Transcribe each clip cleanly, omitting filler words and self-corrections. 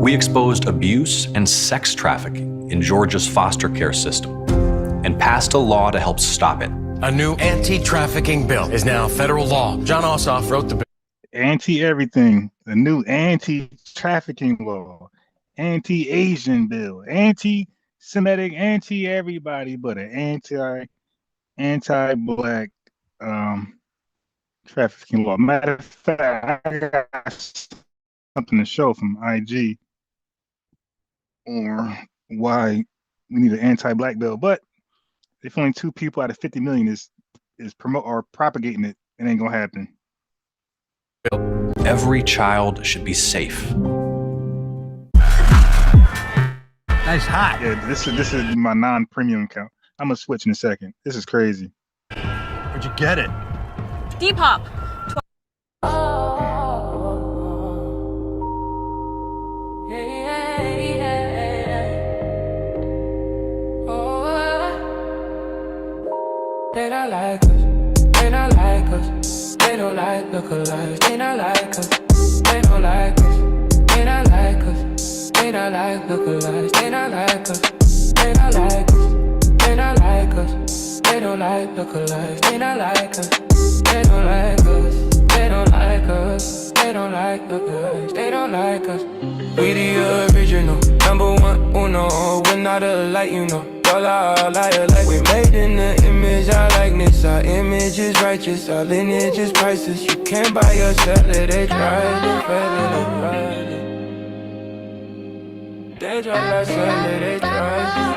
We exposed abuse and sex trafficking in Georgia's foster care system and passed a law to help stop it. A new anti-trafficking bill is now federal law. John Ossoff wrote the bill. Anti-everything, the new anti-trafficking law, anti-Asian bill, anti-Semitic, anti-everybody, but an anti-black trafficking law. Matter of fact, I got something to show from IG or why we need an anti-black bill, but if only 2 people out of 50 million is promote or propagating it, it ain't gonna happen. Every child should be safe. Nice hot. Yeah, this is my non-premium account. I'm gonna switch in a second. This is crazy. Where'd you get it? Depop. They don't like us, they don't like us, they don't like lookalikes, they don't like us, they don't like us, they don't like us, they don't like lookalikes, they don't like us, they don't like us, they don't like us, they don't like lookalikes, they don't like us, they don't like us, they don't like us, they don't like lookalikes, they don't like us. We the original, number one, uno, we're not alike, you know. Y'all are liar like we made in the image, our likeness. Our image is righteous, our lineage is priceless. You can't buy or sell it, they tried it, they tried to sell it, they tried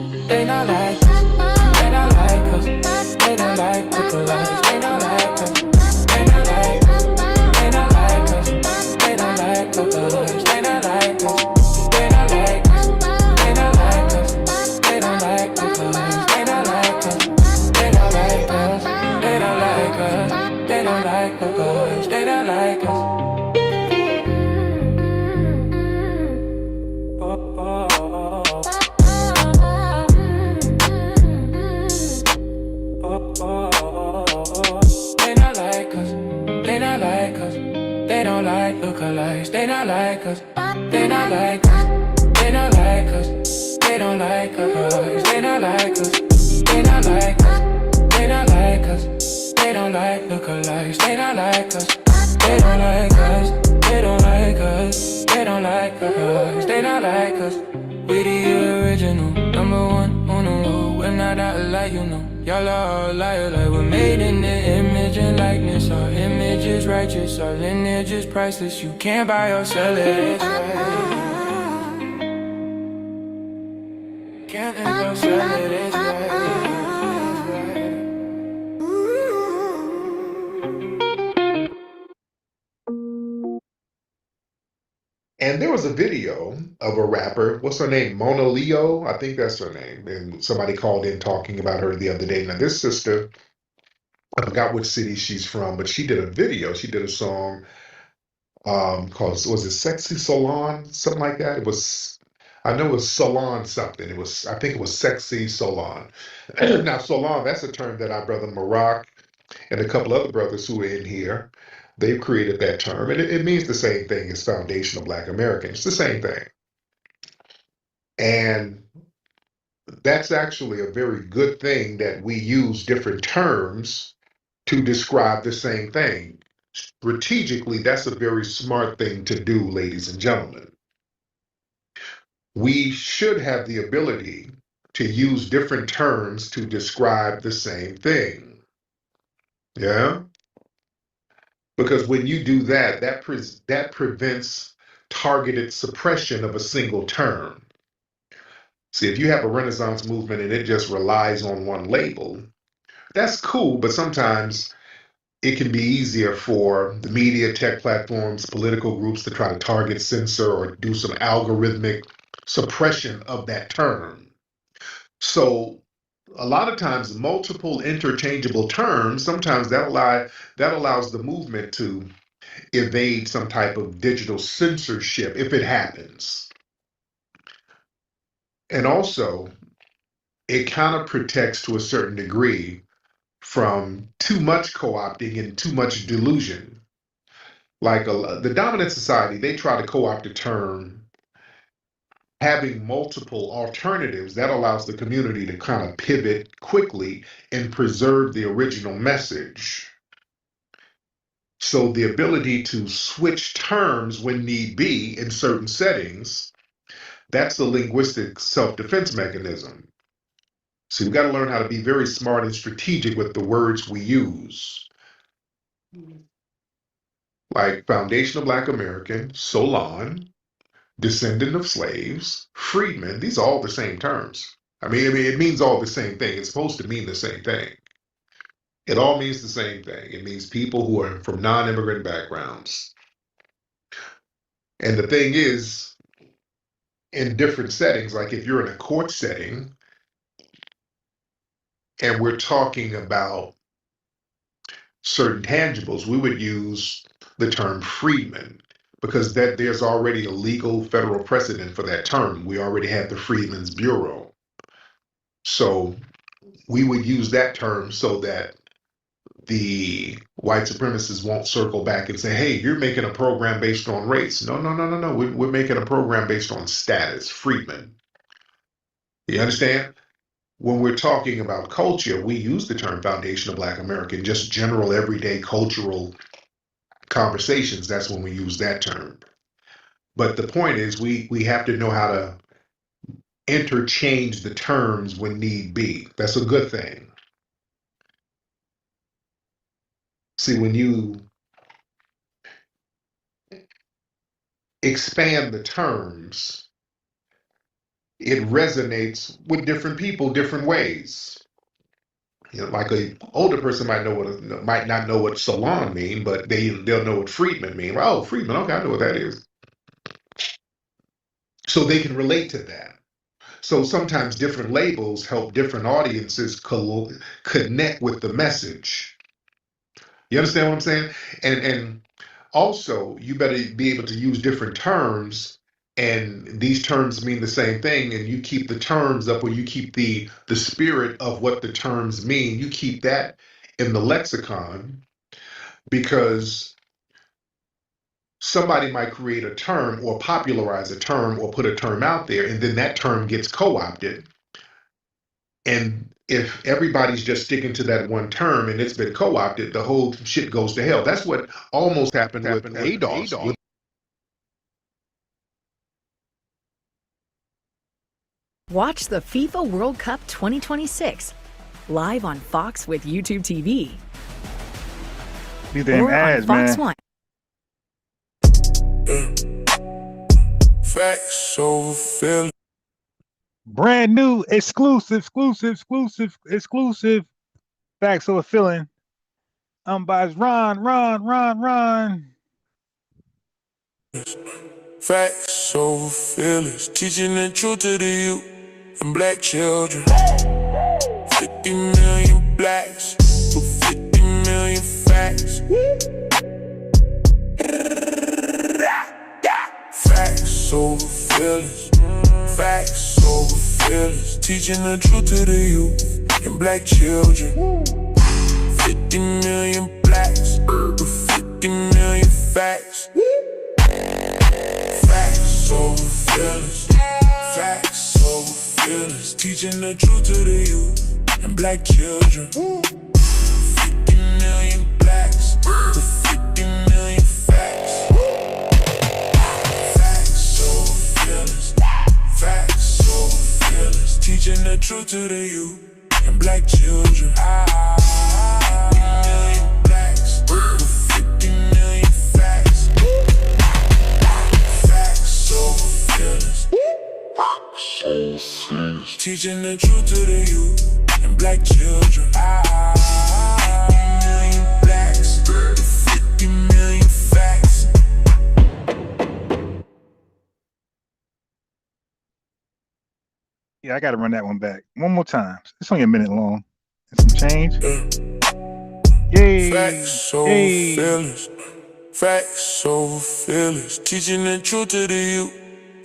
it. They not like us, they don't like us, they don't like lookalikes, they don't like us, they don't like us, they don't like us, they don't like lookalikes, they don't like us. They don't like us. They don't like us. They don't like us. They don't like lookalikes. They don't like us. They don't like us. They don't like us. They don't like lookalikes. They don't like us. They don't like us. They don't like us. They don't like lookalikes. They don't like us. They don't like us. They don't like us. They don't like lookalikes. They don't like us. We the original, number one on the road. We're not out alike, you know. Y'all are all liar, like we're made in the image and likeness. Our image is righteous, our lineage is priceless. You can't buy or sell it, it's right. Can't buy or sell it, it's right. And there was a video of a rapper, what's her name? Mona Leo, I think that's her name. And somebody called in talking about her the other day. Now this sister, I forgot which city she's from, but she did a video. She did a song called, was it Sexy Salon? Something like that. It was, I know it was Salon something. It was, I think it was Sexy Salon. Now Salon, that's a term that our brother Marak and a couple other brothers who are in here, they've created that term, and it means the same thing as foundational Black American. It's the same thing. And that's actually a very good thing that we use different terms to describe the same thing. Strategically, that's a very smart thing to do, ladies and gentlemen. We should have the ability to use different terms to describe the same thing. Yeah? Because when you do that, that prevents targeted suppression of a single term. See, if you have a Renaissance movement and it just relies on one label, that's cool, but sometimes it can be easier for the media, tech platforms, political groups to try to target, censor, or do some algorithmic suppression of that term. So a lot of times multiple interchangeable terms, sometimes that allows the movement to evade some type of digital censorship if it happens. And also, it kind of protects to a certain degree from too much co-opting and too much delusion. Like the dominant society, they try to co-opt the term having multiple alternatives. That allows the community to kind of pivot quickly and preserve the original message. So the ability to switch terms when need be in certain settings, that's a linguistic self-defense mechanism. So we've got to learn how to be very smart and strategic with the words we use. Like foundational Black American, Solon, descendant of slaves, freedmen, these are all the same terms. I mean, it means all the same thing. It's supposed to mean the same thing. It all means the same thing. It means people who are from non-immigrant backgrounds. And the thing is, in different settings, like if you're in a court setting and we're talking about certain tangibles, we would use the term freedman because there's already a legal federal precedent for that term. We already have the Freedmen's Bureau. So we would use that term so that the white supremacists won't circle back and say, hey, you're making a program based on race. No. We're making a program based on status, freedmen. You understand? When we're talking about culture, we use the term foundational Black American, just general everyday cultural conversations. That's when we use that term. But the point is we have to know how to interchange the terms when need be. That's a good thing. See, when you expand the terms, it resonates with different people different ways. You know, like an older person might not know what salon mean, but they'll know what freedman mean. Oh, freedman, okay, I know what that is. So they can relate to that. So sometimes different labels help different audiences connect with the message. You understand what I'm saying? And also, you better be able to use different terms, and these terms mean the same thing, and you keep the terms up, or you keep the spirit of what the terms mean. You keep that in the lexicon, because somebody might create a term or popularize a term or put a term out there, and then that term gets co-opted. And if everybody's just sticking to that one term and it's been co-opted, the whole shit goes to hell. That's what almost happened with ADOS. Watch the FIFA World Cup 2026 live on Fox with YouTube TV. These damn or ads, on Fox man. 1. Facts over feelings. Brand new, exclusive. Facts over feeling. Unbiased Ron. Facts over feelings. Teaching the truth to the youth and Black children. 50 million blacks with 50 million facts. Facts over feelings. Facts over feelings. Teaching the truth to the youth and Black children. 50 million blacks with 50 million facts. Facts over feelings. Facts over feelings. Teaching the truth to the youth and Black children. 50 million blacks with 50 million facts. Facts over feelings. Facts over feelings. Teaching the truth to the youth and Black children. 50 million blacks with 50 million facts. Facts over feelings. Teaching the truth to the youth and Black children. 50 million blacks with 50 million facts. Yeah, I gotta run that one back one more time. It's only a minute long. And some change. Yay! Facts over feelings. Facts over feelings. Teaching the truth to the youth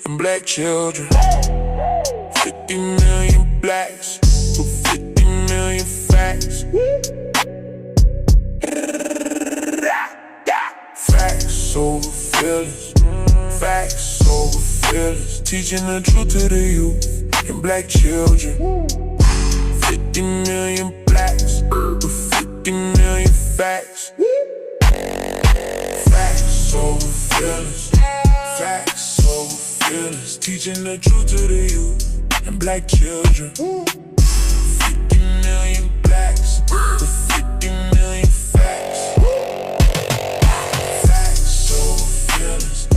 and Black children. 50 million blacks with 50 million facts. Facts over feelings. Facts over feelings. Teaching the truth to the youth and black children. 50 million blacks with 50 million facts. Facts over feelings. Facts over feelings. Teaching the truth to the youth and black children. 50 million blacks with 50 million facts. Facts over feelings.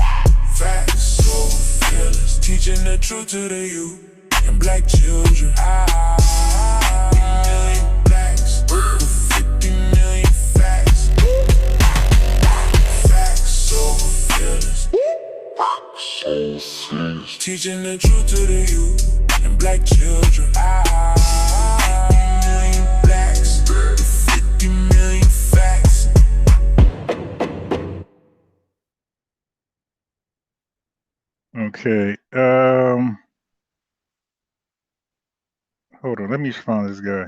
Facts over feelings. Teaching the truth to the youth and black children. 50 million blacks with 50 million facts. Facts over feelings. Teaching the truth to the youth and black children. 50 million blacks with 50 million facts. Okay. Hold on. Let me find this guy.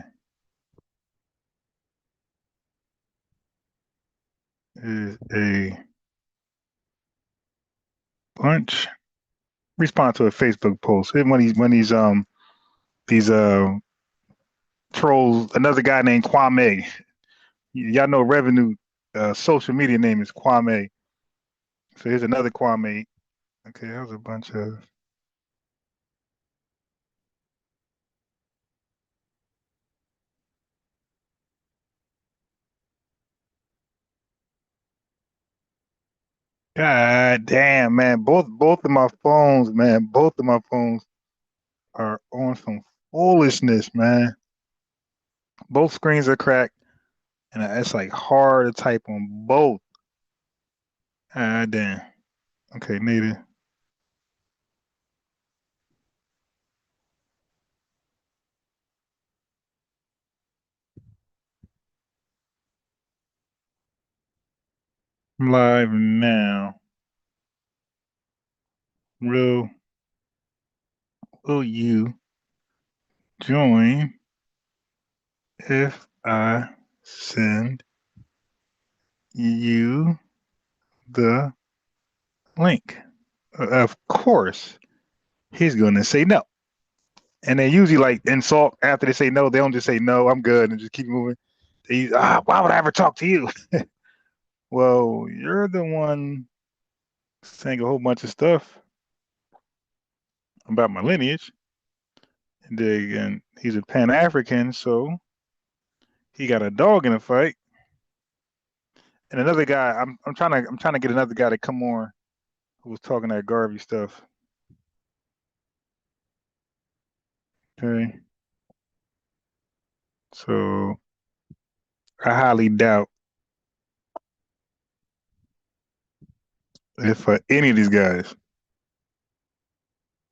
Is a bunch. Respond to a Facebook post. When these trolls. Another guy named Kwame. Y'all know Revenue. Social media name is Kwame. So here's another Kwame. Okay, that was a bunch of. God damn, man. Both of my phones, man. Both of my phones are on some foolishness, man. Both screens are cracked, and it's like hard to type on both. Ah, damn. Okay, native. I'm live now. Will you join if I send you the link? Of course, he's gonna say no. And they usually like insult after they say no. They don't just say no, I'm good, and just keep moving. Why would I ever talk to you? Well, you're the one saying a whole bunch of stuff about my lineage. And he's a Pan-African, so he got a dog in the fight. And another guy, I'm trying to get another guy to come on who was talking that Garvey stuff. Okay. So I highly doubt if any of these guys,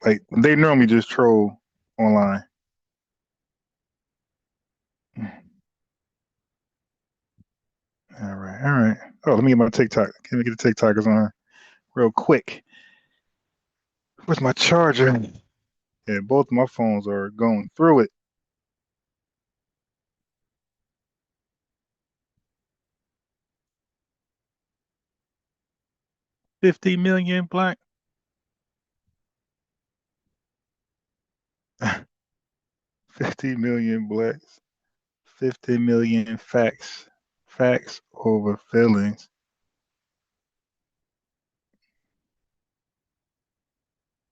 like, they normally just troll online. All right. Oh, let me get my TikTok. Let me get the TikTokers on real quick. Where's my charger? Yeah, both of my phones are going through it. $50 million black. 50 million blacks. 50 million facts. Facts over feelings.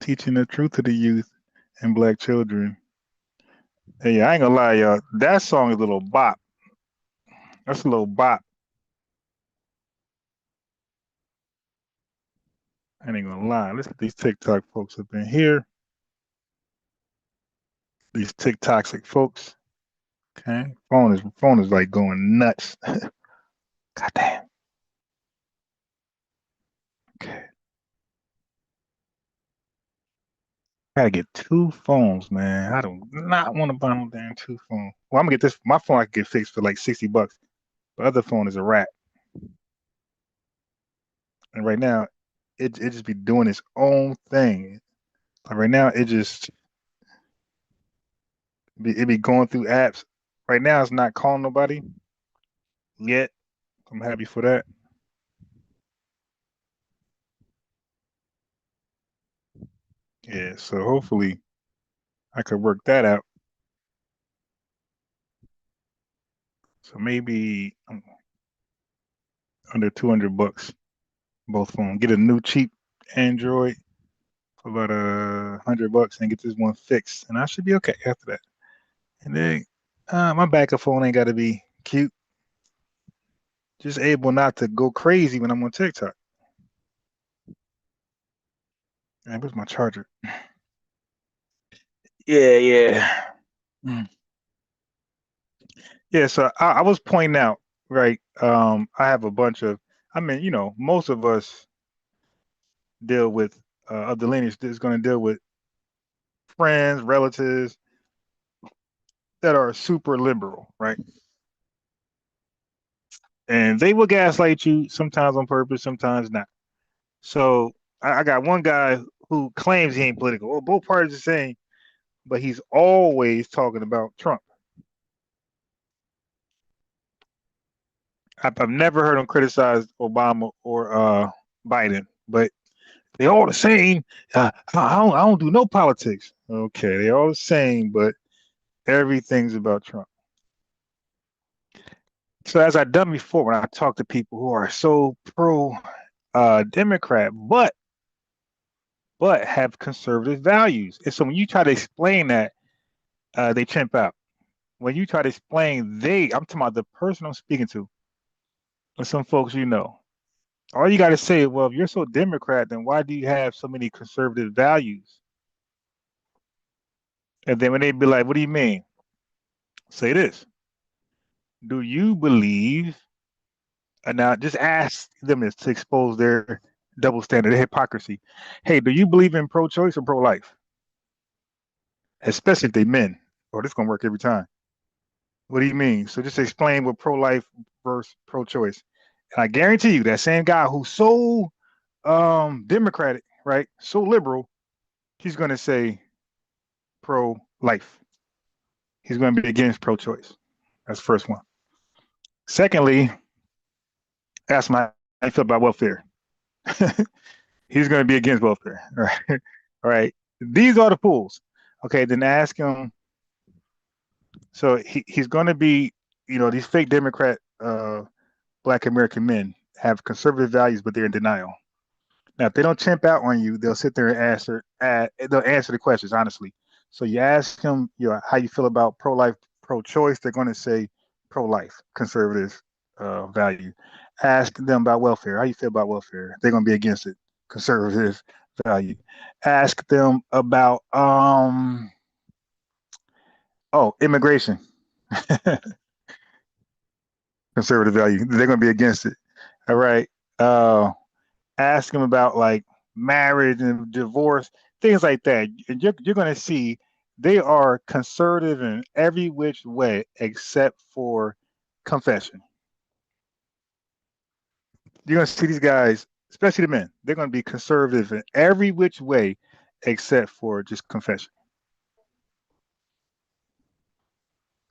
Teaching the truth to the youth and black children. Hey, I ain't gonna lie, y'all. That song is a little bop. That's a little bop. I ain't gonna lie. Listen to these TikTok folks up in here. These TikToxic folks. Okay. Phone is like going nuts. God damn. Okay. Gotta get two phones, man. I do not want to buy no damn two phones. Well, I'm gonna get this. My phone I can get fixed for like $60. The other phone is a rat. And right now, it just be doing its own thing. Like right now, it be going through apps. Right now, it's not calling nobody yet. I'm happy for that. Yeah, so hopefully I could work that out. So maybe under $200, both phones. Get a new cheap Android for about $100 and get this one fixed, and I should be okay after that. And then my backup phone ain't got to be cute. Just able not to go crazy when I'm on TikTok. Man, where's my charger? Yeah. Yeah, so I was pointing out, right? I have a bunch of, I mean, most of us deal with of the lineage that's going to deal with friends, relatives that are super liberal, right? And they will gaslight you sometimes on purpose, sometimes not. So I got one guy who claims he ain't political. Well, both parties are saying, but he's always talking about Trump. I've never heard him criticize Obama or Biden, but they all the same. I don't do no politics. Okay, they all the same, but everything's about Trump. So as I've done before, when I talk to people who are so pro Democrat, but have conservative values, and so when you try to explain that, they chimp out. When you try to explain I'm talking about the person I'm speaking to, and some folks all you got to say, well, if you're so Democrat, then why do you have so many conservative values? And then when they be like, what do you mean? Say this. Do you believe, and now just ask them this to expose their double standard, their hypocrisy. Hey, do you believe in pro-choice or pro-life? Especially if they men. Oh, this is going to work every time. What do you mean? So just explain what pro-life versus pro-choice. And I guarantee you that same guy who's so democratic, right? So liberal, he's going to say pro-life. He's going to be against pro-choice. That's the first one. Secondly, ask him how you feel about welfare. He's going to be against welfare. All right. All right. These are the fools. Okay. Then ask him. So he's going to be, these fake Democrat Black American men have conservative values, but they're in denial. Now, if they don't chimp out on you, they'll sit there and they'll answer the questions honestly. So you ask them, how you feel about pro-life, pro-choice. They're going to say pro-life, conservative value. Ask them about welfare. How you feel about welfare? They're going to be against it, conservative value. Ask them about immigration, conservative value. They're going to be against it. All right. Ask them about like marriage and divorce, things like that. You're going to see they are conservative in every which way except for confession. You're going to see these guys, especially the men, they're going to be conservative in every which way except for just confession.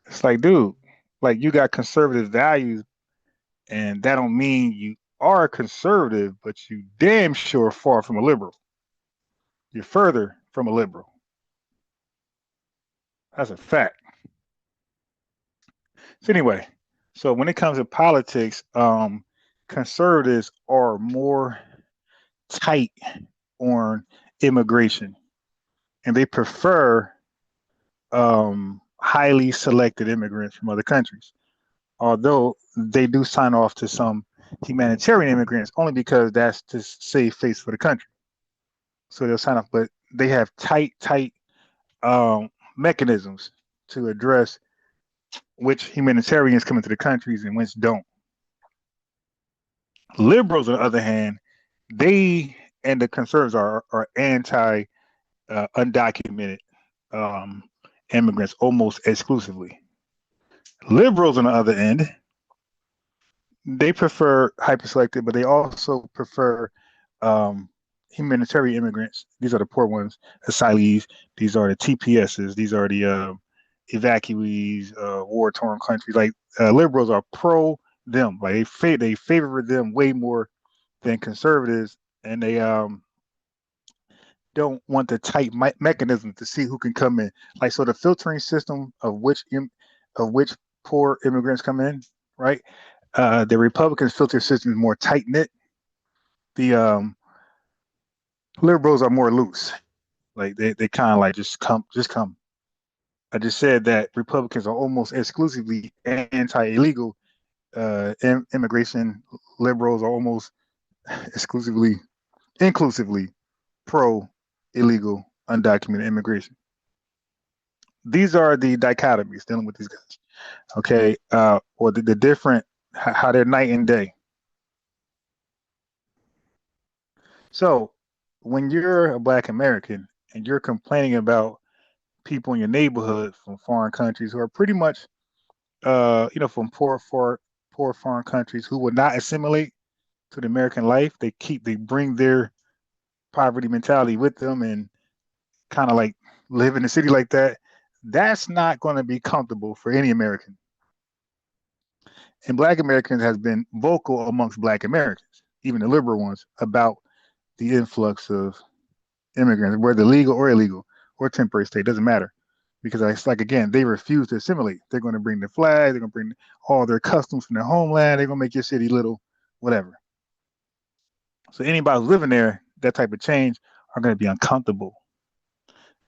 It's like, dude, like you got conservative values, and that don't mean you are conservative, but you damn sure far from a liberal. You're further from a liberal. That's a fact. So anyway, so when it comes to politics, conservatives are more tight on immigration, and they prefer highly selected immigrants from other countries. Although they do sign off to some humanitarian immigrants only because that's to save face for the country. So they'll sign off, but they have tight mechanisms to address which humanitarians come into the countries and which don't. Liberals, on the other hand, they and the conservatives are anti undocumented immigrants almost exclusively. Liberals, on the other end, they prefer hyper-selected, but they also prefer humanitarian immigrants. These are the poor ones, asylees. These are the TPSs. These are the evacuees, war-torn countries. Like liberals are pro them. Like they favor them way more than conservatives, and don't want the tight mechanism to see who can come in. Like, so the filtering system of which poor immigrants come in, right? The Republicans' filter system is more tight knit. The liberals are more loose. Like they kind of like just come. I just said that Republicans are almost exclusively anti-illegal immigration. Liberals are almost inclusively pro-illegal undocumented immigration. These are the dichotomies dealing with these guys. Okay, or the different how they're night and day. So when you're a Black American and you're complaining about people in your neighborhood from foreign countries who are pretty much, from poor foreign countries who will not assimilate to the American life, they bring their poverty mentality with them and kind of like live in the city like that. That's not going to be comfortable for any American. And Black Americans has been vocal amongst Black Americans, even the liberal ones, about the influx of immigrants, whether legal or illegal or temporary stay, doesn't matter. Because it's like, again, they refuse to assimilate. They're going to bring the flag, they're going to bring all their customs from their homeland, they're going to make your city little, whatever. So anybody who's living there, that type of change are going to be uncomfortable.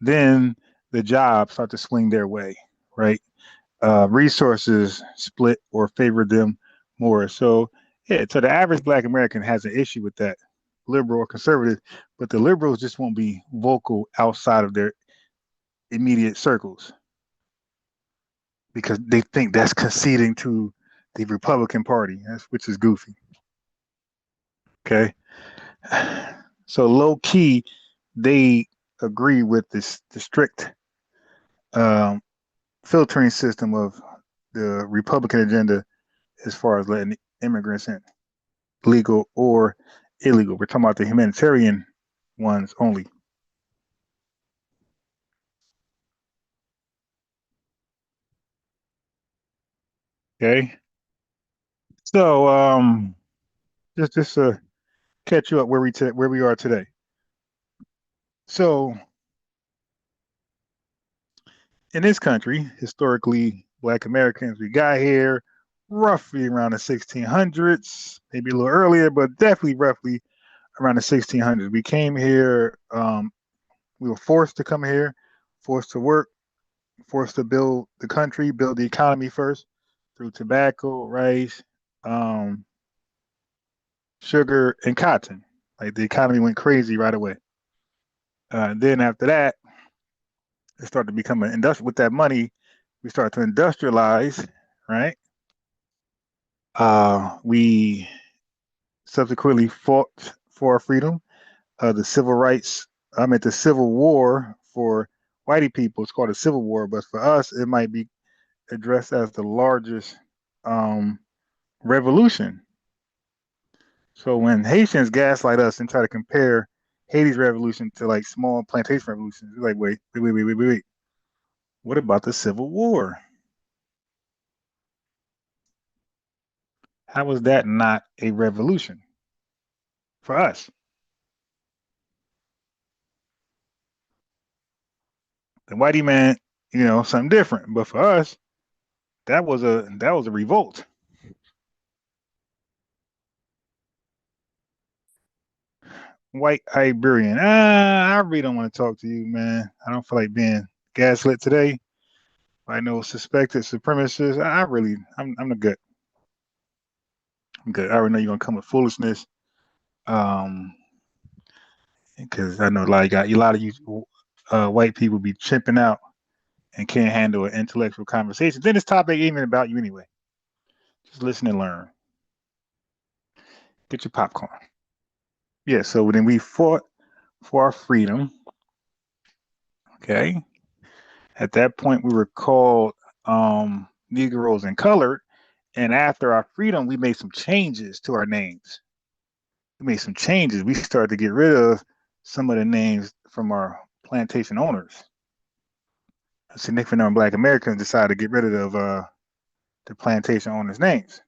Then the jobs start to swing their way, right? Resources split or favor them more. So so the average Black American has an issue with that, liberal or conservative, but the liberals just won't be vocal outside of their immediate circles because they think that's conceding to the Republican Party, which is goofy. Okay. So low key, they agree with the strict filtering system of the Republican agenda as far as letting immigrants in, legal or illegal. We're talking about the humanitarian ones only. Okay. So just to catch you up where we are today. So in this country, historically, Black Americans, we got here roughly around the 1600s, maybe a little earlier, but definitely roughly around the 1600s. We came here, we were forced to come here, forced to work, forced to build the country, build the economy first through tobacco, rice, sugar, and cotton. Like the economy went crazy right away. Then after that, it started to become an industrial. With that money, we started to industrialize, right? We subsequently fought for our freedom. The civil rights, the Civil War for whitey people, it's called a Civil War, but for us, it might be addressed as the largest revolution. So when Haitians gaslight us and try to compare Haiti's revolution to like small plantation revolutions, we're like, wait. What about the Civil War? How was that not a revolution for us? The whitey man, something different. But for us, that was a revolt. White Iberian. I really don't want to talk to you, man. I don't feel like being gaslit today. I know suspected supremacists. I'm good. I'm good. I already know you're gonna come with foolishness. Because I know a lot of you white people be chimping out and can't handle an intellectual conversation. Then this topic ain't even about you anyway. Just listen and learn. Get your popcorn. Yeah, so then we fought for our freedom. Okay. At that point, we were called Negroes and colored. And after our freedom, we made some changes to our names. We made some changes. We started to get rid of some of the names from our plantation owners. A significant number of Black Americans decided to get rid of the plantation owners' names.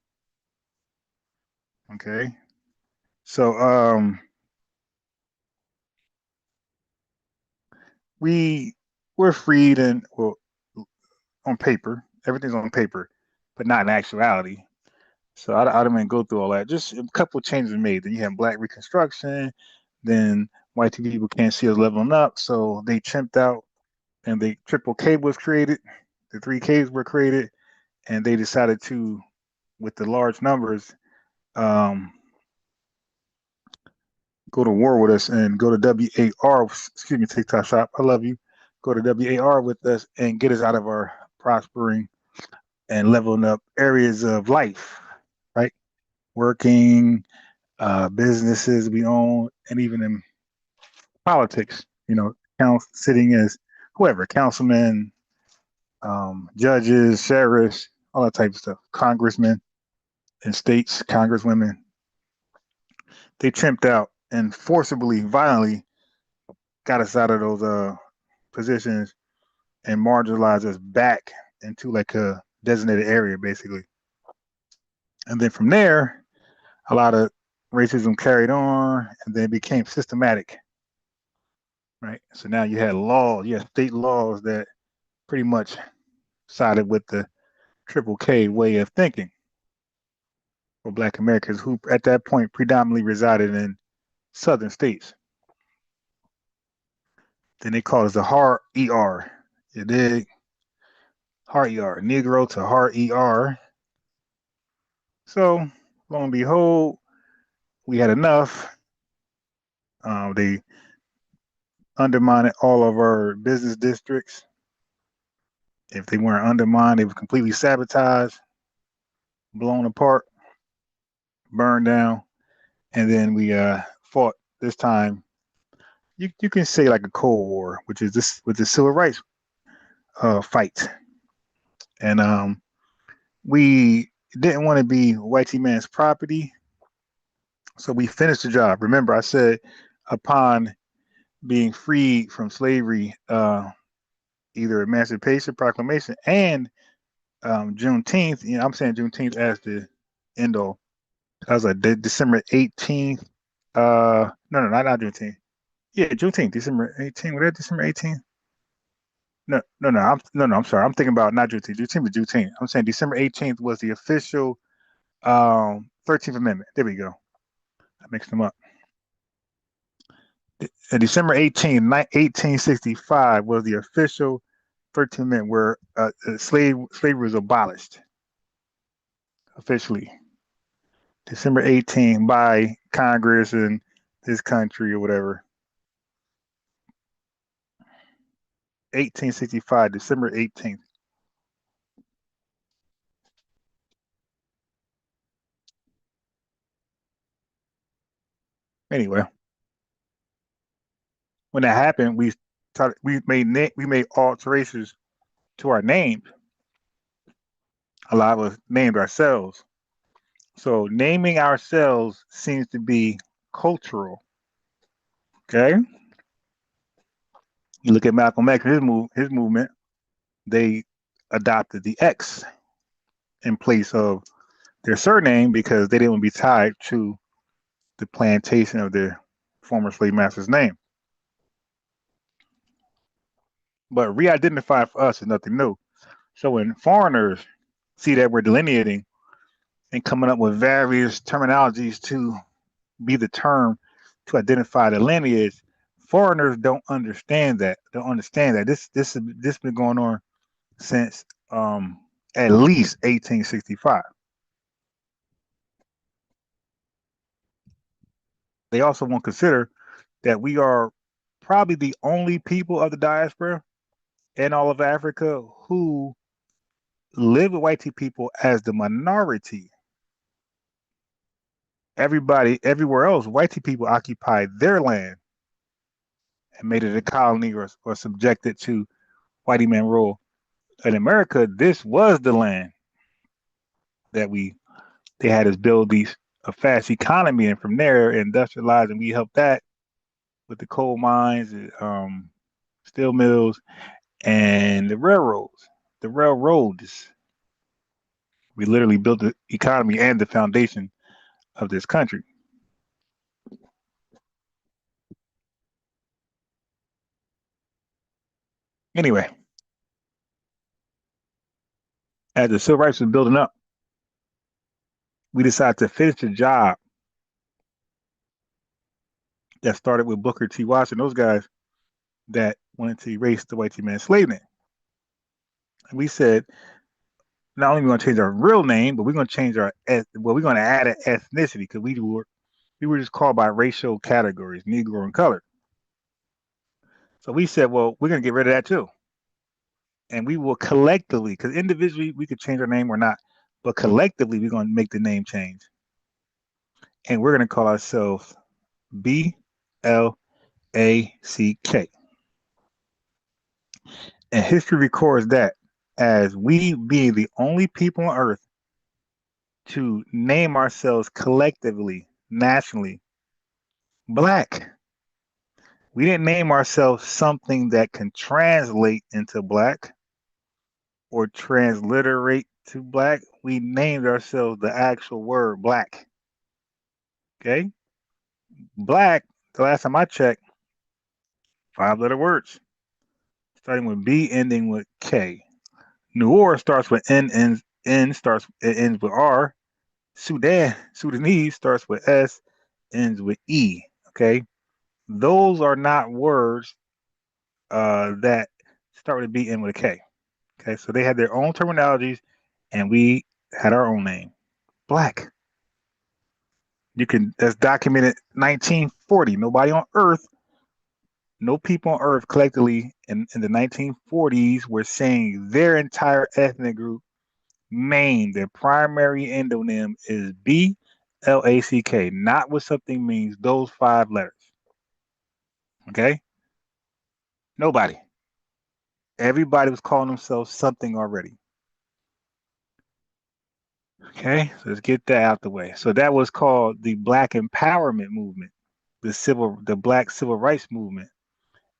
Okay. So we're freed and, well, on paper, everything's on paper, but not in actuality. So I don't even go through all that. Just a couple of changes made. Then you have Black Reconstruction. Then white people can't see us leveling up, so they chimped out, and the triple K was created. The three Ks were created, and they decided to, with the large numbers, um, go to war with us and go to WAR. Excuse me, TikTok shop. I love you. Go to WAR with us and get us out of our prospering and leveling up areas of life, right? Working, businesses we own, and even in politics, sitting as whoever, councilmen, judges, sheriffs, all that type of stuff, congressmen in states, congresswomen. They chimped out and forcibly, violently got us out of those positions and marginalized us back into like a designated area, basically. And then from there, a lot of racism carried on, and then it became systematic, right? So now you had state laws that pretty much sided with the triple K way of thinking for Black Americans who at that point predominantly resided in southern states. Then they called us the hard ER. You dig? Hard ER, Negro to hard ER. So, lo and behold, we had enough. They undermined all of our business districts. If they weren't undermined, they were completely sabotaged, blown apart, burned down, and then we fought this time. You can say like a Cold War, which is this with the civil rights fight, and we didn't want to be whitey man's property, so we finished the job. Remember, I said upon being freed from slavery, either Emancipation Proclamation and Juneteenth. I'm saying Juneteenth as the end all. I was like December 18th. No, not Juneteenth. Yeah, Juneteenth, December 18th. Was that December 18th? No. I'm sorry. I'm thinking about not Juneteenth. Juneteenth was Juneteenth. I'm saying December 18th was the official 13th Amendment. There we go. I mixed them up. December 18th, 1865 was the official 13th Amendment where slavery was abolished officially. December 18th by Congress in this country or whatever. 1865, December 18th. Anyway, when that happened, we made alterations to our names. A lot of us named ourselves. So naming ourselves seems to be cultural. Okay. You look at Malcolm X, his movement, they adopted the X in place of their surname because they didn't want to be tied to the plantation of their former slave master's name. But re-identify for us is nothing new. So when foreigners see that we're delineating and coming up with various terminologies to be the term to identify the lineage, foreigners don't understand that. This has been going on since at least 1865. They also won't consider that we are probably the only people of the diaspora in all of Africa who live with white people as the minority. Everybody, everywhere else, white people occupied their land and made it a colony or subjected to whitey man rule. In America, this was the land that they had us build a fast economy, and from there industrialize, and we helped that with the coal mines, steel mills, and the railroads. The railroads. We literally built the economy and the foundation of this country. Anyway, as the civil rights was building up, we decided to finish the job that started with Booker T. Washington, those guys that wanted to erase the white man's slave name. And we said, not only are we going to change our real name, but we're going to change we're going to add an ethnicity because we were just called by racial categories, Negro and colored. So we said, well, we're going to get rid of that too. And we will collectively, because individually we could change our name or not, but collectively we're going to make the name change. And we're going to call ourselves BLACK. And history records that as we being the only people on earth to name ourselves collectively, nationally, Black. We didn't name ourselves something that can translate into Black or transliterate to Black. We named ourselves the actual word Black. Okay? Black, the last time I checked, 5-letter words, starting with B, ending with K. Noor starts with N, it ends with R. Sudanese starts with S, ends with E. Okay? Those are not words that start with a B, end with a K. Okay, so they had their own terminologies, and we had our own name, Black. That's documented 1940. Nobody on Earth, no people on Earth collectively in the 1940s were saying their entire ethnic group name, their primary endonym is BLACK, not what something means, those 5 letters. Okay? Nobody. Everybody was calling themselves something already. Okay, so let's get that out the way. So that was called the Black Empowerment Movement, the Black Civil Rights Movement,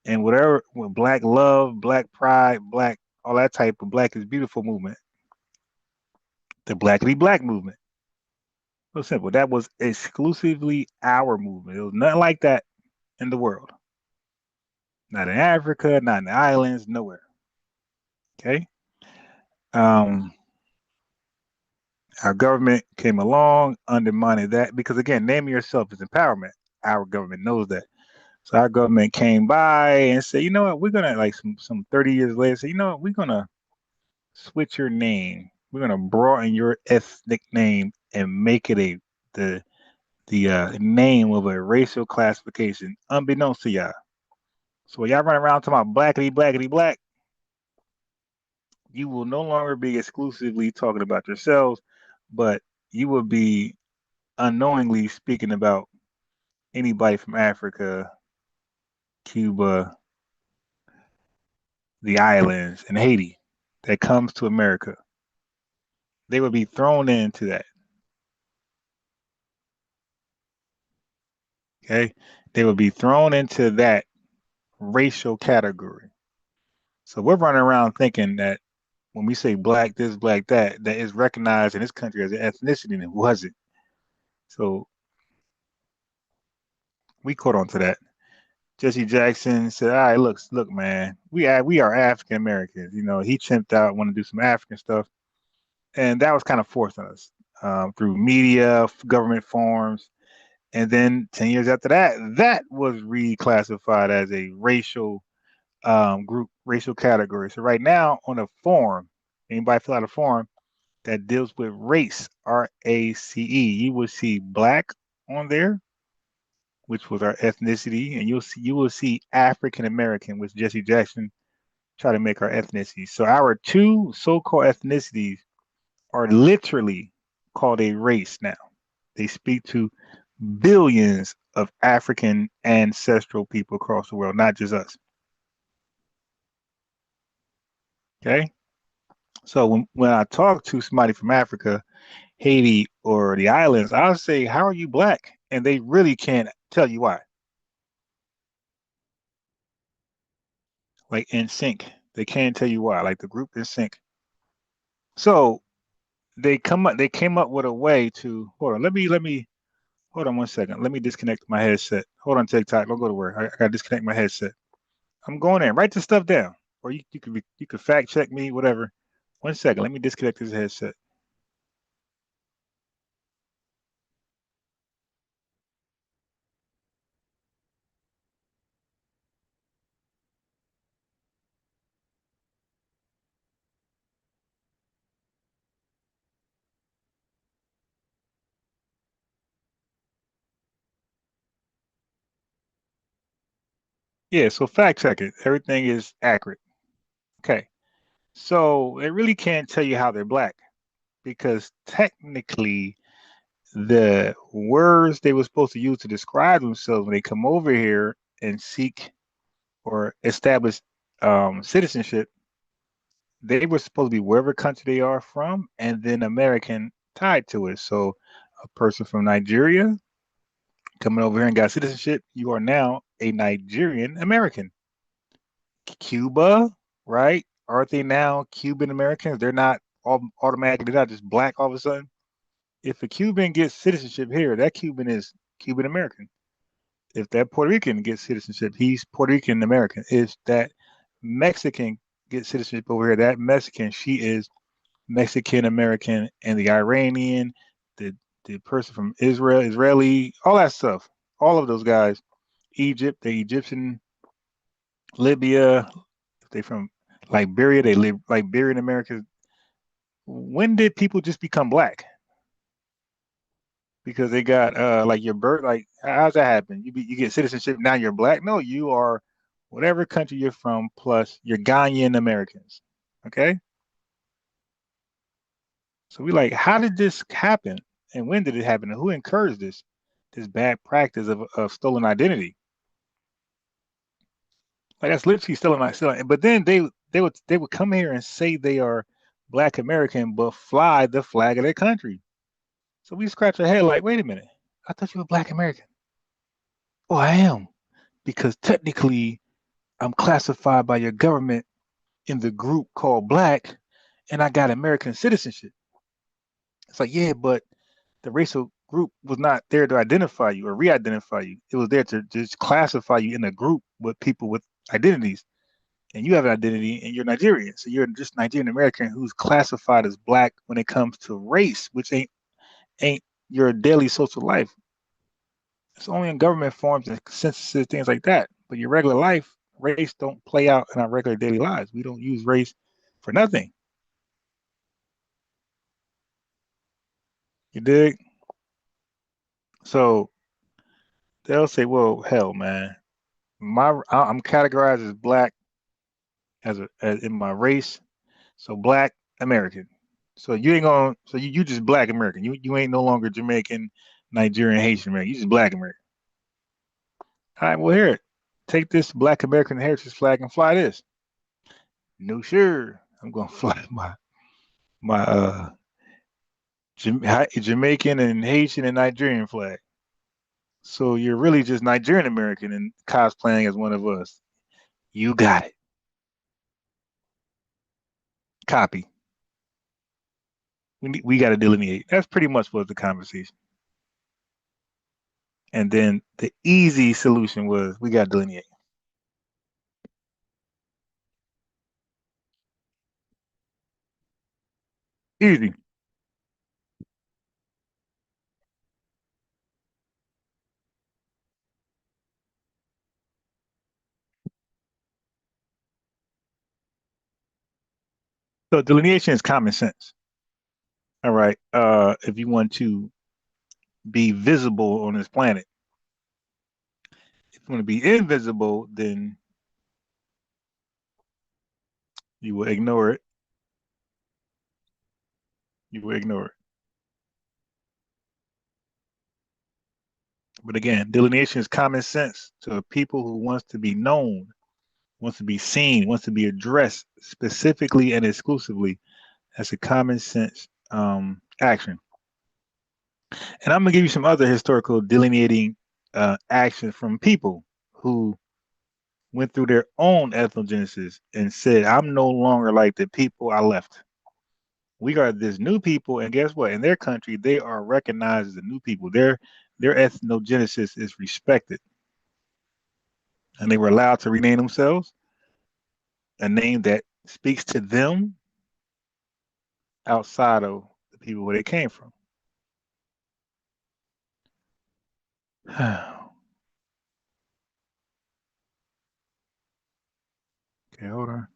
and whatever Black Love, Black Pride, Black all that type of Black is Beautiful movement, the Blackity Black movement. So simple. That was exclusively our movement. It was nothing like that in the world. Not in Africa, not in the islands, nowhere. Okay. Our government came along, undermining that because again, naming yourself is empowerment. Our government knows that. So our government came by and said, you know what, we're gonna like some 30 years later, say, you know what, we're gonna switch your name. We're gonna broaden your ethnic name and make it the name of a racial classification, unbeknownst to y'all. So when y'all run around talking about blackity blackity black, you will no longer be exclusively talking about yourselves, but you will be unknowingly speaking about anybody from Africa, Cuba, the islands, and Haiti that comes to America. They would be thrown into that. Okay? They would be thrown into that racial category. So we're running around thinking that when we say black this, black that, that is recognized in this country as an ethnicity, and it wasn't. So we caught on to that. Jesse Jackson said, "All right, look, man, we are African Americans. You know, he chimped out, want to do some African stuff, and that was kind of forced on us through media, government forms, and then 10 years after that, that was reclassified as a racial group, racial category. So right now, on a form, anybody fill out a form that deals with race, RACE, you will see black on there, which was our ethnicity, and you will see African American, which Jesse Jackson tried to make our ethnicity. So our two so-called ethnicities are literally called a race now. They speak to billions of African ancestral people across the world, not just us. Okay? So when I talk to somebody from Africa, Haiti, or the islands, I'll say, how are you black? And they really can't tell you why. Like NSYNC, they can't tell you why. Like the group NSYNC. So they came up with a way to hold on. Let me hold on one second. Let me disconnect my headset. Hold on, TikTok. Don't go to work. I gotta disconnect my headset. I'm going in. Write the stuff down. or you could fact check me, whatever. 1 second, let me disconnect this headset. Yeah, so fact check it. Everything is accurate. Okay. So they really can't tell you how they're black because technically the words they were supposed to use to describe themselves when they come over here and seek or establish citizenship, they were supposed to be wherever country they are from and then American tied to it. So a person from Nigeria coming over here and got citizenship, you are now a Nigerian American. Cuba, right? Aren't they now Cuban Americans? They're not automatically, they're not just black all of a sudden. If a Cuban gets citizenship here, that Cuban is Cuban American. If that Puerto Rican gets citizenship, he's Puerto Rican American. If that Mexican gets citizenship over here, that Mexican, she is Mexican American, and the Iranian, the person from Israel, Israeli, all that stuff, all of those guys, Egypt, the Egyptian, Libya, if they from Liberia, they live Liberian Americans. When did people just become black? Because they got like your birth, like how's that happen? You get citizenship, now you're black. No, you are whatever country you're from plus you're Ghanaian Americans. Okay, so we like, how did this happen, and when did it happen, and who encouraged this bad practice of stolen identity? Like that's literally stealing. But then they would come here and say they are Black American, but fly the flag of their country. So we scratch our head like, wait a minute, I thought you were Black American. Oh, I am, because technically I'm classified by your government in the group called Black, and I got American citizenship. It's like, yeah, but the racial group was not there to identify you or re-identify you. It was there to just classify you in a group with people with identities. And you have an identity and you're Nigerian. So you're just Nigerian American who's classified as black when it comes to race, which ain't your daily social life. It's only in government forms and censuses, things like that. But your regular life, race don't play out in our regular daily lives. We don't use race for nothing. You dig? So they'll say, well, hell, man, I'm categorized as black as in my race. So Black American. So you ain't gonna. So you just Black American. You ain't no longer Jamaican, Nigerian, Haitian American. You just Black American. All right. Well, here, take this Black American heritage flag and fly this. No, sure. I'm gonna fly my Jamaican and Haitian and Nigerian flag. So you're really just Nigerian American and cosplaying as one of us. You got it. Copy. We got to delineate. That's pretty much what the conversation. And then the easy solution was we got to delineate. Easy. So delineation is common sense. All right. If you want to be visible on this planet, if you want to be invisible, then you will ignore it. You will ignore it. But again, delineation is common sense to a people who wants to be known, wants to be seen, wants to be addressed specifically and exclusively. That's a common sense action. And I'm gonna give you some other historical delineating actions from people who went through their own ethnogenesis and said, I'm no longer like the people I left. We are this new people, and guess what? In their country, they are recognized as the new people. Their ethnogenesis is respected. And they were allowed to rename themselves. a name that speaks to them outside of the people where they came from. Okay, hold on.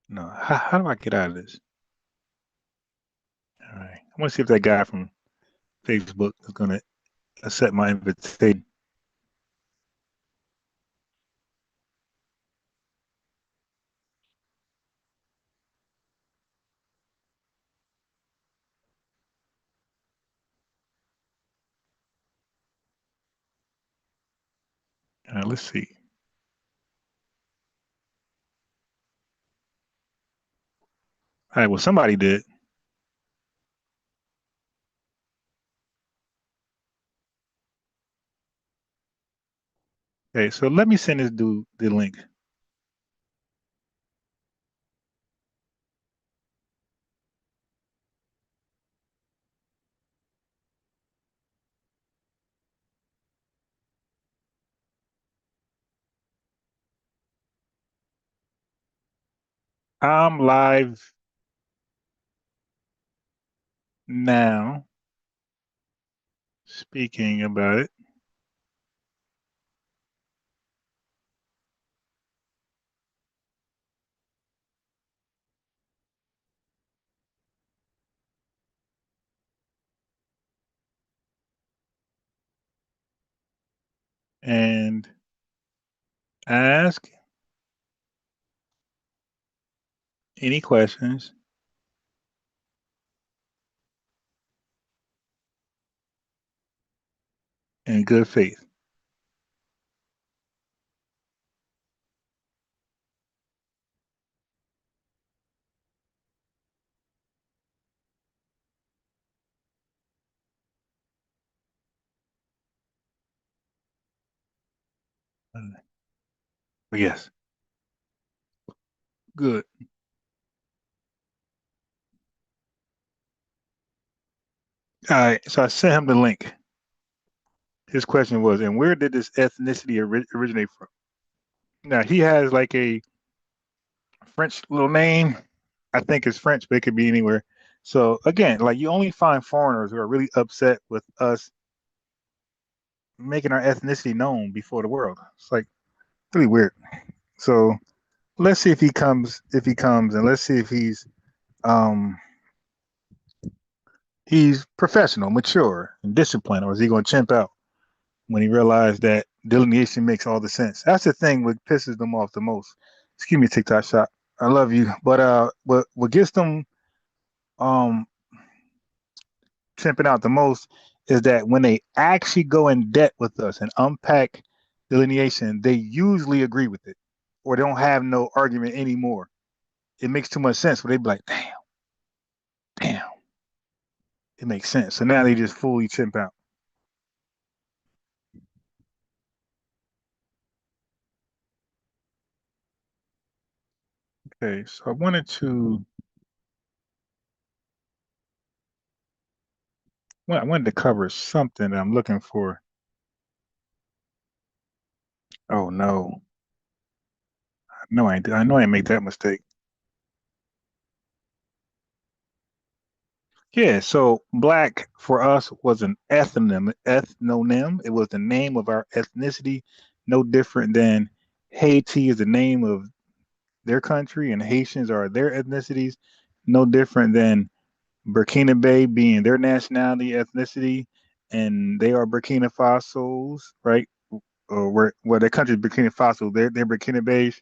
No. How do I get out of this? All right. I want to see if that guy from Facebook is going to accept my invitation. Let's see. All right. Well, somebody did. Okay. So let me send this dude the link. I'm live now speaking about it. And ask any questions in good faith. Yes. Good. All right. So I sent him the link. His question was, and where did this ethnicity originate from? Now he has like a French little name. I think it's French, but it could be anywhere. So again, like you only find foreigners who are really upset with us making our ethnicity known before the world. It's like really weird. So let's see if he comes, and let's see if he's professional, mature, and disciplined, or is he going to chimp out when he realized that delineation makes all the sense? That's the thing what pisses them off the most. Excuse me, TikTok shop. I love you, but what gets them um tripping out the most is that when they actually go in debt with us and unpack delineation, they usually agree with it, or they don't have no argument anymore. It makes too much sense. Where they be like, damn, it makes sense. So now they just fully chimp out. Okay, so I wanted to cover something that I'm looking for. Oh no, I know I didn't make that mistake. Yeah, so black for us was an ethnonym. It was the name of our ethnicity, no different than Haiti is the name of their country and Haitians are their ethnicities, no different than Burkina Faso being their nationality, ethnicity, and they are Burkina Fasos, right? Or where their country is Burkina Faso, they're Burkina Faso.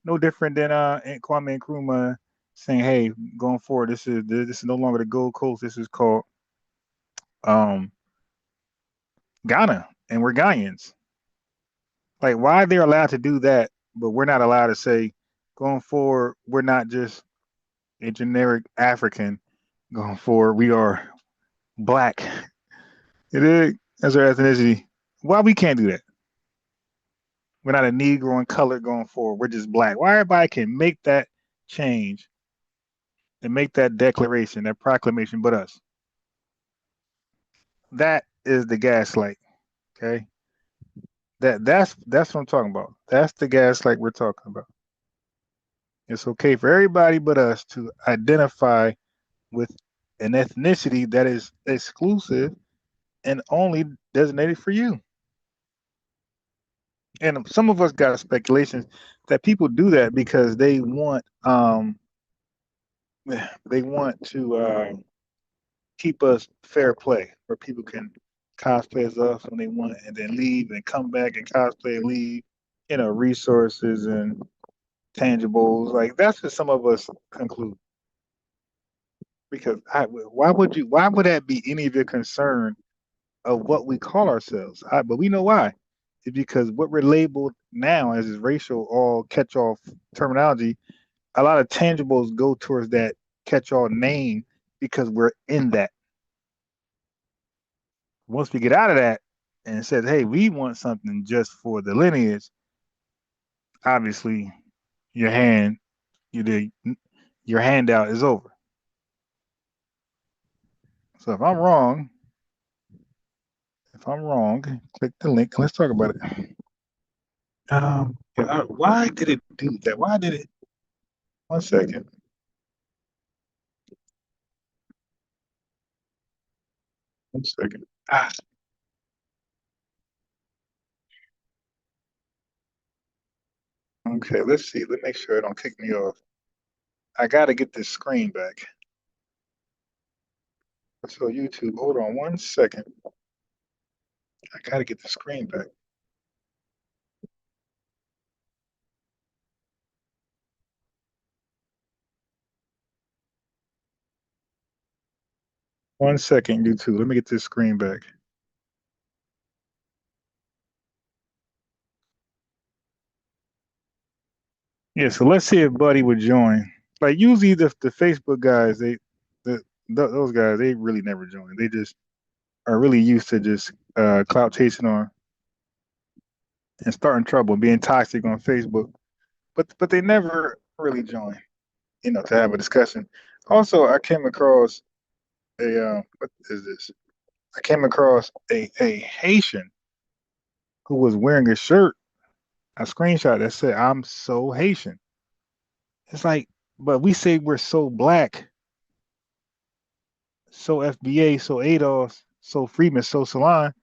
No different than Kwame Nkrumah saying, "Hey, going forward, this is no longer the Gold Coast. This is called um, Ghana, and we're Ghanaians." Like, why they're allowed to do that, but we're not allowed to say, going forward, we're not just a generic African. Going forward, we are black. It is as our ethnicity. Why we can't do that? We're not a Negro in color going forward. We're just black. Why everybody can make that change and make that declaration, that proclamation, but us? That is the gaslight. Okay, that's what I'm talking about. That's the gaslight we're talking about. It's okay for everybody but us to identify with an ethnicity that is exclusive and only designated for you. And some of us got speculations that people do that because they want to keep us fair play, where people can cosplay as us when they want and then leave and come back and cosplay and leave. Resources and tangibles. Like that's what some of us conclude. Because why would that be any of your concern of what we call ourselves? But we know why. It's because what we're labeled now as is racial all catch-all terminology, a lot of tangibles go towards that catch-all name because we're in that. Once we get out of that and says, hey, we want something just for the lineage, obviously your handout is over. So if I'm wrong, click the link. Let's talk about it. Why did it do that? Why did it? 1 second. One second. Okay, let's see. Let's make sure it don't kick me off. I got to get this screen back. So YouTube, hold on 1 second. I got to get the screen back. One second, YouTube. Let me get this screen back. Yeah, so let's see if Buddy would join. Like usually the Facebook guys, those guys, they really never join. They just are really used to just clout chasing on and starting trouble, being toxic on Facebook. But they never really join, to have a discussion. Also, I came across what is this? I came across a Haitian who was wearing a shirt, a screenshot that said, "I'm so Haitian." It's like, but we say we're so black, so FBA, so ADOS, so Freeman, so Salon.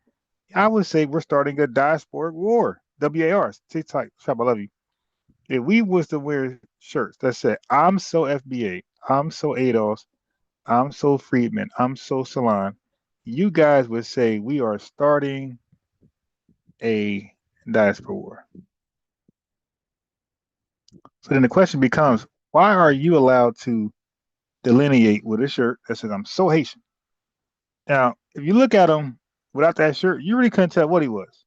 I would say we're starting a diasporic war. WAR. TikTok, shop, I love you. If we was to wear shirts that said, "I'm so FBA, I'm so ADOS, I'm so Friedman, I'm so Salon," you guys would say we are starting a diaspora war. So then the question becomes, why are you allowed to delineate with a shirt that says, "I'm so Haitian"? Now, if you look at him without that shirt, you really couldn't tell what he was.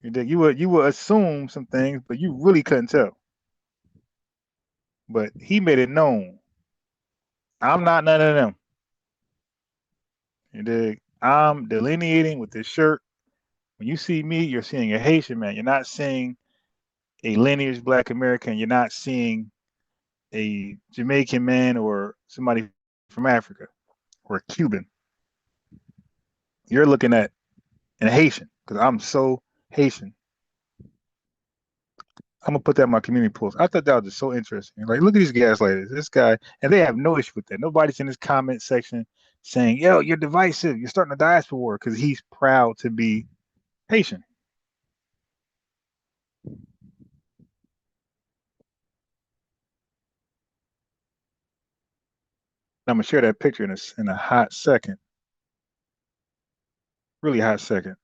You would assume some things, but you really couldn't tell. But he made it known, I'm not none of them. You dig? I'm delineating with this shirt. When you see me, you're seeing a Haitian man. You're not seeing a lineage Black American. You're not seeing a Jamaican man or somebody from Africa or a Cuban. You're looking at a Haitian because I'm so Haitian. I'm gonna put that in my community post. I thought that was just so interesting. Like, look at these gaslighters. This guy, and they have no issue with that. Nobody's in his comment section saying, "Yo, you're divisive. You're starting a diaspora war," because he's proud to be Haitian. I'm gonna share that picture in a hot second. Really hot second.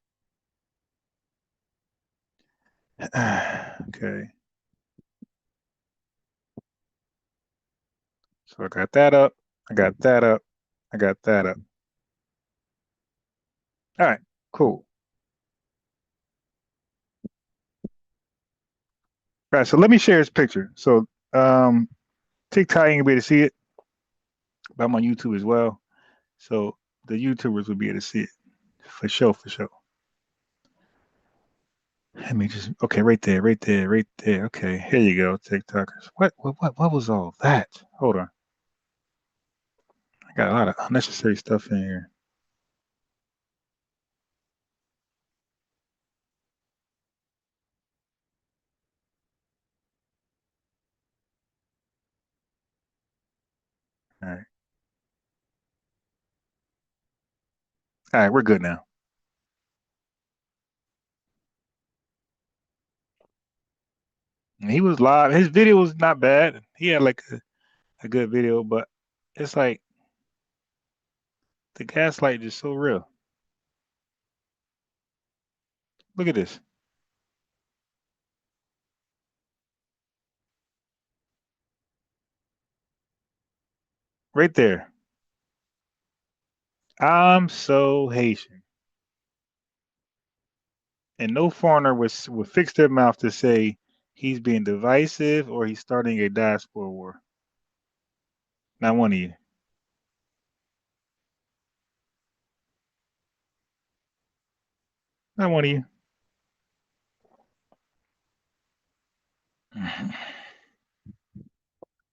Okay. So I got that up. I got that up. I got that up. All right, cool. All right, so let me share this picture. So TikTok ain't gonna be able to see it, but I'm on YouTube as well. So the YouTubers will be able to see it. For sure, for sure. Let me just right there, right there, right there. Okay, here you go, TikTokers. What was all that? Hold on. I got a lot of unnecessary stuff in here. All right, we're good now. And he was live. His video was not bad. He had like a good video, but it's like the gaslight is so real. Look at this. Right there. I'm so Haitian. And no foreigner would fix their mouth to say he's being divisive or he's starting a diaspora war. Not one of you. Not one of you.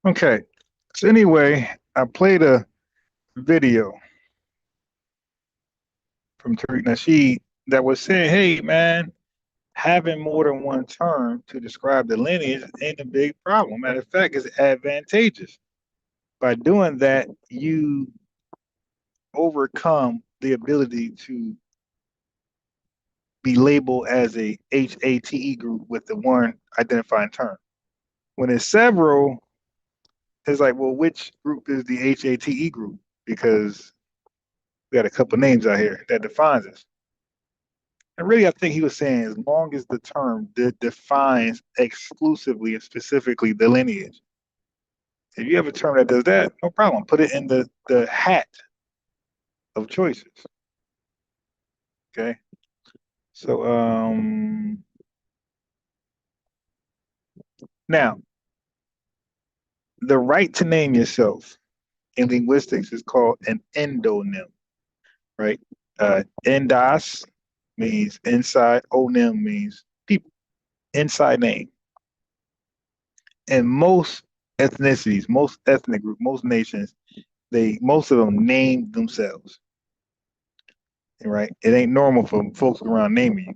Okay. So anyway, I played a video from Tariq Nasheed that was saying, hey man, having more than one term to describe the lineage ain't a big problem. Matter of fact, it's advantageous. By doing that, you overcome the ability to be labeled as a HATE group with the one identifying term. When it's several, it's like, well, which group is the HATE group? Because we got a couple names out here that defines us. And really, I think he was saying as long as the term defines exclusively and specifically the lineage, if you have a term that does that, no problem. Put it in the hat of choices. Okay. So now the right to name yourself in linguistics is called an endonym, right? Endos means inside, onym means people, inside name. And most ethnicities, most ethnic groups, most nations, most of them name themselves. Right? It ain't normal for folks around naming you.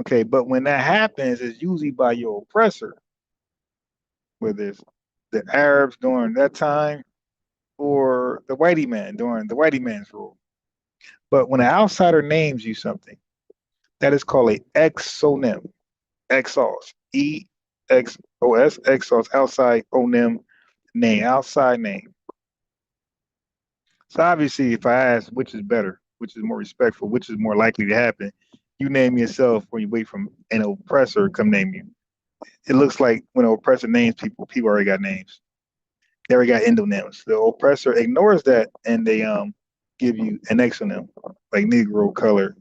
Okay, but when that happens, it's usually by your oppressor, whether it's the Arabs during that time or the whitey man during the whitey man's rule. But when an outsider names you something, that is called a exonym. Exos. E-X-O-S. Exos. Outside onym name. Outside name. So obviously, if I ask which is better, which is more respectful, which is more likely to happen, you name yourself or you wait from an oppressor come name you. It looks like when an oppressor names people, people already got names. They already got endonyms. The oppressor ignores that and they give you an exonym, like Negro, color,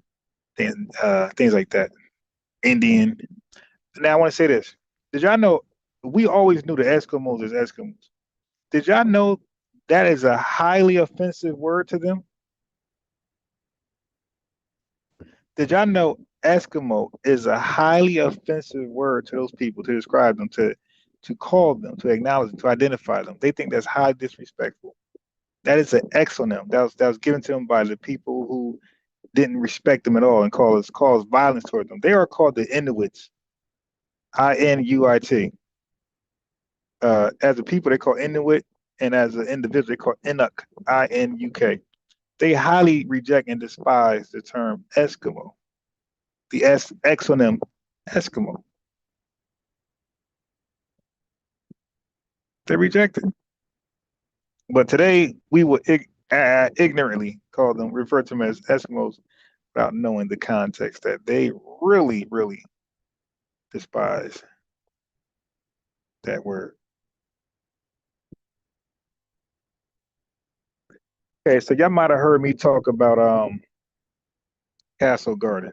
things like that. Indian. Now I want to say this. Did y'all know we always knew the Eskimos as Eskimos? Did y'all know that is a highly offensive word to them? Did y'all know Eskimo is a highly offensive word to those people to describe them, to call them, to acknowledge them, to identify them? They think that's highly disrespectful. That is an exonym that was given to them by the people who didn't respect them at all and cause violence toward them. They are called the Inuits, I-N-U-I-T. As a people, they call Inuit, and as an individual, they call Inuk, I-N-U-K. They highly reject and despise the term Eskimo, the exonym Eskimo. They reject it. But today, we would ignorantly refer to them as Eskimos without knowing the context that they really, really despise that word. Okay, so y'all might have heard me talk about Castle Garden.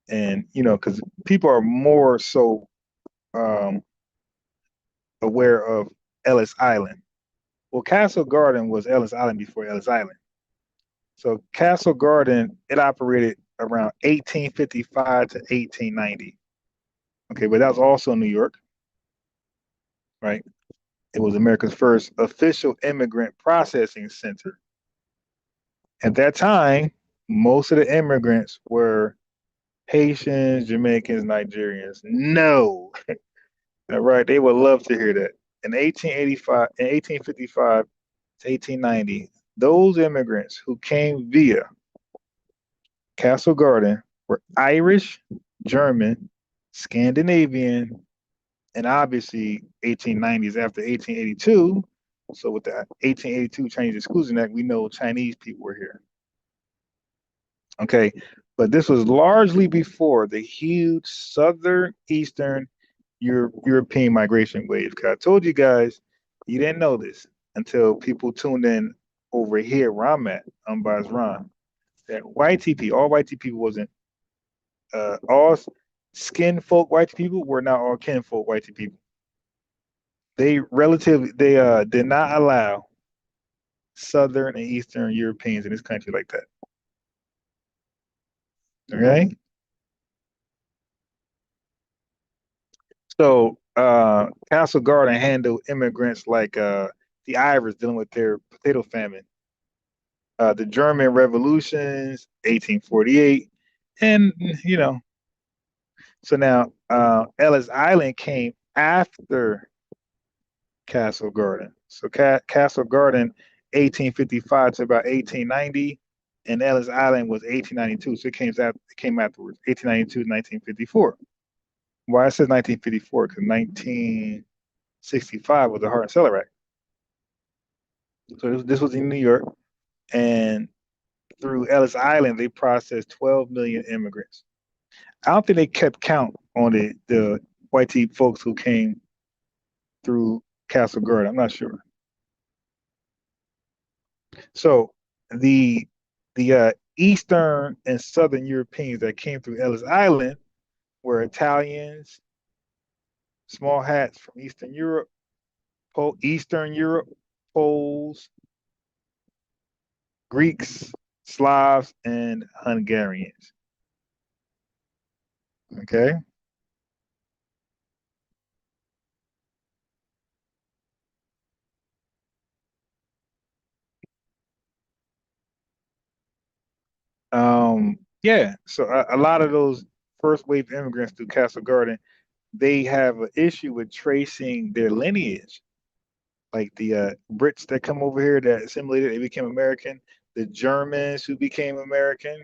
And, because people are more so aware of Ellis Island. Well, Castle Garden was Ellis Island before Ellis Island. So Castle Garden, it operated around 1855 to 1890. Okay, but that was also New York, right? It was America's first official immigrant processing center. At that time, most of the immigrants were Haitians, Jamaicans, Nigerians. No. All right, they would love to hear that. In 1855 to 1890, those immigrants who came via Castle Garden were Irish, German, Scandinavian, and obviously 1890s after 1882. So with the 1882 Chinese Exclusion Act, we know Chinese people were here. Okay, but this was largely before the huge southern eastern European migration wave. Because I told you guys, you didn't know this until people tuned in over here where I'm at, Ron, that YTP, all YT people wasn't all skin folk white people were not all kin folk white people. They did not allow Southern and Eastern Europeans in this country like that. Okay. So Castle Garden handled immigrants like the Irish dealing with their potato famine, the German revolutions, 1848, and you know. So now Ellis Island came after Castle Garden. So Castle Garden, 1855 to about 1890, and Ellis Island was 1892. So it came afterwards, 1892 to 1954. Why it says 1954? Because 1965 was the Heart and Cellar Act. So this was in New York, and through Ellis Island, they processed 12 million immigrants. I don't think they kept count on the white folks who came through Castle Garden. I'm not sure. So the Eastern and Southern Europeans that came through Ellis Island were Italians, small hats from Eastern Europe, Poles, Greeks, Slavs, and Hungarians. Okay. Yeah. So a lot of those first wave immigrants through Castle Garden, they have an issue with tracing their lineage. Like the Brits that come over here that assimilated, they became American. The Germans who became American,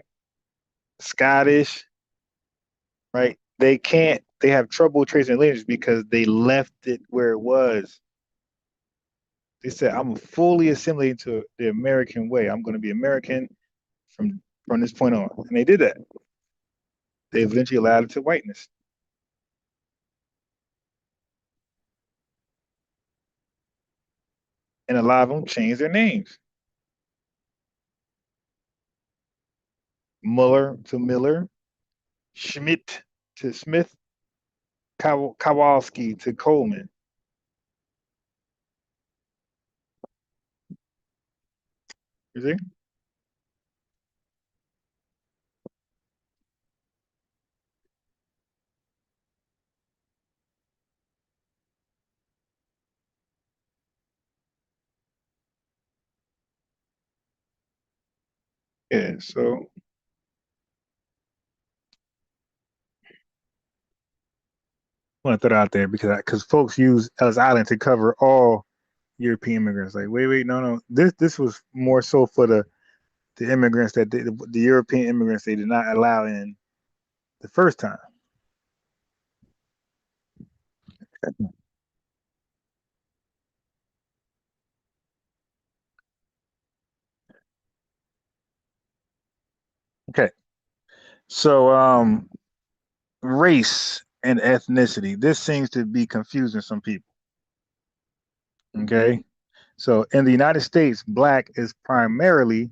Scottish, right? They have trouble tracing lineage because they left it where it was. They said, I'm fully assimilating to the American way. I'm going to be American from this point on. And they did that. They eventually allowed it to whiteness. And a lot of them changed their names. Muller to Miller, Schmidt to Smith, Kowalski to Coleman. You see? Yeah, so I want to throw that out there because folks use Ellis Island to cover all European immigrants. Like, wait, no. This was more so for the immigrants the European immigrants they did not allow in the first time. Okay, so race and ethnicity. This seems to be confusing some people. Okay, so in the United States, black is primarily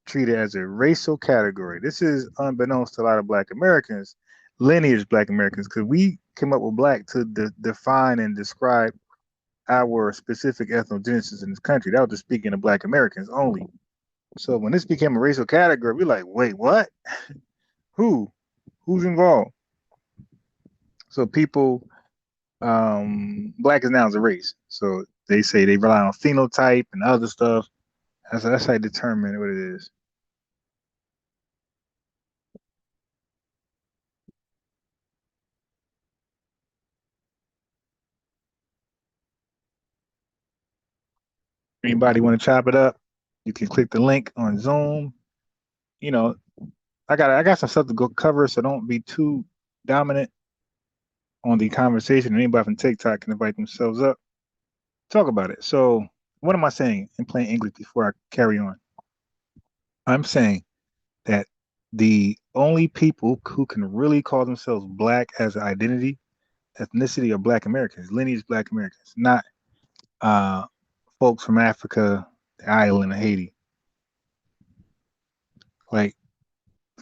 treated as a racial category. This is unbeknownst to a lot of black Americans, lineage black Americans, because we came up with black to define and describe our specific ethnogenesis in this country. That was just speaking of black Americans only. So when this became a racial category, we're like, wait, what? Who? Who's involved? So people, black is now as a race. So they say they rely on phenotype and other stuff. That's how they determine what it is. Anybody want to chop it up? You can click the link on Zoom. You know, I got some stuff to go cover, so don't be too dominant on the conversation. Anybody from TikTok can invite themselves up. Talk about it. So, what am I saying in plain English before I carry on? I'm saying that the only people who can really call themselves Black as an identity, ethnicity, are Black Americans, lineage Black Americans, not folks from Africa, the island of Haiti. Like,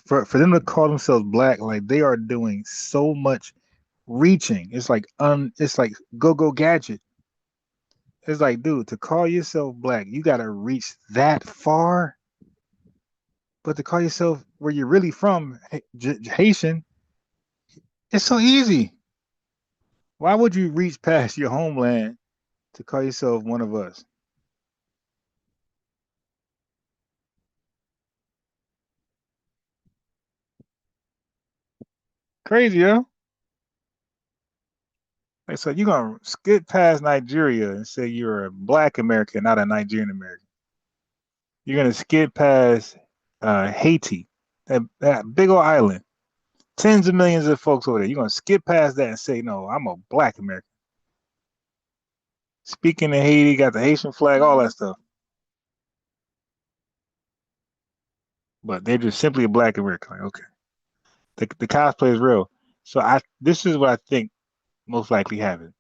for them to call themselves Black, like they are doing so much reaching. It's like go gadget. It's like, dude, to call yourself Black, you gotta reach that far. But to call yourself where you're really from, Haitian, it's so easy. Why would you reach past your homeland to call yourself one of us? Crazy, huh? Like, so you're gonna skip past Nigeria and say you're a Black American, not a Nigerian American. You're gonna skip past Haiti, that big old island, tens of millions of folks over there. You're gonna skip past that and say, no, I'm a Black American. Speaking of Haiti, got the Haitian flag, all that stuff. But they're just simply a Black American. Like, okay, the cosplay is real. So this is what I think most likely happened.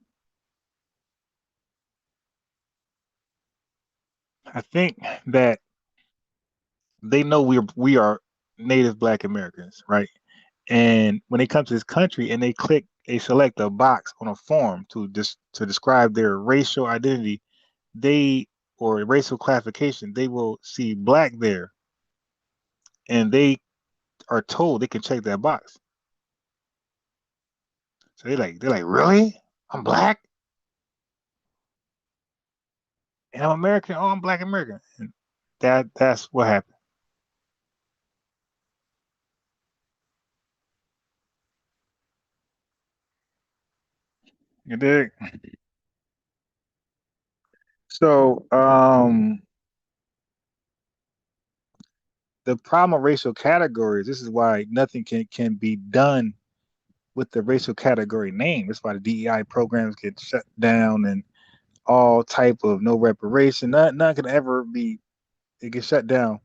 I think that they know we are native Black Americans, right? And when they come to this country and they select a box on a form to describe their racial identity, or racial classification, they will see Black there, and they are told they can check that box. So they're like, really? I'm Black and I'm American. Oh, I'm Black American, and that's what happened. You dig? So, the problem of racial categories. This is why nothing can be done with the racial category name. That's why the DEI programs get shut down and all type of no reparation. None can ever be. It gets shut down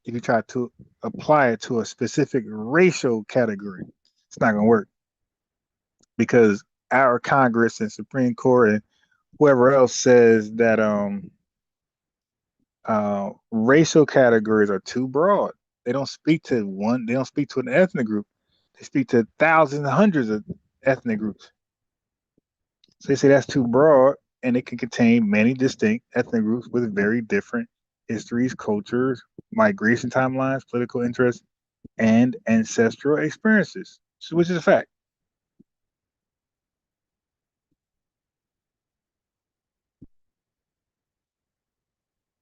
if you try to apply it to a specific racial category. It's not gonna work because our Congress and Supreme Court and whoever else says that racial categories are too broad. They don't speak to one. They don't speak to an ethnic group. They speak to thousands and hundreds of ethnic groups. So they say that's too broad, and it can contain many distinct ethnic groups with very different histories, cultures, migration timelines, political interests, and ancestral experiences, which is a fact.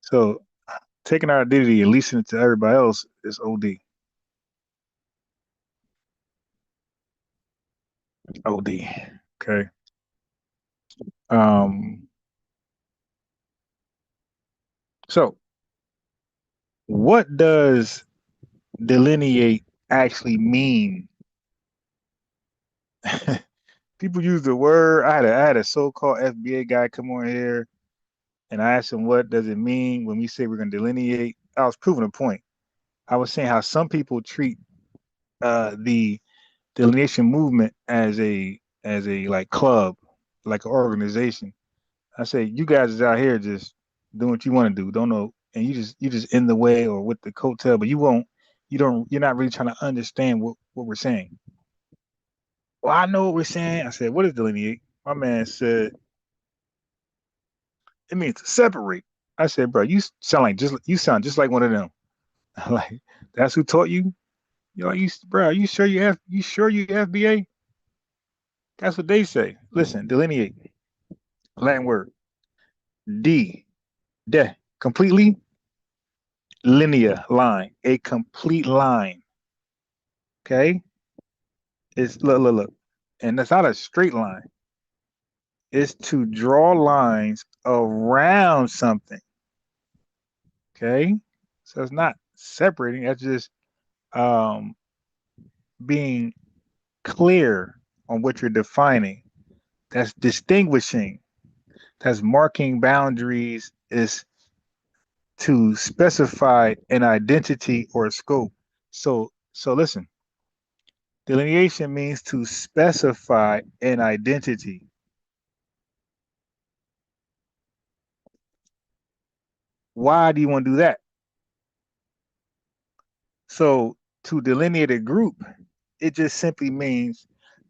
So taking our identity and leasing it to everybody else is OD. OD. Okay. Um, so what does delineate actually mean? People use the word. I had a so-called FBA guy come on here, and I asked him, what does it mean when we say we're going to delineate? I was proving a point. I was saying how some people treat the delineation movement as a like club, like an organization. I say, you guys is out here just doing what you want to do. Don't know, and you just in the way or with the coattail, but you're not really trying to understand what we're saying. Well, I know what we're saying. I said, what is delineate? My man said, it means to separate. I said, bro, you sound just like one of them. Like, that's who taught you? You're like, bro, you sure you FBA? That's what they say. Listen, delineate. Latin word. De, completely, linear line, a complete line. Okay? It's look. And that's not a straight line. It's to draw lines around something. Okay? So it's not separating. That's just um, being clear on what you're defining. That's distinguishing. That's marking boundaries. Is to specify an identity or a scope. So listen. Delineation means to specify an identity. Why do you want to do that? So to delineate a group, it just simply means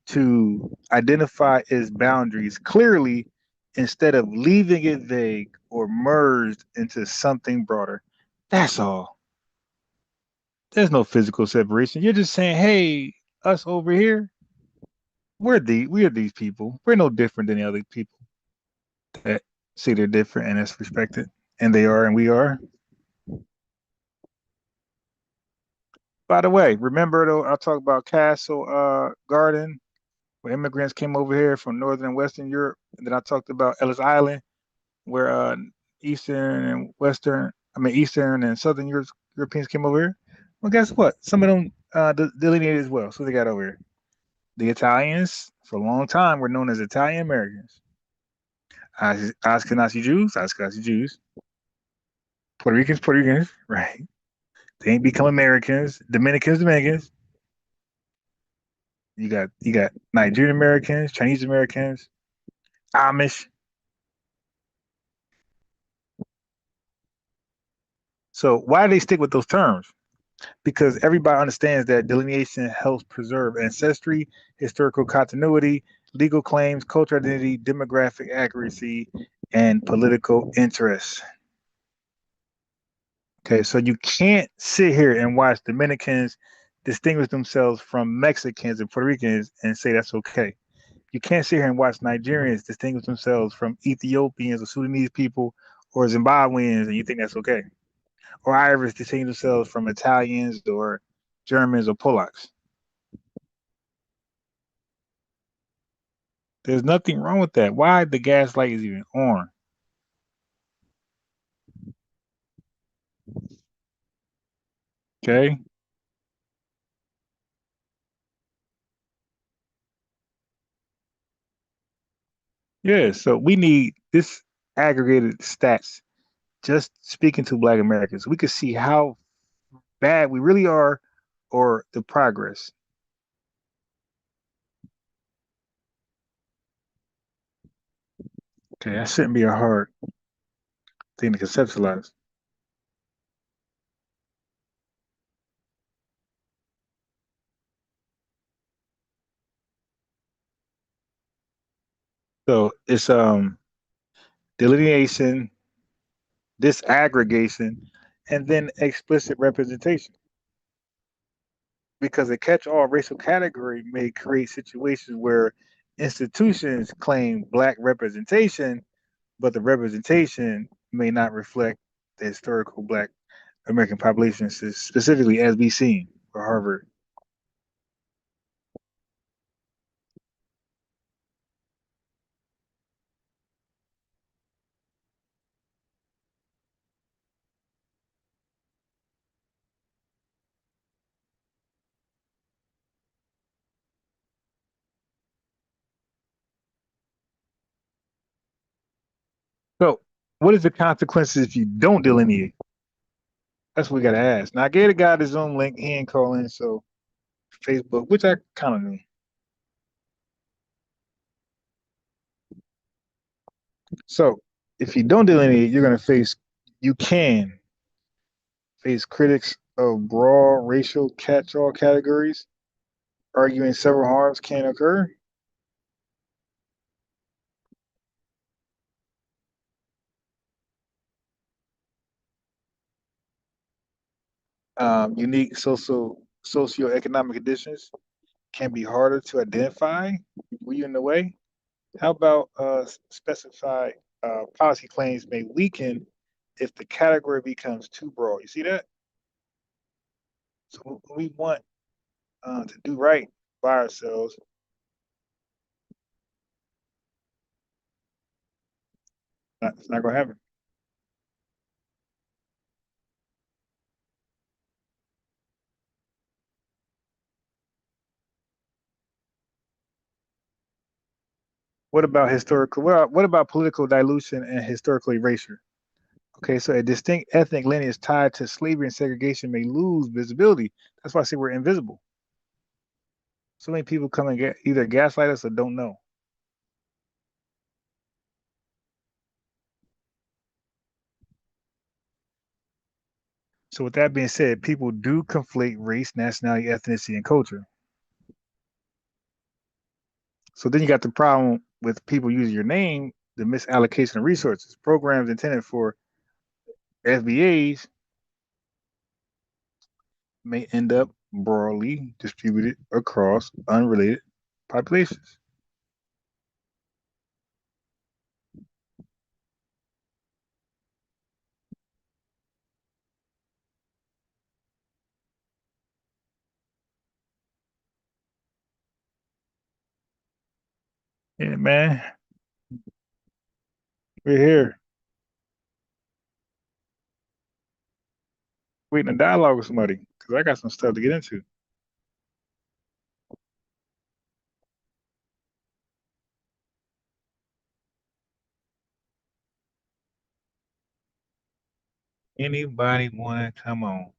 to identify its boundaries clearly instead of leaving it vague or merged into something broader. That's all. There's no physical separation. You're just saying, hey, us over here, we are these people. We're no different than the other people that say they're different and that's respected. And they are and we are. By the way, remember though, I talked about Castle Garden, where immigrants came over here from Northern and Western Europe. And then I talked about Ellis Island, where Eastern and Southern Europeans came over here. Well, guess what? Some of them delineated as well. So they got over here. The Italians, for a long time, were known as Italian Americans. Ashkenazi Jews. Puerto Ricans, right? They ain't become Americans. Dominicans. You got Nigerian Americans, Chinese Americans, Amish. So why do they stick with those terms? Because everybody understands that delineation helps preserve ancestry, historical continuity, legal claims, cultural identity, demographic accuracy, and political interests. Okay, so you can't sit here and watch Dominicans distinguish themselves from Mexicans and Puerto Ricans and say that's okay. You can't sit here and watch Nigerians distinguish themselves from Ethiopians or Sudanese people or Zimbabweans and you think that's okay. Or Irish distinguish themselves from Italians or Germans or Polacks. There's nothing wrong with that. Why the gaslight is even on? Okay. Yeah. So we need this aggregated stats just speaking to Black Americans. We could see how bad we really are or the progress. Okay. That shouldn't be a hard thing to conceptualize. So it's delineation, disaggregation, and then explicit representation. Because a catch-all racial category may create situations where institutions claim Black representation, but the representation may not reflect the historical Black American population, specifically as we seen for Harvard. So, what is the consequences if you don't delineate? That's what we got to ask. Now, I gave the guy the Zoom link. He ain't calling, so Facebook, which I kind of knew. So, if you don't delineate, you can face critics of broad racial catch-all categories, arguing several harms can occur. Unique socioeconomic conditions can be harder to identify. Were you in the way? How about specified policy claims may weaken if the category becomes too broad? You see that? So we want to do right by ourselves. It's not going to happen. What about historical? What about political dilution and historical erasure? Okay, so a distinct ethnic lineage tied to slavery and segregation may lose visibility. That's why I say we're invisible. So many people come and either gaslight us or don't know. So with that being said, people do conflate race, nationality, ethnicity, and culture. So then you got the problem with people using your name, the misallocation of resources. Programs intended for FBAs may end up broadly distributed across unrelated populations. Yeah, man, we're here waiting to dialogue with somebody because I got some stuff to get into. Anybody want to come on?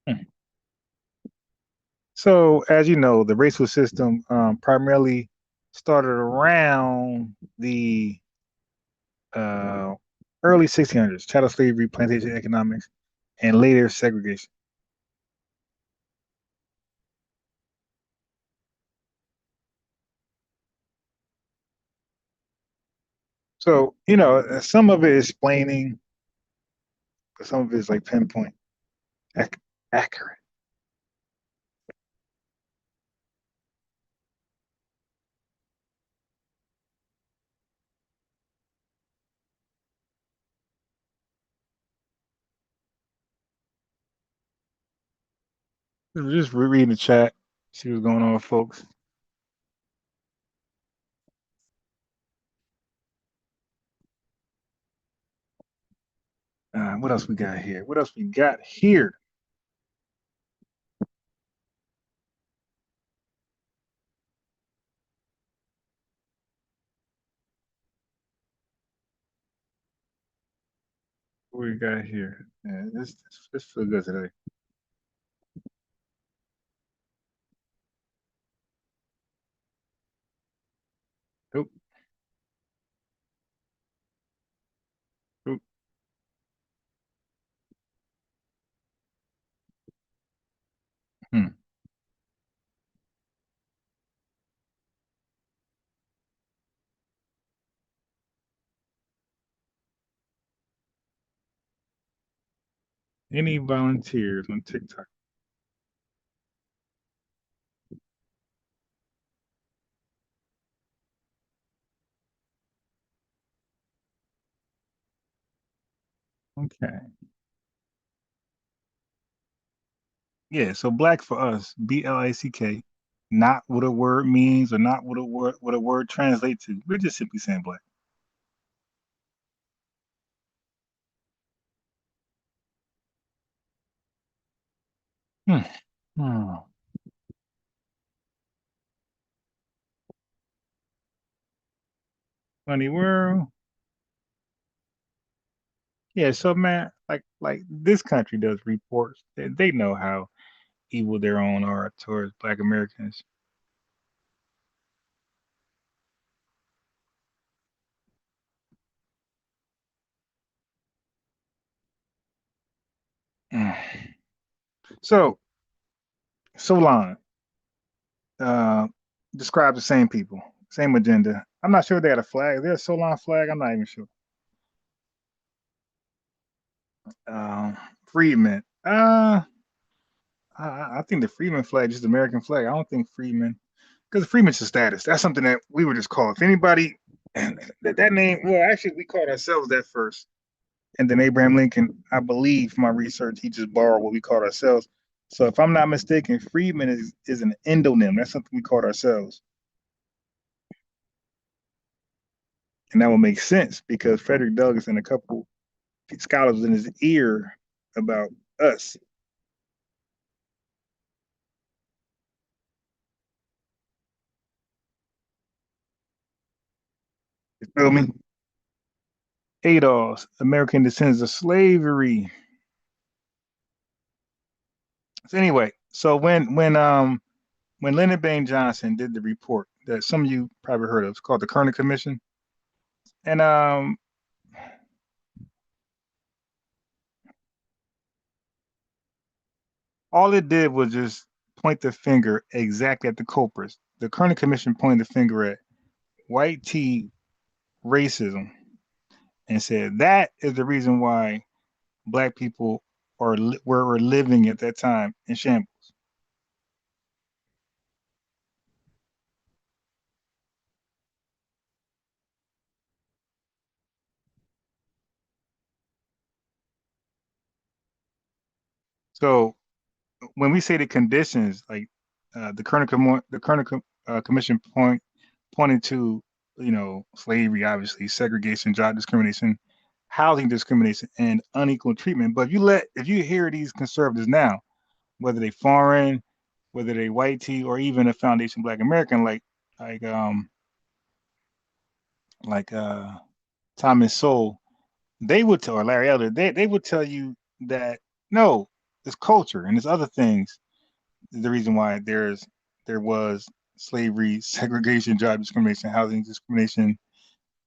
Hmm. So, as you know, the racial system primarily started around the uh, early 1600s, chattel slavery, plantation economics, and later segregation. So, some of it is explaining, but some of it is like pinpoint, accurate. Just reading the chat, see what's going on with folks. What else we got here? What else we got here? What we got here? Yeah, this feels good today. Oop, oop. Hmm. Any volunteers on TikTok? Okay. Yeah, so black for us, BLACK, not what a word means or not what a word translates to. We're just simply saying black. Hmm. Hmm. Funny world. Yeah, so man, like this country does reports. They know how evil their own are towards Black Americans. Mm. So Solon uh, describes the same people, same agenda. I'm not sure they got a flag. Is there a Solon flag? I'm not even sure. Freedmen. I think the freedman flag is the American flag. I don't think freedmen, because freedmen's a status. That's something that we were just called. If anybody, that name, well, actually, we called ourselves that first. And then Abraham Lincoln, I believe from my research, he just borrowed what we called ourselves. So if I'm not mistaken, freedman is an endonym. That's something we called ourselves. And that would make sense because Frederick Douglass and a couple scholars in his ear about us. You feel me? ADOS, American Descendants of Slavery. So anyway, so when Leonard Bain Johnson did the report that some of you probably heard of, it's called the Kerner Commission, and all it did was just point the finger exactly at the culprits. The Kerner Commission pointed the finger at white tea racism and said that is the reason why black people were living at that time in shambles. So when we say the conditions, like the Kerner Commission pointing to, slavery, obviously, segregation, job discrimination, housing discrimination, and unequal treatment. But if you hear these conservatives now, whether they foreign, whether they white tea, or even a Foundation Black American, like um like Thomas Sowell, they would tell, or Larry Elder, they would tell you that no, it's culture and it's other things the reason why there was slavery, segregation, job discrimination, housing discrimination,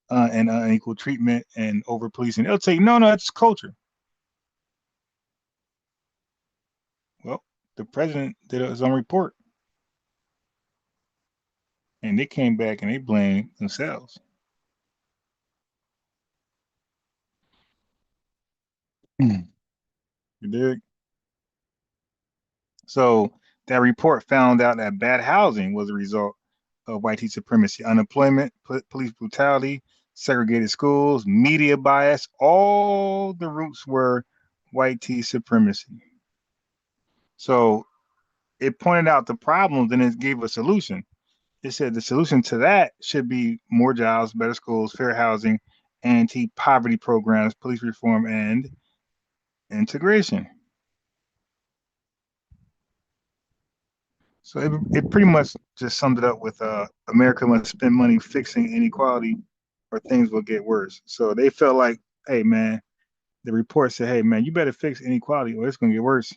and unequal treatment and over policing. They'll say, no, it's culture. Well, the president did his own report, and they came back and they blamed themselves. You dig? So that report found out that bad housing was a result of white supremacy, unemployment, police brutality, segregated schools, media bias. All the roots were white supremacy. So it pointed out the problems and it gave a solution. It said the solution to that should be more jobs, better schools, fair housing, anti-poverty programs, police reform, and integration. So it pretty much just summed it up with America must spend money fixing inequality or things will get worse. So they felt like, hey, man, the report said, hey, man, you better fix inequality or it's going to get worse.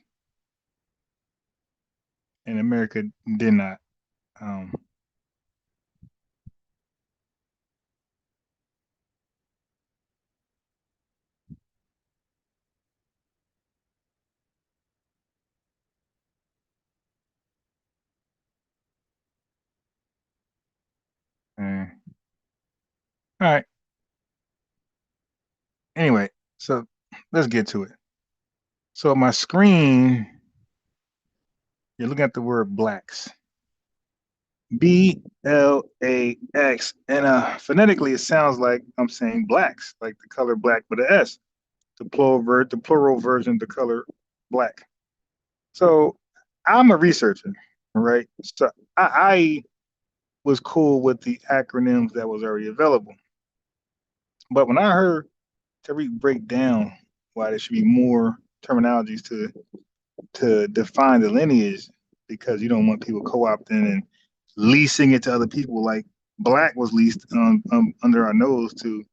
And America did not. Um, all right. Anyway, so let's get to it. So my screen, you're looking at the word blacks. BLAX. And phonetically, it sounds like I'm saying blacks, like the color black with an S. The plural version, the color black. So I'm a researcher, right? So I was cool with the acronyms that was already available. But when I heard Tariq break down why there should be more terminologies to define the lineage, because you don't want people co-opting and leasing it to other people, like black was leased under our nose to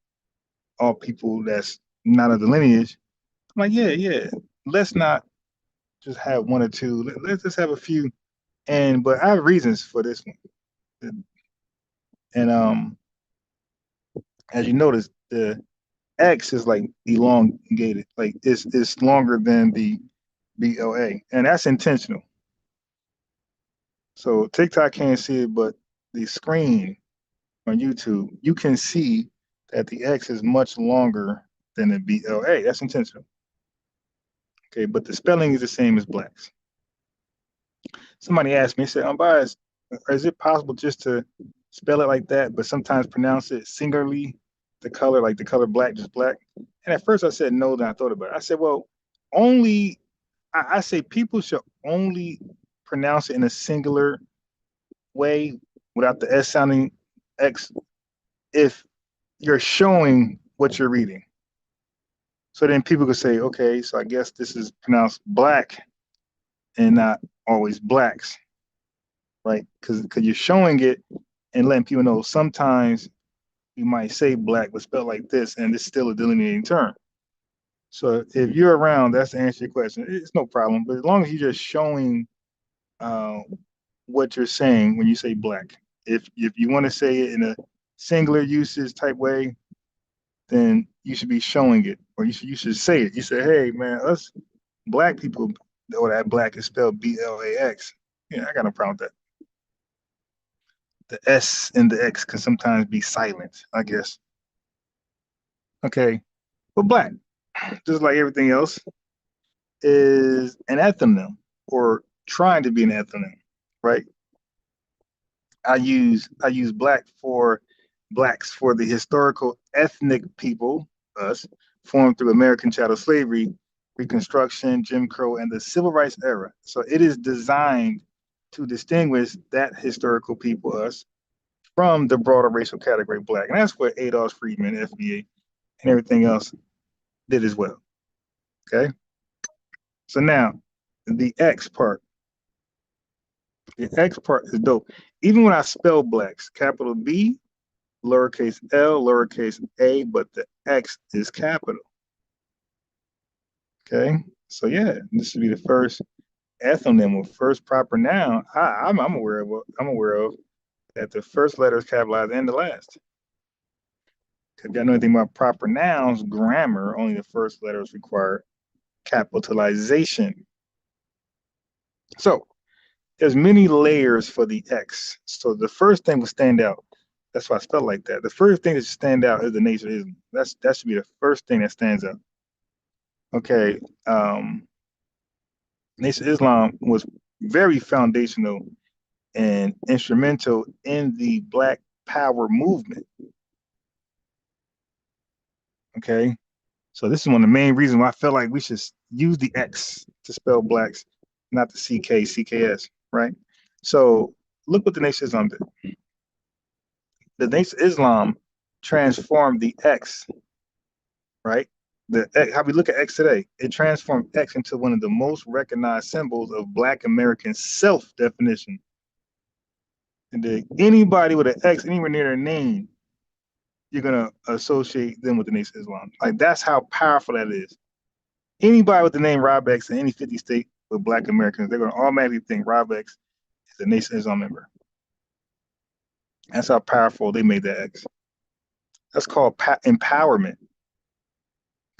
all people that's not of the lineage. I'm like, yeah, let's not just have one or two. Let's just have a few. But I have reasons for this one. And as you notice, the X is like elongated, like it's longer than the BLA, and that's intentional. So TikTok can't see it, but the screen on YouTube, you can see that the X is much longer than the BLA. That's intentional. Okay, but the spelling is the same as blacks. Somebody asked me, said, "Unbiased, is it possible just to spell it like that, but sometimes pronounce it singularly, the color, like the color black, just black?" And at first I said no, then I thought about it. I said, well, only, I say people should only pronounce it in a singular way without the S sounding X if you're showing what you're reading. So then people could say, okay, so I guess this is pronounced black and not always blacks, right? Because you're showing it and letting people know sometimes you might say black but spelled like this, and it's still a delineating term. So if you're around, that's to answer your question. It's no problem, but as long as you're just showing what you're saying when you say black. If you want to say it in a singular usage type way, then you should be showing it, or you should say it. You say, "Hey, man, us black people know that black is spelled BLAX." Yeah, I got no problem with that. The S and the X can sometimes be silent, I guess. Okay, but black, just like everything else, is an ethnonym or trying to be an ethnonym, right? I use blacks for the historical ethnic people, us, formed through American chattel slavery, Reconstruction, Jim Crow, and the Civil Rights era. So it is designed to distinguish that historical people, us, from the broader racial category black. And that's what Adolph Friedman, FBA, and everything else did as well. Okay. So now the X part. The X part is dope. Even when I spell blacks, capital B, lowercase l, lowercase a, but the X is capital. Okay, so yeah, this should be the first ethnonym or first proper noun. I'm aware of. I'm aware of that the first letter is capitalized and the last. If you know anything about proper nouns, grammar, only the first letters require capitalization. So there's many layers for the X. So the first thing will stand out. That's why I spelled like that. The first thing that should stand out is the Nation of Islam. That should be the first thing that stands out. Okay. Nation of Islam was very foundational and instrumental in the Black Power movement. Okay. So this is one of the main reasons why I felt like we should use the X to spell blacks, not the CK, CKS, right? So look what the Nation of Islam did. The Nation of Islam transformed the X, right? How we look at X today, it transformed X into one of the most recognized symbols of Black American self-definition. And anybody with an X anywhere near their name, you're gonna associate them with the Nation of Islam. Like that's how powerful that is. Anybody with the name Rob X in any 50 state with Black Americans, they're gonna automatically think Rob X is a Nation of Islam member. That's how powerful they made that X. That's called empowerment.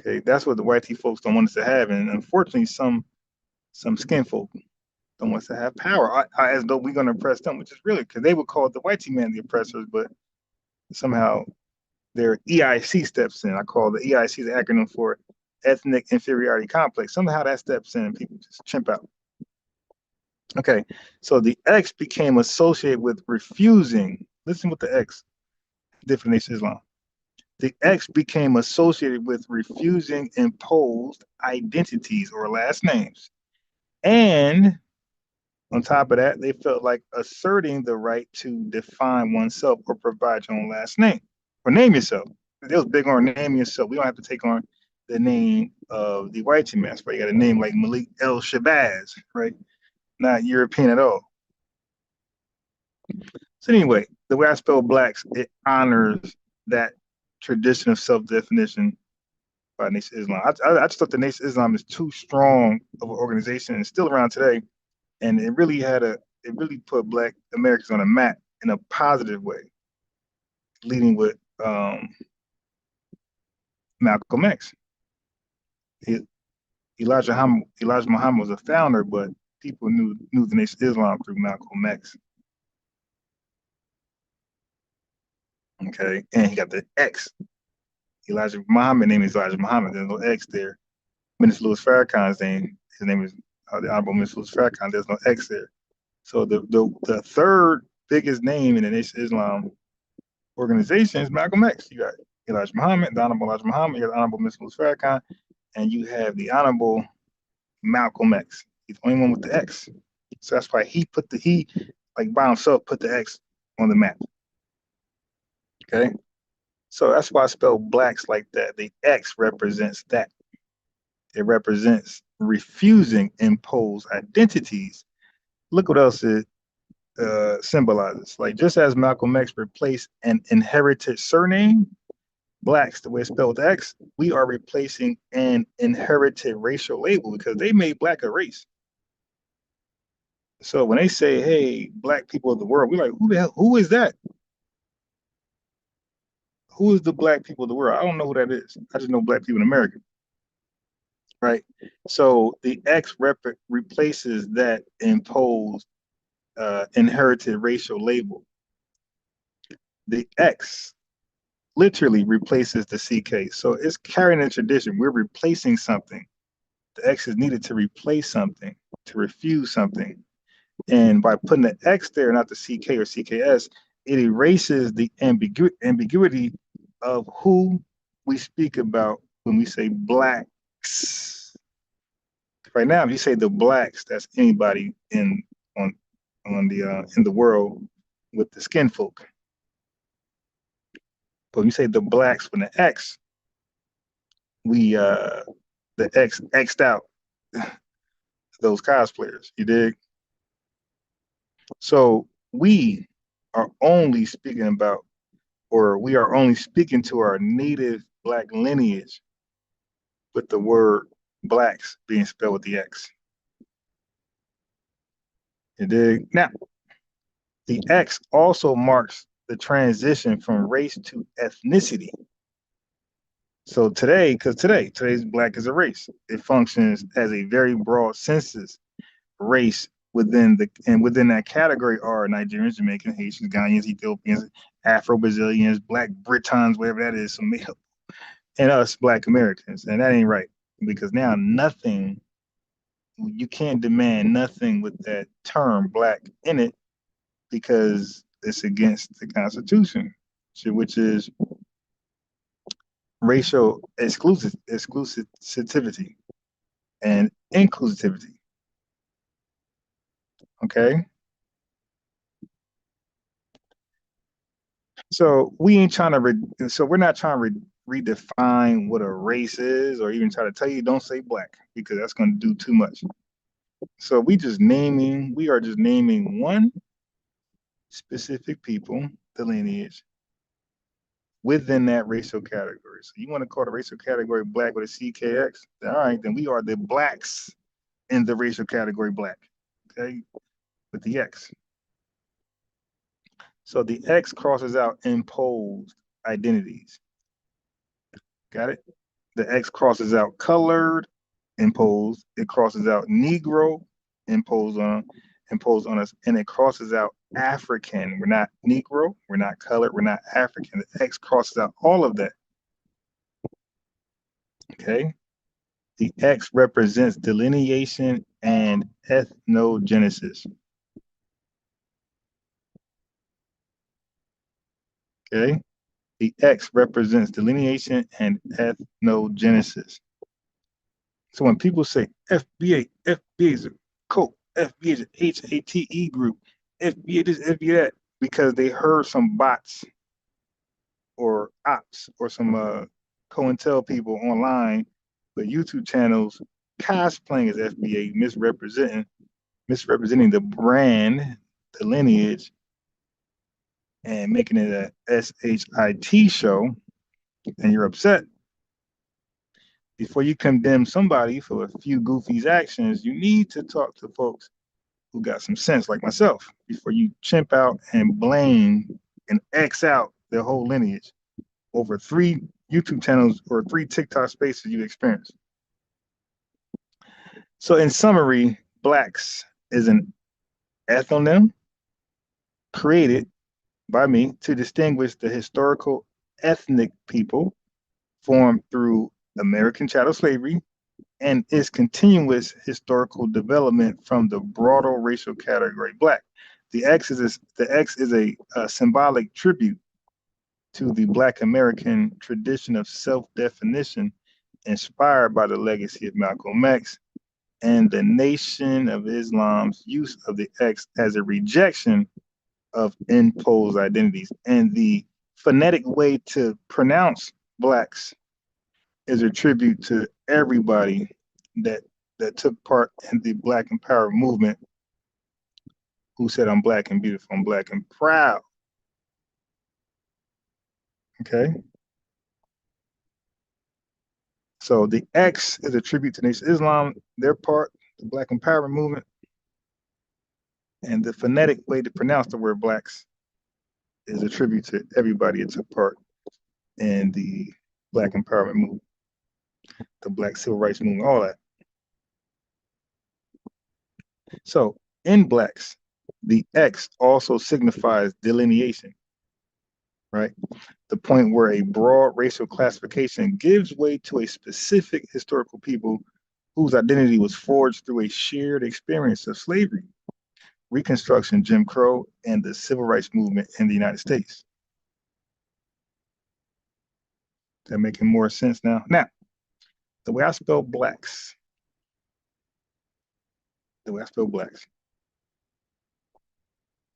Okay, that's what the white folks don't want us to have, and unfortunately, some skin folk don't want us to have power, as though we're going to oppress them, which is really because they would call the white man the oppressors, but somehow their EIC steps in. I call the EIC the acronym for ethnic inferiority complex. Somehow that steps in, and people just chimp out. Okay, so the X became associated with refusing. Listen with the X definition of Islam. The X became associated with refusing imposed identities or last names. And on top of that, they felt like asserting the right to define oneself or provide your own last name or name yourself. They was big on naming yourself. We don't have to take on the name of the white man. Right? You got a name like Malik El Shabazz, right? Not European at all. So anyway, the way I spell blacks, it honors that tradition of self-definition by Nation of Islam. I just thought the Nation of Islam is too strong of an organization and still around today, and it really put Black Americans on a map in a positive way, leading with Malcolm X. Elijah Muhammad was a founder, but people knew the Nation of Islam through Malcolm X. Okay, and he got the X. Elijah Muhammad name is Elijah Muhammad. There's no X there. Minister Louis Farrakhan's name. His name is the Honorable Minister Louis Farrakhan. There's no X there. So the third biggest name in the Nation of Islam organization is Malcolm X. You got Elijah Muhammad, the Honorable Elijah Muhammad, you got the Honorable Minister Louis Farrakhan, and you have the Honorable Malcolm X. He's the only one with the X. So that's why he like by himself put the X on the map. Okay. So that's why I spell blacks like that. The X represents that. It represents refusing imposed identities. Look what else it symbolizes. Like just as Malcolm X replaced an inherited surname, blacks, the way it's spelled with X, we are replacing an inherited racial label because they made black a race. So when they say, hey, black people of the world, we're like, who the hell, who is that? Who is the black people of the world? I don't know who that is. I just know black people in America. Right. So the X replaces that imposed inherited racial label. The X literally replaces the CK. So it's carrying a tradition. We're replacing something. The X is needed to replace something, to refuse something. And by putting the X there, not the CK or CKS, it erases the ambiguity of who we speak about when we say blacks. Right now, if you say the blacks, that's anybody in the world with the skin folk. But when you say the blacks with the X, the X X'd out those cosplayers. You dig? So we are only speaking about, or we are only speaking to our native black lineage with the word blacks being spelled with the X. You dig? Now, the X also marks the transition from race to ethnicity. So today, because today's black is a race. It functions as a very broad census race within that category are Nigerians, Jamaicans, Haitians, Ghanaians, Ethiopians, Afro-Brazilians, Black Britons, whatever that is, and us Black Americans. And that ain't right because now you can't demand nothing with that term black in it because it's against the Constitution, which is racial exclusivity and inclusivity. Okay. So we're not trying to redefine what a race is or even try to tell you don't say black because that's going to do too much. So we are just naming one specific people, the lineage, within that racial category. So you want to call the racial category black with a CKX? All right, then we are the blacks in the racial category black, okay, with the X. So the X crosses out imposed identities. Got it? The X crosses out colored, imposed. It crosses out Negro, imposed on us, and it crosses out African. We're not Negro, we're not colored, we're not African. The X crosses out all of that. Okay? The X represents delineation and ethnogenesis. Okay? The X represents delineation and ethnogenesis. So when people say FBA is a cult, FBA is an HATE group, FBA this, FBA that, because they heard some bots or ops or some COINTEL people online with YouTube channels cosplaying as FBA, misrepresenting the brand, the lineage, and making it a SHIT show, and you're upset. Before you condemn somebody for a few goofies actions, you need to talk to folks who got some sense like myself before you chimp out and blame and X out their whole lineage over 3 YouTube channels or 3 TikTok spaces you experienced. So in summary, blacks is an ethnonym created by me to distinguish the historical ethnic people formed through American chattel slavery, and its continuous historical development from the broader racial category Black. The X is a symbolic tribute to the Black American tradition of self-definition inspired by the legacy of Malcolm X and the Nation of Islam's use of the X as a rejection of imposed identities. And the phonetic way to pronounce Blacks is a tribute to everybody that took part in the Black Empowerment movement, who said, "I'm Black and beautiful, I'm Black and proud." Okay. So the X is a tribute to Nation of Islam, their part, the Black Empowerment movement, and the phonetic way to pronounce the word Blacks is a tribute to everybody that took part in the Black Empowerment movement, the Black Civil Rights movement, all that. So in Blacks, the X also signifies delineation, right? The point where a broad racial classification gives way to a specific historical people whose identity was forged through a shared experience of slavery, Reconstruction, Jim Crow, and the Civil Rights Movement in the United States. Is that making more sense now? Now, the way I spell Blacks,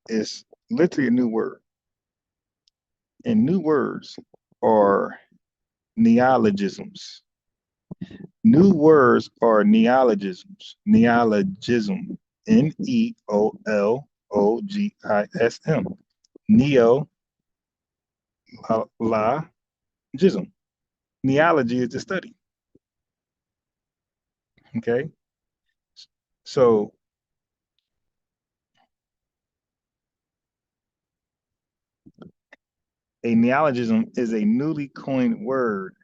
is literally a new word. And new words are neologisms. New words are neologisms. Neologism. Neologism. Neologism. Neology is the study. Okay. So a neologism is a newly coined word.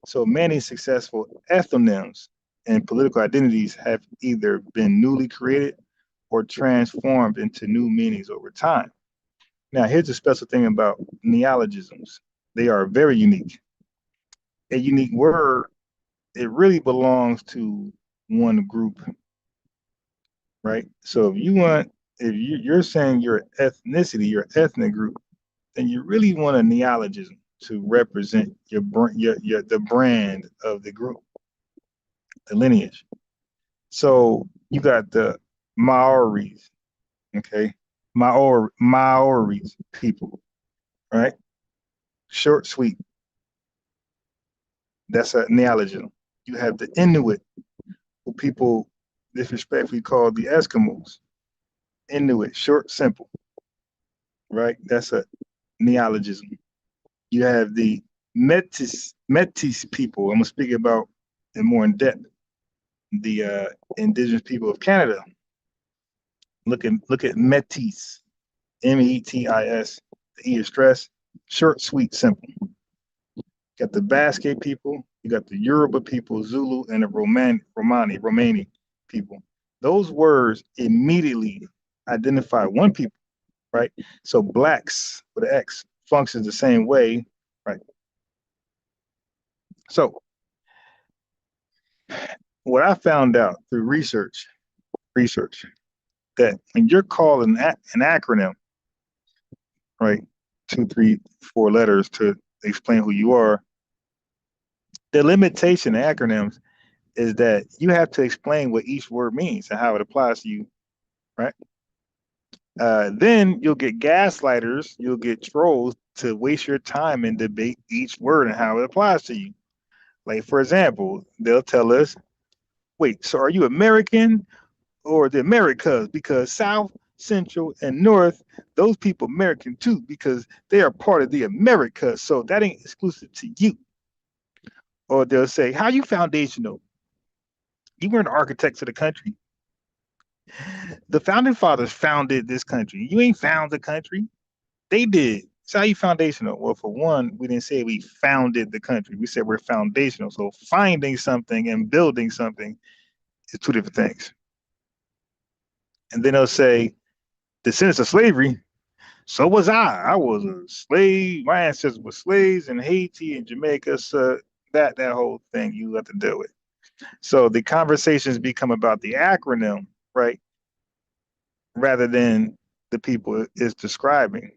So many successful ethnonyms and political identities have either been newly created or transformed into new meanings over time. Now, here's the special thing about neologisms. They are very unique. A unique word, it really belongs to one group, right? So if you're saying your ethnicity, your ethnic group, then you really want a neologism to represent the brand of the group, the lineage. So you got the Maoris, okay? Maoris people, right? Short, sweet. That's a neologism. You have the Inuit, who people disrespectfully call the Eskimos. Inuit, short, simple, right? That's a neologism. You have the Métis people. I'm gonna speak about it more in depth. The indigenous people of Canada. Look at Métis, Metis. The E is stressed, short, sweet, simple. You got the Basque people. You got the Yoruba people, Zulu, and the Romani people. Those words immediately identify one people, right? So Blacks with an X functions the same way, right? So what I found out through research, that when you're calling an acronym, right, 2, 3, 4 letters to explain who you are, the limitation of acronyms is that you have to explain what each word means and how it applies to you, right? Then you'll get gaslighters, you'll get trolls to waste your time and debate each word and how it applies to you. Like, for example, they'll tell us, wait, so are you American or the Americas? Because South, Central, and North, those people American too, because they are part of the Americas. So that ain't exclusive to you. Or they'll say, how you foundational? You weren't architects of the country. The founding fathers founded this country. You ain't found the country. They did. So how you foundational? Well, for one, we didn't say we founded the country. We said we're foundational. So finding something and building something is two different things. And then they'll say, descendants of slavery. So was I. I was a slave. My ancestors were slaves in Haiti and Jamaica. So that whole thing you have to deal with. So the conversations become about the acronym, right? Rather than the people it's describing,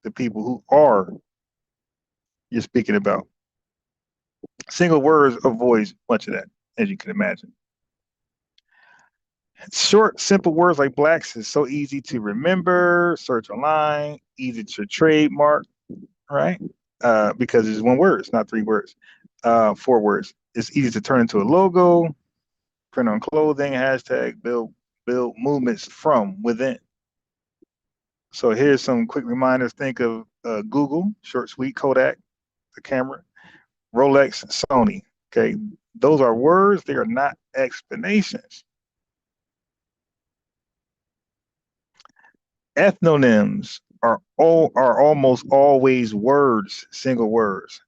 the people who are you're speaking about. Single words avoids much of that, as you can imagine. Short, simple words like blacks is so easy to remember, search online, easy to trademark, right? Because it's one word, it's not 3 words, 4 words. It's easy to turn into a logo, print on clothing, hashtag, build movements from within. So here's some quick reminders. Think of Google, short, sweet, Kodak, the camera, Rolex, Sony. Okay, those are words. They are not explanations. Ethnonyms are almost always words, single words.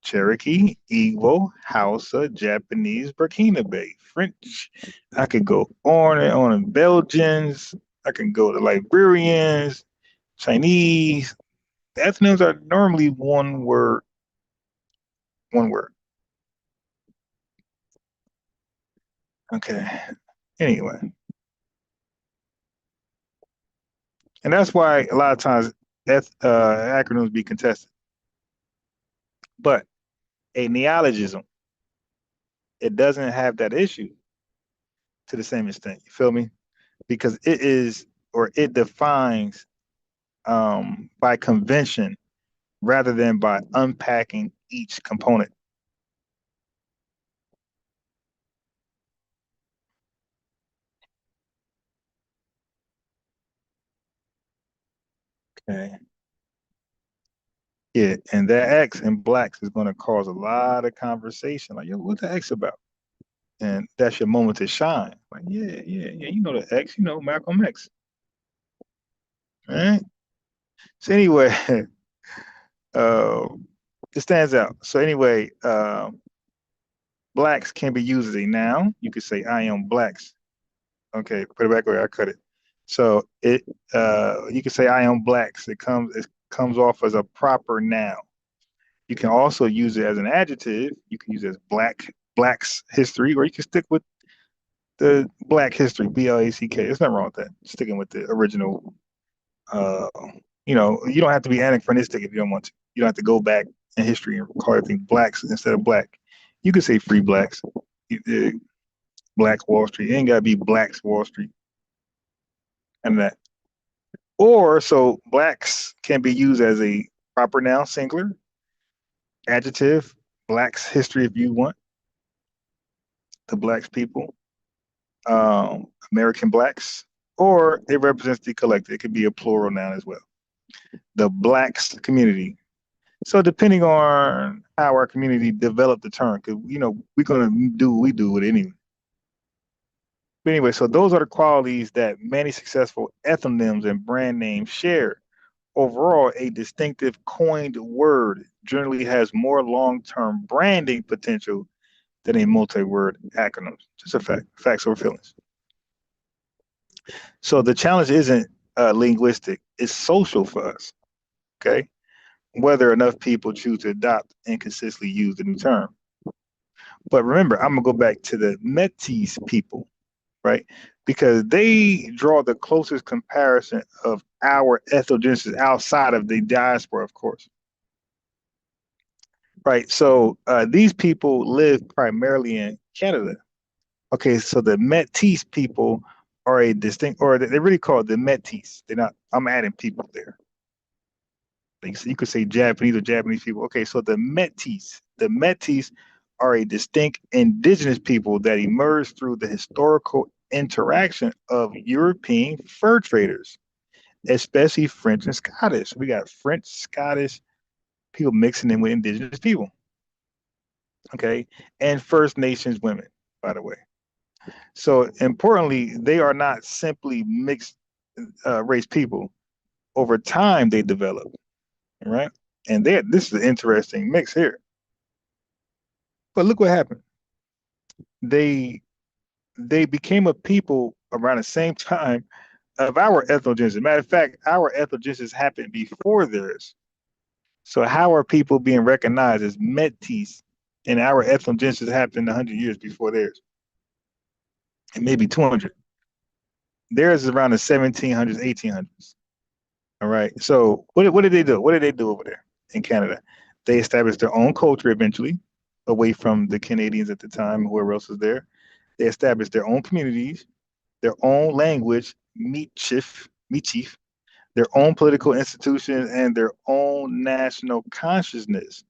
Cherokee, Igbo, Hausa, Japanese, Burkinabe, French. I could go on and on. Belgians. I can go to Liberians, Chinese. The ethnonyms are normally one word. One word. Okay. Anyway. And that's why a lot of times acronyms be contested. But a neologism, it doesn't have that issue to the same extent. You feel me? Because it is, or it defines by convention rather than by unpacking each component. Okay. Yeah, and that X in blacks is going to cause a lot of conversation. Like, yo, what's the X about? And that's your moment to shine. Like, yeah, you know the X, you know Malcolm X. All right. So anyway, it stands out. So anyway, blacks can be used as a noun. You could say, I am blacks. Okay, put it back where I cut it. So it you can say I am blacks. It comes off as a proper noun. You can also use it as an adjective. You can use it as blacks history, or you can stick with the black history, BLACK. There's nothing wrong with that. Sticking with the original. You don't have to be anachronistic if you don't want to. You don't have to go back in history and call everything blacks instead of black. You could say free blacks. Blacks Wall Street. It ain't gotta be blacks Wall Street. And that. Or so blacks can be used as a proper noun, singular, adjective, blacks history if you want, the blacks people, American blacks, or it represents the collective. It could be a plural noun as well. The blacks community. So depending on how our community developed the term, because we're gonna do what we do with it anyway. But anyway, so those are the qualities that many successful ethnonyms and brand names share. Overall, a distinctive coined word generally has more long-term branding potential than a multi-word acronym. Just a fact, facts over feelings. So the challenge isn't linguistic, it's social for us, okay? Whether enough people choose to adopt and consistently use the new term. But remember, I'm gonna go back to the Métis people, right? Because they draw the closest comparison of our ethnogenesis outside of the diaspora, of course. Right, so these people live primarily in Canada. Okay, so the Métis people are a distinct, or they're really called the Métis. They're not, I'm adding people there. Like, so you could say Japanese or Japanese people. Okay, so the Métis are a distinct indigenous people that emerged through the historical interaction of European fur traders, especially French and Scottish. We got French, Scottish people mixing in with indigenous people. Okay, and First Nations women, by the way. So importantly, they are not simply mixed race people. Over time, they develop, right? And this is an interesting mix here. But look what happened. They became a people around the same time of our ethnogenesis. Matter of fact, our ethnogenesis happened before theirs. So how are people being recognized as Métis And our ethnogenesis happened 100 years before theirs, and maybe 200. Theirs is around the 1700s, 1800s. All right. So what did they do? What did they do over there in Canada? They established their own culture eventually, away from the Canadians at the time, whoever else was there. They established their own communities, their own language, Michif, their own political institutions, and their own national consciousness.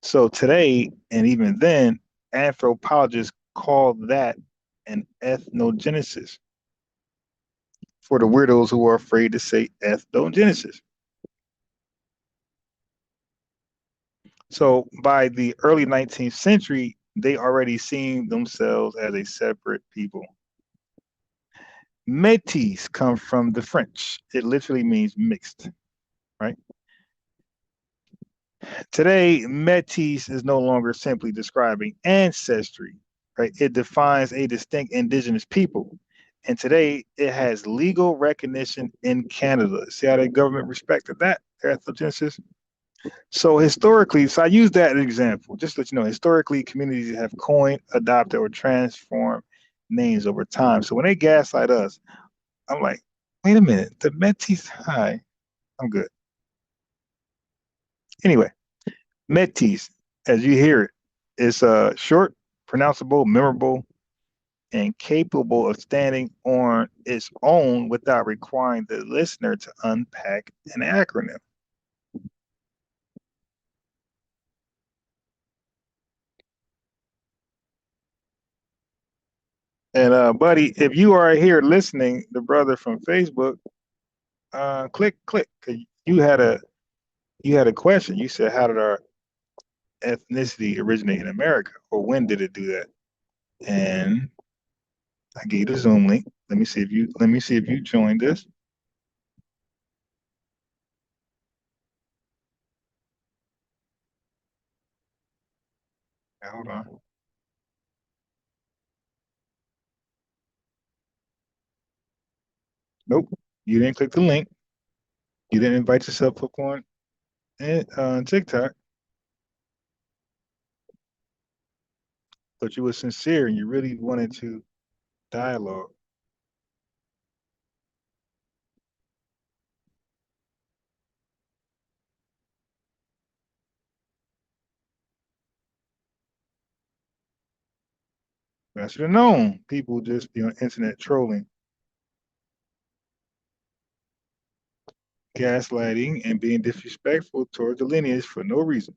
So today, and even then, anthropologists call that an ethnogenesis for the weirdos who are afraid to say ethnogenesis. So by the early 19th century, they already seen themselves as a separate people. Métis come from the French. It literally means mixed, right? Today, Métis is no longer simply describing ancestry, right? It defines a distinct indigenous people. And today, it has legal recognition in Canada. See how the government respected that, their ethnogenesis? So historically, so I use that as an example, just to let you know, historically, communities have coined, adopted, or transformed names over time. So when they gaslight us, I'm like, wait a minute, the Métis, hi, I'm good. Anyway, Métis, as you hear it, is short, pronounceable, memorable, and capable of standing on its own without requiring the listener to unpack an acronym. And buddy, if you are here listening, the brother from Facebook, click. 'Cause you had a question. You said, how did our ethnicity originate in America, or when did it do that? And I gave you the Zoom link. Let me see if you joined this. Hold on. Nope, you didn't click the link. You didn't invite yourself up on TikTok, but you were sincere and you really wanted to dialogue. I should have known people just be on internet trolling, gaslighting, and being disrespectful towards the lineage for no reason.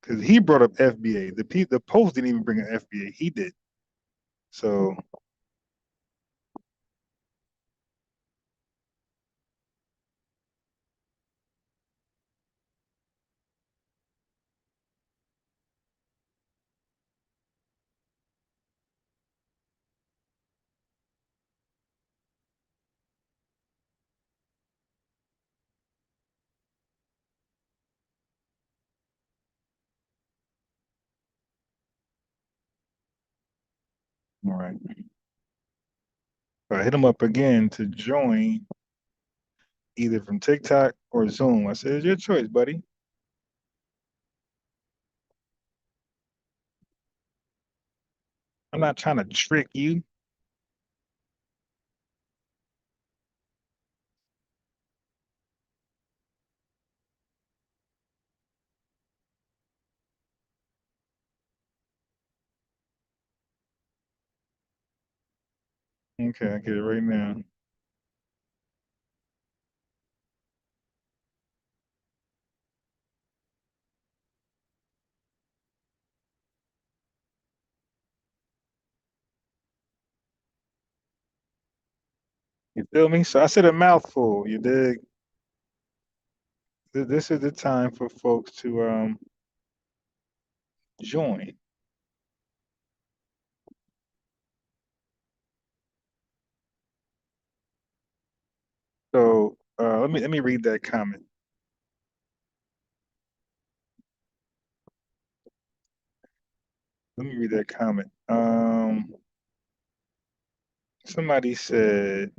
Because he brought up FBA. The post didn't even bring up FBA. He did. So all right. So I hit him up again to join either from TikTok or Zoom. I said, it's your choice, buddy. I'm not trying to trick you. Okay, I get it right now. You feel me? So I said a mouthful. You dig? This is the time for folks to join. So let me read that comment. Let me read that comment. Somebody said,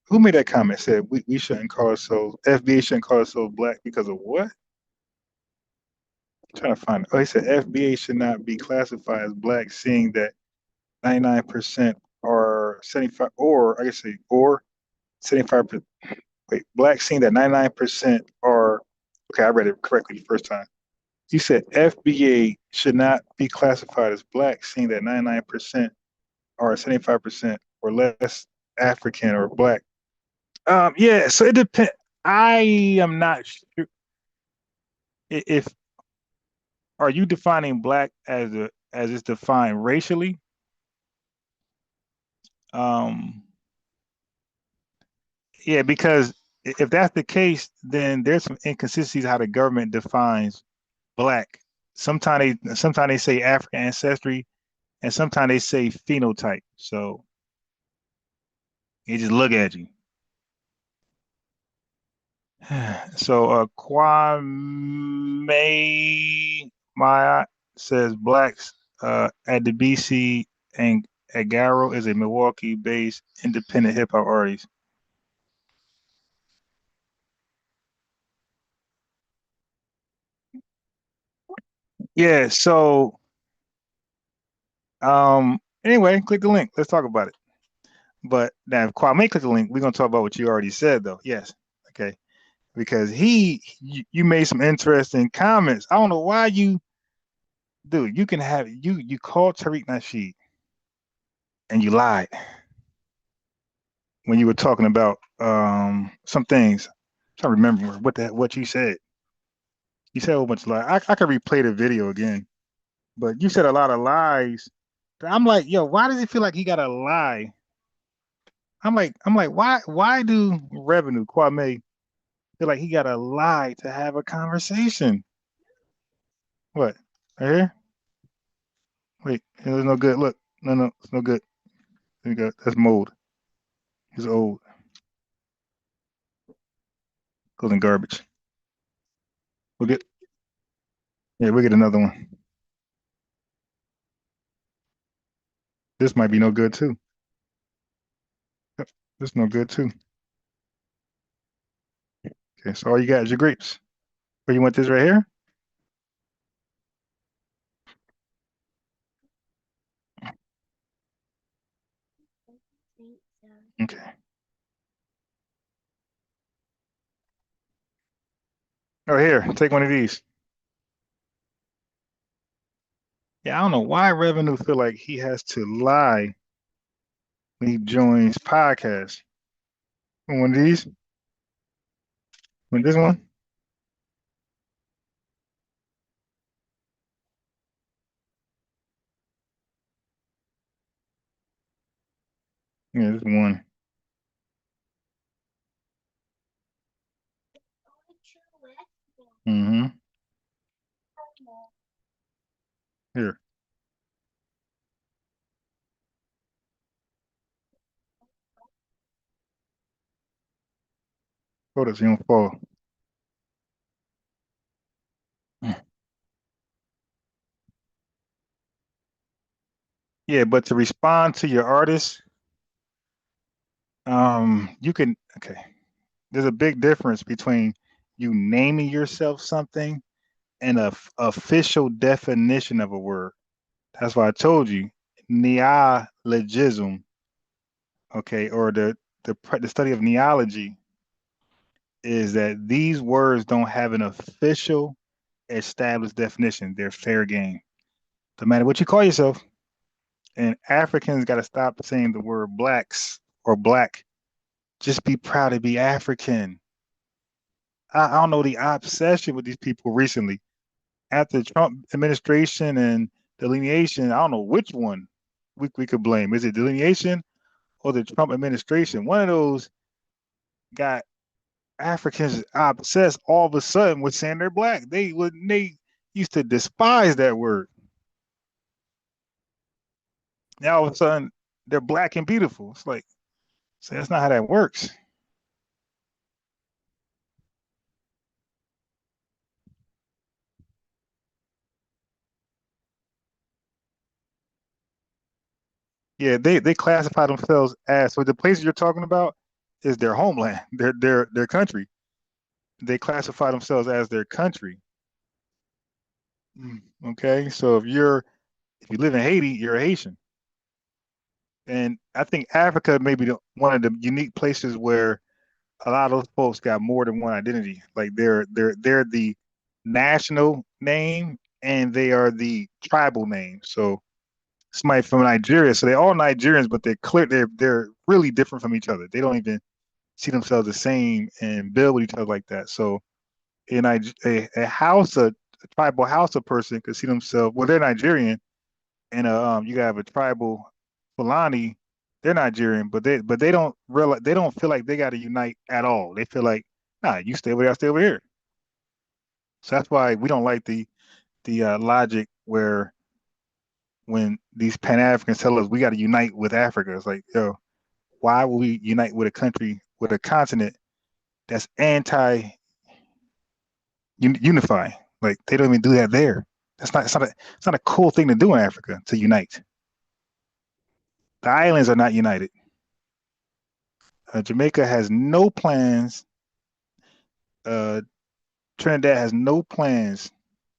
Who made that comment? Said we shouldn't call ourselves FBA shouldn't call ourselves black because of what? I'm trying to find it. Oh, he said FBA should not be classified as black, seeing that 99% are 75, or I guess say or 75%. Wait, black seeing that 99% are okay. I read it correctly the first time. You said FBA should not be classified as black, seeing that 99% are 75% or less African or black. Yeah, so it depends. I am not sure if are you defining black as it's defined racially? Um, yeah, because if that's the case, then there's some inconsistencies how the government defines black. Sometimes they say African ancestry, and sometimes they say phenotype. So they just look at you. So Kwame Maya says blacks at the BC and Agaro is a Milwaukee-based independent hip hop artist. Yeah, so anyway, click the link. Let's talk about it. But now if Kwame click the link, we're gonna talk about what you already said though. Yes. Okay. Because you made some interesting comments. I don't know why you can have you called Tariq Nasheed and you lied when you were talking about some things. I'm trying to remember what you said. You said a whole bunch of lies. I could replay the video again, but you said a lot of lies. I'm like, yo, why does it feel like he got to lie? I'm like, why do revenue Kwame feel like he got to lie to have a conversation? What? Right here? Wait, it was no good. Look, no, it's no good. There you go. That's mold. It's old. Goes in garbage. We'll get we'll get another one. This might be no good too. Yep, this no good too. Okay, so all you got is your grapes. Or you want this right here? Okay. Oh, here, take one of these. Yeah, I don't know why Revenue feel like he has to lie when he joins podcast. One of these? Want this one? Yeah, this one. Mm-hmm. Here. Hold it so you don't fall. Yeah, but to respond to your artist, you can okay. There's a big difference between you naming yourself something and a official definition of a word. That's why I told you neologism, okay, or the study of neology is that these words don't have an official established definition. They're fair game. No matter what you call yourself, and Africans got to stop saying the word blacks or black. Just be proud to be African. I don't know the obsession with these people recently. After the Trump administration and delineation, I don't know which one we could blame. Is it delineation or the Trump administration? One of those got Africans obsessed all of a sudden with saying they're black. They used to despise that word. Now all of a sudden they're black and beautiful. It's like, so that's not how that works. Yeah, they classify themselves as so the places you're talking about, is their homeland, their country. They classify themselves as their country. Okay, so if you live in Haiti, you're a Haitian. And I think Africa may be one of the unique places where a lot of those folks got more than one identity. Like they're the national name and they are the tribal name. So somebody from Nigeria, so they're all Nigerians, but they're really different from each other. They don't even see themselves the same and build with each other like that. So in a tribal Hausa person could see themselves, well, they're Nigerian, and you have a tribal Fulani, they're Nigerian, but they don't realize, they don't feel like they got to unite at all. They feel like, nah, you stay over there, I stay over here. So that's why we don't like the logic where when these Pan-Africans tell us we got to unite with Africa, it's like, yo, why would we unite with a country, with a continent that's anti-unify? Like they don't even do that there. It's not a cool thing to do in Africa, to unite. The islands are not united. Jamaica has no plans. Trinidad has no plans.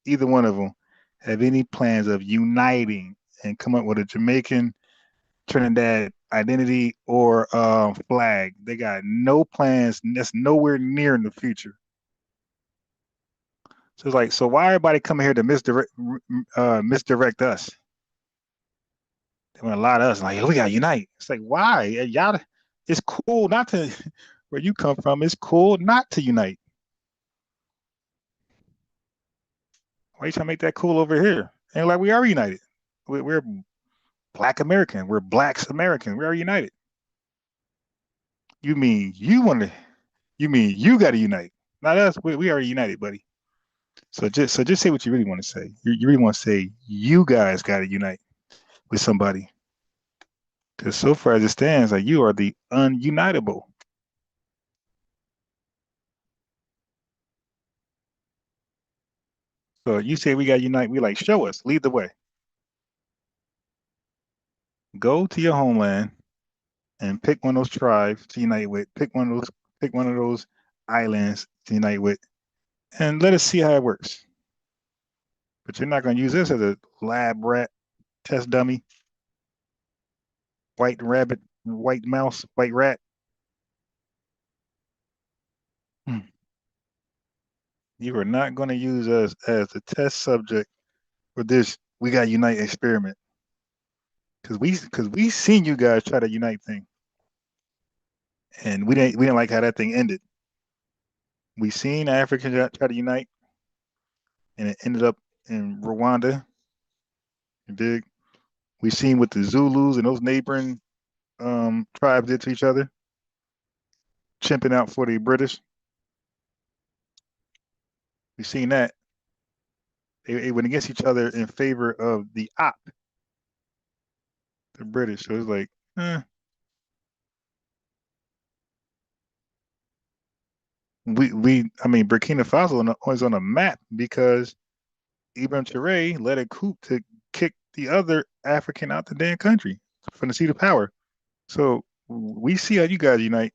Either one of them have any plans of uniting and come up with a Jamaican Trinidad identity or flag. They got no plans. That's nowhere near in the future. So it's like, so why everybody come here to misdirect us? They want to lie to us, like, we gotta unite. It's like, why? Y'all, it's cool not to, where you come from, it's cool not to unite. Why are you trying to make that cool over here? And like, we are united. We're Black American. We're Blacks American. We are united. You mean you got to unite, not us. We are united, buddy. So just say what you really want to say. You really want to say you guys got to unite with somebody. Because so far as it stands, like you are the ununitable. So you say we got to unite. We like, show us, lead the way. Go to your homeland and pick one of those tribes to unite with. Pick one of those islands to unite with, and let us see how it works. But you're not going to use this as a lab rat test dummy. White rabbit, white mouse, white rat. You are not going to use us as a test subject for this we got to unite experiment. Because we seen you guys try to unite thing. And we didn't like how that thing ended. We seen Africans try to unite, and it ended up in Rwanda. You dig? We seen what the Zulus and those neighboring tribes did to each other, chimping out for the British. We seen that. They went against each other in favor of the British. So it's like, I mean, Burkina Faso was on a map because Ibrahim Traoré led a coup to kick the other African out the damn country from the seat of power. So we see how you guys unite.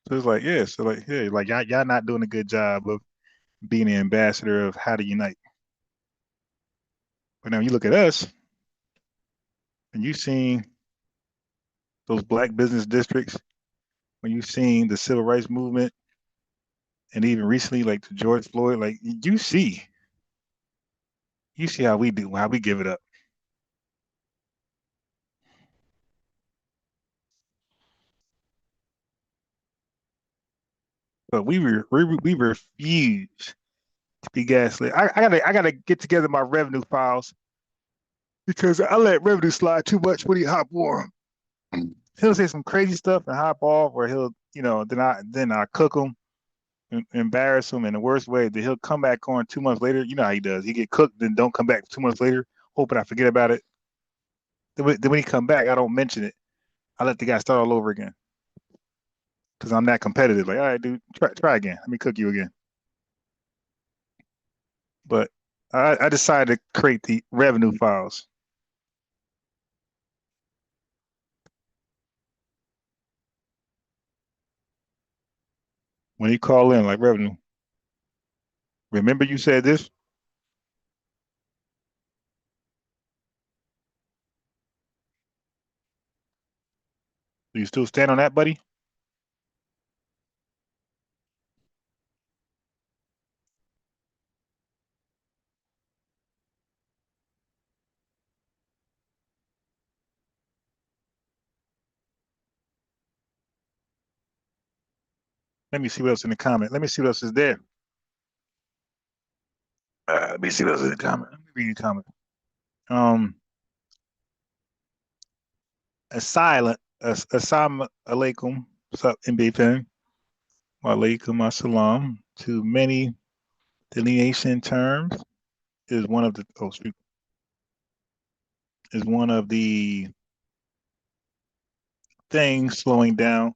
So it's like, yeah, like y'all not doing a good job of being an ambassador of how to unite. But now you look at us, and you seen those black business districts, when you seen the civil rights movement, and even recently, like the George Floyd, like you see how we do, how we give it up. But we refuse to be gaslit. I gotta get together my revenue files because I let revenue slide too much when he hop on. He'll say some crazy stuff and hop off, or he'll, then I cook him, embarrass him in the worst way. Then he'll come back on 2 months later. You know how he does. He get cooked, then don't come back 2 months later, hoping I forget about it. Then when he come back, I don't mention it. I let the guy start all over again because I'm that competitive. Like, all right, dude, try again. Let me cook you again. But I decided to create the revenue files. when he call in, like revenue. Remember you said this? Do you still stand on that, buddy? Let me see what else in the comment. Let me see what else is there. Let me see what else is in the comment. Let me read the comment. Assalamu alaikum. What's up, NBA fan? Wa alaikum assalam. To many delineation terms is one of the is one of the things slowing down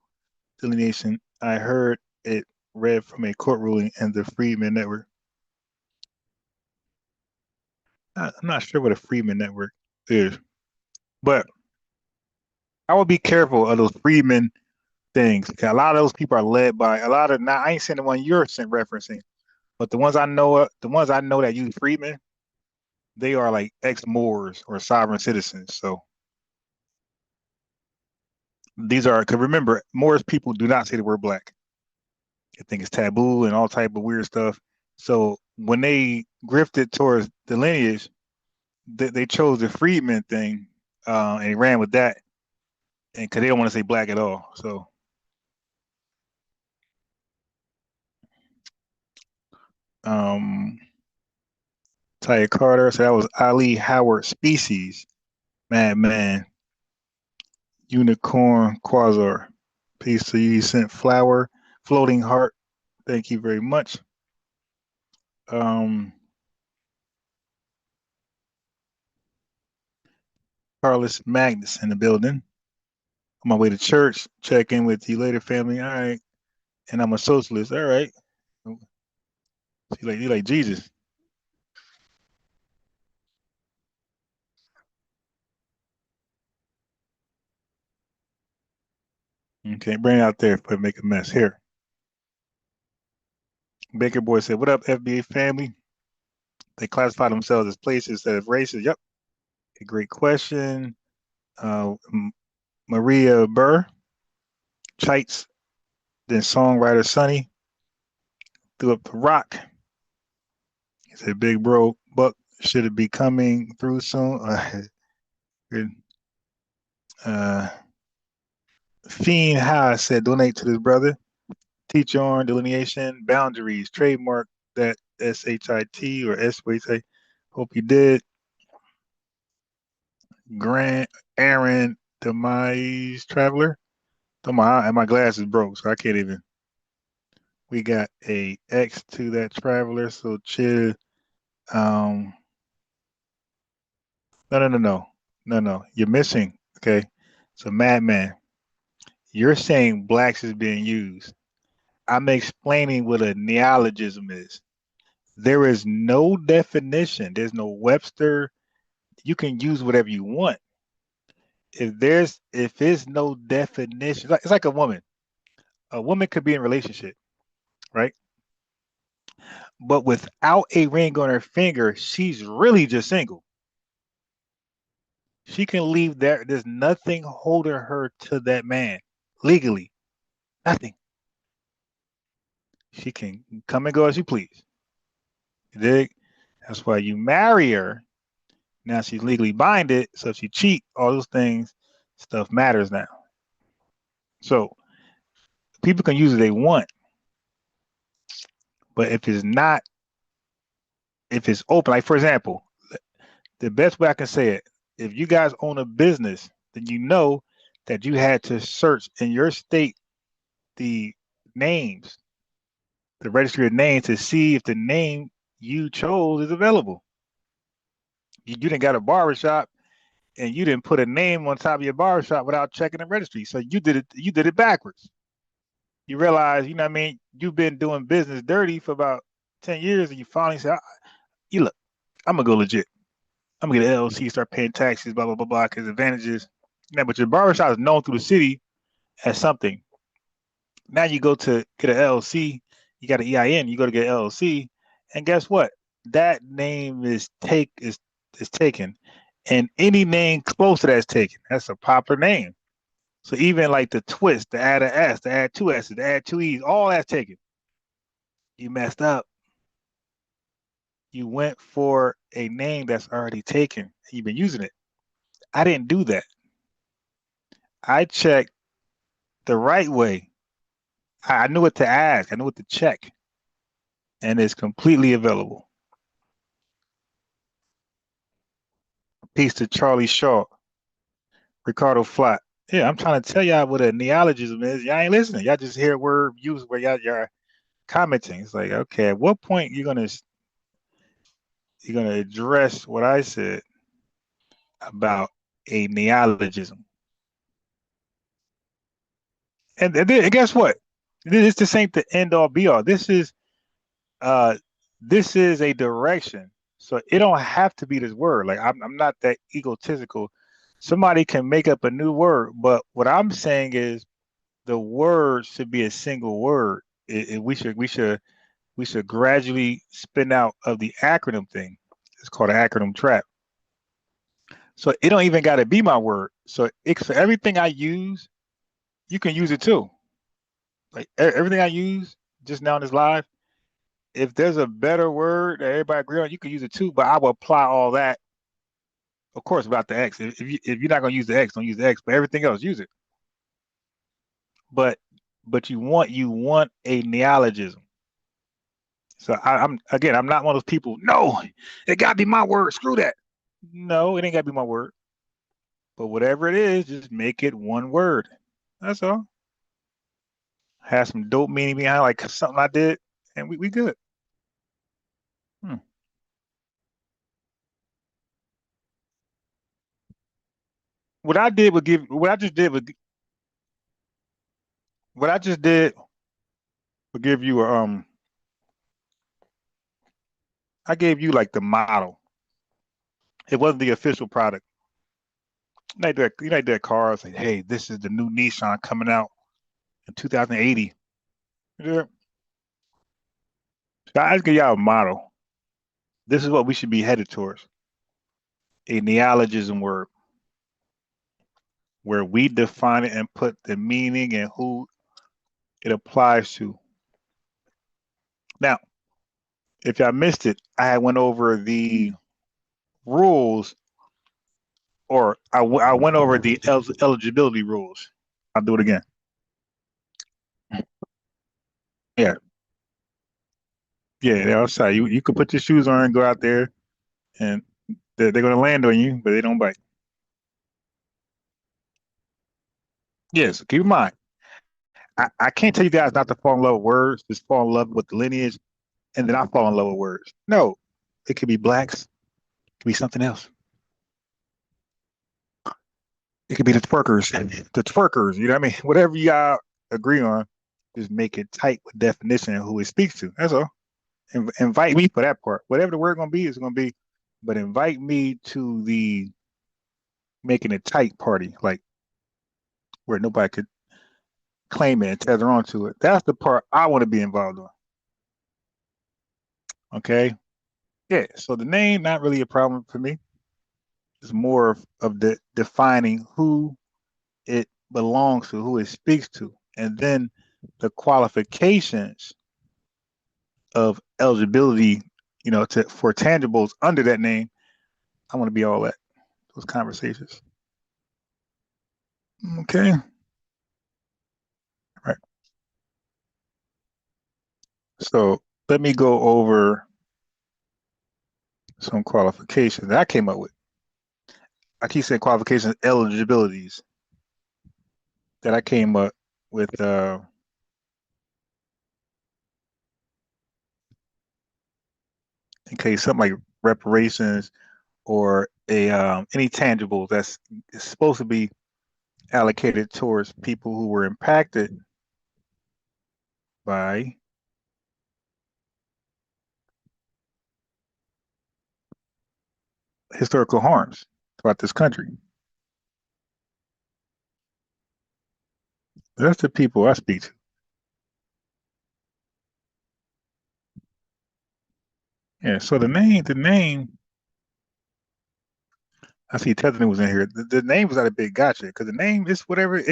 delineation. I heard it read from a court ruling and the Freedmen Network. I'm not sure what a Freedmen Network is, but I would be careful of those Freedmen things. A lot of those people are led by a lot of. Now, I ain't saying the one you're referencing, but the ones I know that use Freedmen, they are like ex-Moors or sovereign citizens. So these are, because remember, Moors people do not say the word black. I think it's taboo and all type of weird stuff. So when they grifted towards the lineage, they chose the freedman thing and they ran with that, and because they don't want to say black at all. So Taya Carter, so that was Ali Howard Species, Madman, Unicorn Quasar. Peace to you, sent flower, floating heart. Thank you very much. Carlos Magnus in the building. On my way to church, check in with you later, family. All right. And I'm a socialist. All right. You like Jesus. Okay, bring it out there if I make a mess. Here. Baker Boy said, what up, FBA family? They classify themselves as places instead of races. Yep. A great question. Maria Burr, Chites, then songwriter Sonny, threw up the rock. He said, big bro, Buck, should it be coming through soon? Fiend High said, donate to this brother. Teacher on delineation, boundaries, trademark that SHIT or SWH. Hope you did. Grant Aaron Demise Traveler. My glasses broke, so I can't even. We got a X to that traveler, so chill. No. You're missing. Okay, so Madman, you're saying blacks is being used. I'm explaining what a neologism is. There is no definition. There's no Webster. You can use whatever you want. If there's no definition, it's like a woman. A woman could be in a relationship, right? But without a ring on her finger, she's really just single. She can leave there. There's nothing holding her to that man legally. Nothing. She can come and go as she please. You dig? That's why you marry her. Now she's legally binded. So if she cheat, all those things, stuff matters now. So people can use it they want. But if it's open, like for example, the best way I can say it, if you guys own a business, then you know that you had to search in your state the names, the registry of names, to see if the name you chose is available. You didn't got a barbershop and you didn't put a name on top of your barbershop without checking the registry. So you did it backwards. You realize, you know what I mean, you've been doing business dirty for about 10 years and you finally say, you look, I'm gonna go legit. I'm gonna get an LLC, start paying taxes, blah, blah, blah, blah, because advantages. Yeah, but your barbershop is known through the city as something. Now you go to get an LLC, you got an EIN, you go to get an LLC, and guess what? That name is taken, and any name close to that's taken. That's a popular name. So even like the twist, to add an S, to add two S's, to add two E's, all that's taken. You messed up. You went for a name that's already taken. You've been using it. I didn't do that. I checked the right way. I knew what to ask. I knew what to check. And it's completely available. Peace to Charlie Shaw, Ricardo Flat. Yeah, I'm trying to tell y'all what a neologism is. Y'all ain't listening. Y'all just hear word use where y'all commenting. It's like, okay, at what point you're gonna address what I said about a neologism? And guess what? This ain't the end all be all. This is a direction. So it don't have to be this word. Like I'm not that egotistical. Somebody can make up a new word, but what I'm saying is the word should be a single word. We should gradually spin out of the acronym thing. It's called an acronym trap. So it don't even got to be my word. So everything I use, you can use it too. Like everything I use just now in this live, if there's a better word that everybody agree on, you can use it too. But I will apply all that, of course, about the X. If you're not gonna use the X, don't use the X. But everything else, use it. But you want a neologism. So I'm not one of those people. No, it gotta be my word. Screw that. No, it ain't gotta be my word. But whatever it is, just make it one word. That's all. Have some dope meaning behind, like something I did, and we good. What I did would give. What I just did would. What I just did would give you a. I gave you like the model. It wasn't the official product. You know, that car. It's like, hey, this is the new Nissan coming out in 2080. Yeah. So I just give y'all a model. This is what we should be headed towards. A neologism word where we define it and put the meaning and who it applies to. Now, if y'all missed it, I went over the rules, or I went over the eligibility rules. I'll do it again. Yeah. Yeah, they're outside. You could put your shoes on and go out there, and they're going to land on you, but they don't bite. Yes, keep in mind, I can't tell you guys not to fall in love with words, just fall in love with the lineage, and then I fall in love with words. No, it could be blacks, it could be something else. It could be the twerkers, you know what I mean? Whatever y'all agree on, just make it tight with definition and who it speaks to. That's all. Invite me for that part. Whatever the word gonna be is gonna be, but invite me to the making it tight party, like where nobody could claim it and tether onto it. That's the part I want to be involved in. Okay. Yeah. So the name not really a problem for me. It's more of the defining who it belongs to, who it speaks to, and then the qualifications of eligibility, you know, for tangibles under that name. I want to be all that, those conversations. Okay. All right. So let me go over some qualifications that I came up with. I keep saying qualifications, eligibilities that I came up with. In case something like reparations or any tangible that's supposed to be allocated towards people who were impacted by historical harms throughout this country. That's the people I speak to. Yeah. So the name. I see Tethany was in here. The name was not a big gotcha because the name is whatever.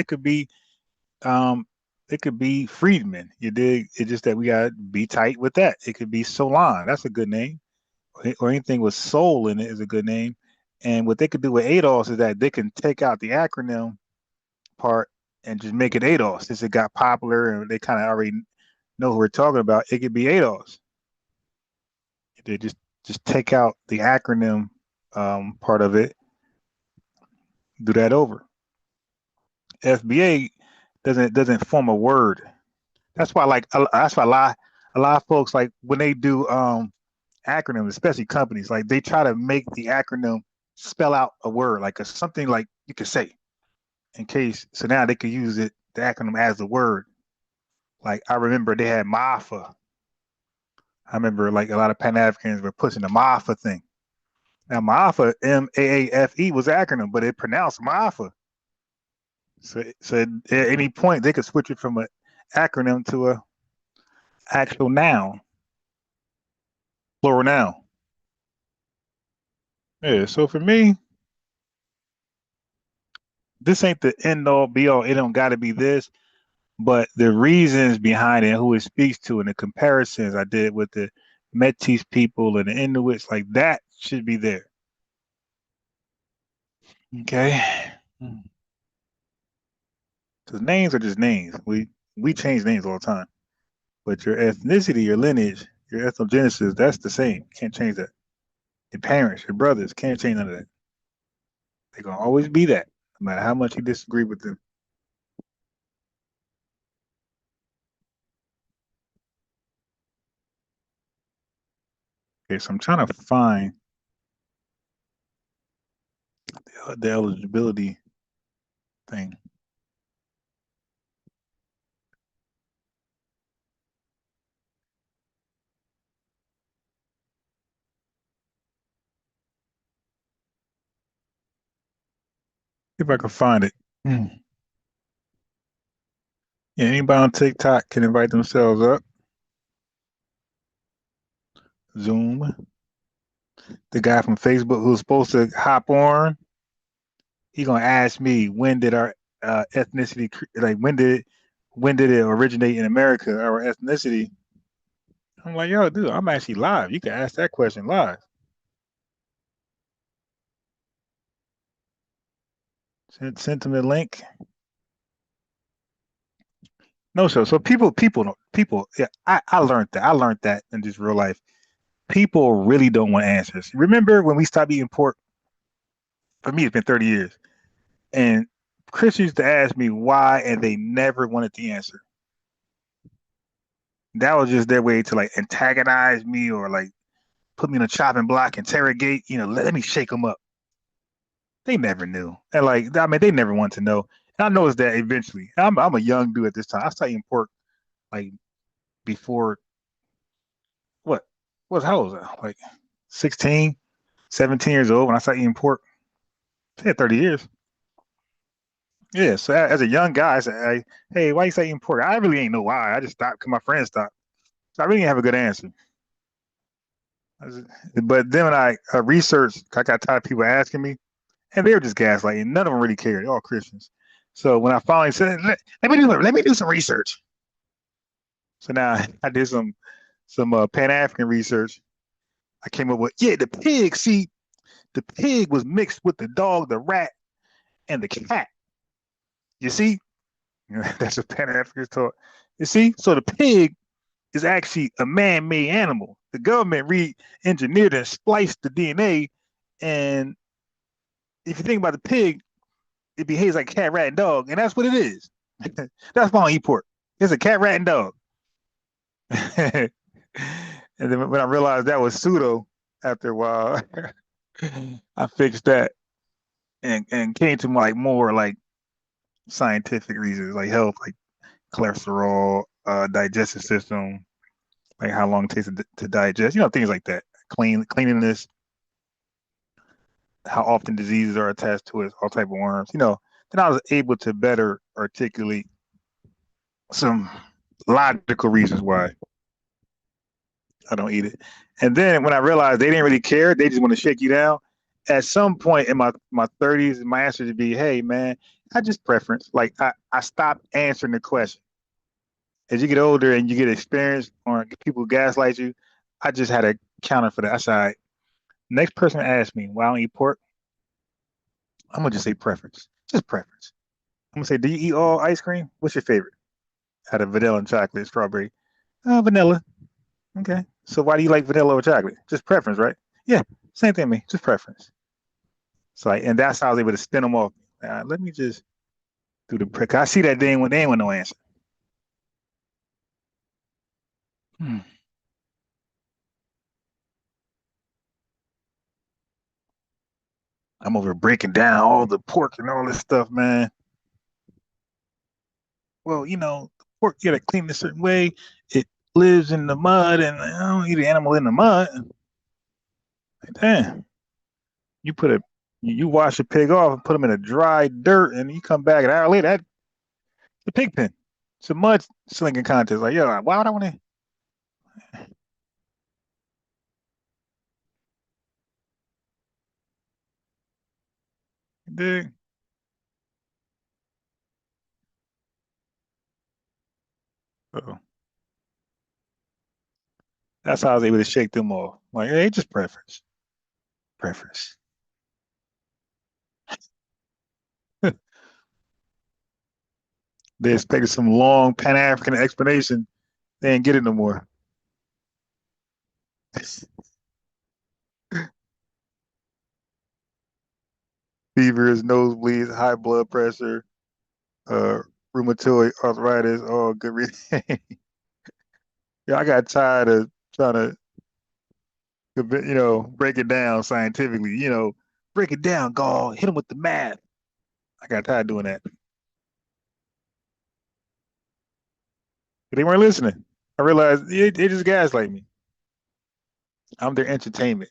Um, it could be Friedman. You dig? It's just that we gotta be tight with that. It could be Solon. That's a good name. Or anything with soul in it is a good name. And what they could do with ADOS is that they can take out the acronym part and just make it ADOS. Since it got popular and they kind of already know who we're talking about, it could be ADOS. They just take out the acronym part of it, do that over. FBA doesn't form a word. That's why a lot of folks like when they do acronyms, especially companies, like they try to make the acronym spell out a word, like something like you could say in case. So now they could use it, the acronym as the word. Like I remember they had MAFA. I remember like a lot of Pan-Africans were pushing the MAFA thing. Now MAFA, MAAFE was the acronym, but it pronounced MAFA. So at any point they could switch it from an acronym to a actual noun, plural noun. Yeah. So for me, this ain't the end all be all. It don't got to be this, but the reasons behind it, who it speaks to, and the comparisons I did with the Métis people and the Inuits, like that should be there. Okay. Because names are just names. We change names all the time. But your ethnicity, your lineage, your ethnogenesis, that's the same. Can't change that. Your parents, your brothers, can't change none of that. They're gonna always be that, no matter how much you disagree with them. Okay, so I'm trying to find the eligibility thing. If I can find it. Yeah, anybody on TikTok can invite themselves up. Zoom. The guy from Facebook who's supposed to hop on, he gonna ask me when did our ethnicity like when did it originate in America, our ethnicity? I'm like, yo, dude, I'm actually live. You can ask that question live. Send them the link. No, so people. Yeah, I learned that. I learned that in just real life. People really don't want answers. Remember when we stopped eating pork? For me, it's been 30 years. And Chris used to ask me why, and they never wanted the answer. That was just their way to like antagonize me or like put me in a chopping block, interrogate, let me shake them up. They never knew. And like, I mean, they never wanted to know. And I noticed that eventually. I'm a young dude at this time. I started eating pork like before what? How old was I? Like 16, 17 years old when I started eating pork. I had 30 years. Yeah, so as a young guy, I said, hey, why you say eating pork? I really ain't know why. I just stopped because my friends stopped. So I really didn't have a good answer. But then when I researched, I got tired of people asking me, and they were just gaslighting. None of them really cared. They're all Christians. So when I finally said, let me do some research. So now I did some Pan-African research. I came up with, the pig. See, the pig was mixed with the dog, the rat, and the cat. You see, that's what Pan-Africans taught. You see, so the pig is actually a man-made animal. The government re-engineered and spliced the DNA, and if you think about the pig, it behaves like cat, rat, and dog, and that's what it is. That's why I don't eat pork. It's a cat, rat, and dog. And then when I realized that was pseudo, after a while, I fixed that and came to like more like scientific reasons, like health, like cholesterol, digestive system, like how long it takes to digest, things like that. Cleanliness, how often diseases are attached to it, all type of worms. Then I was able to better articulate some logical reasons why I don't eat it. And then when I realized they didn't really care, they just want to shake you down. At some point in my 30s, my answer would be, hey man, I just preference. Like I stopped answering the question. As you get older and you get experience or people gaslight you, I just had a counter for that. I said, all right, next person asks me why I don't eat pork, I'm gonna just say preference. Just preference. I'm gonna say, do you eat all ice cream? What's your favorite? Out of vanilla and chocolate, strawberry. Vanilla. Okay. So why do you like vanilla over chocolate? Just preference, right? Yeah. Same thing, me. Just preference. So and that's how I was able to spin them off. Let me just do the prick. I see that they ain't want no answer. Hmm. I'm over breaking down all the pork and all this stuff, man. Well, the pork you gotta clean it a certain way. It lives in the mud, and I don't eat an animal in the mud. Like, damn, you put a you wash a pig off and put them in a dry dirt, and you come back an hour later, that's the pig pen. It's a mud slinging contest. Like, yo, why would I want to? Dig? So that's how I was able to shake them off. Like, hey, just preference, preference. They expected some long Pan-African explanation. They ain't get it no more. Fevers, nosebleeds, high blood pressure, uh, rheumatoid arthritis. Oh, good reason. Yeah, I got tired of trying to, break it down scientifically. Break it down, Gall. Hit them with the math. I got tired of doing that. But they weren't listening. I realized they just gaslight me. I'm their entertainment.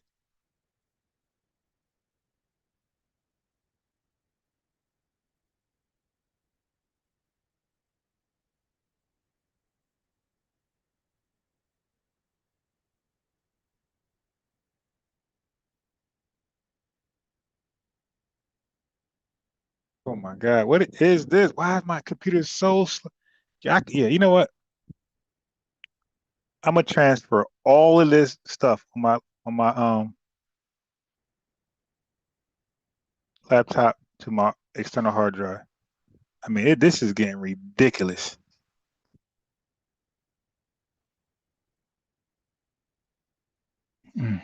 Oh my God, what is this? Why is my computer so slow? Yeah, you know what? I'm gonna transfer all of this stuff on my laptop to my external hard drive. I mean, this is getting ridiculous. Mm.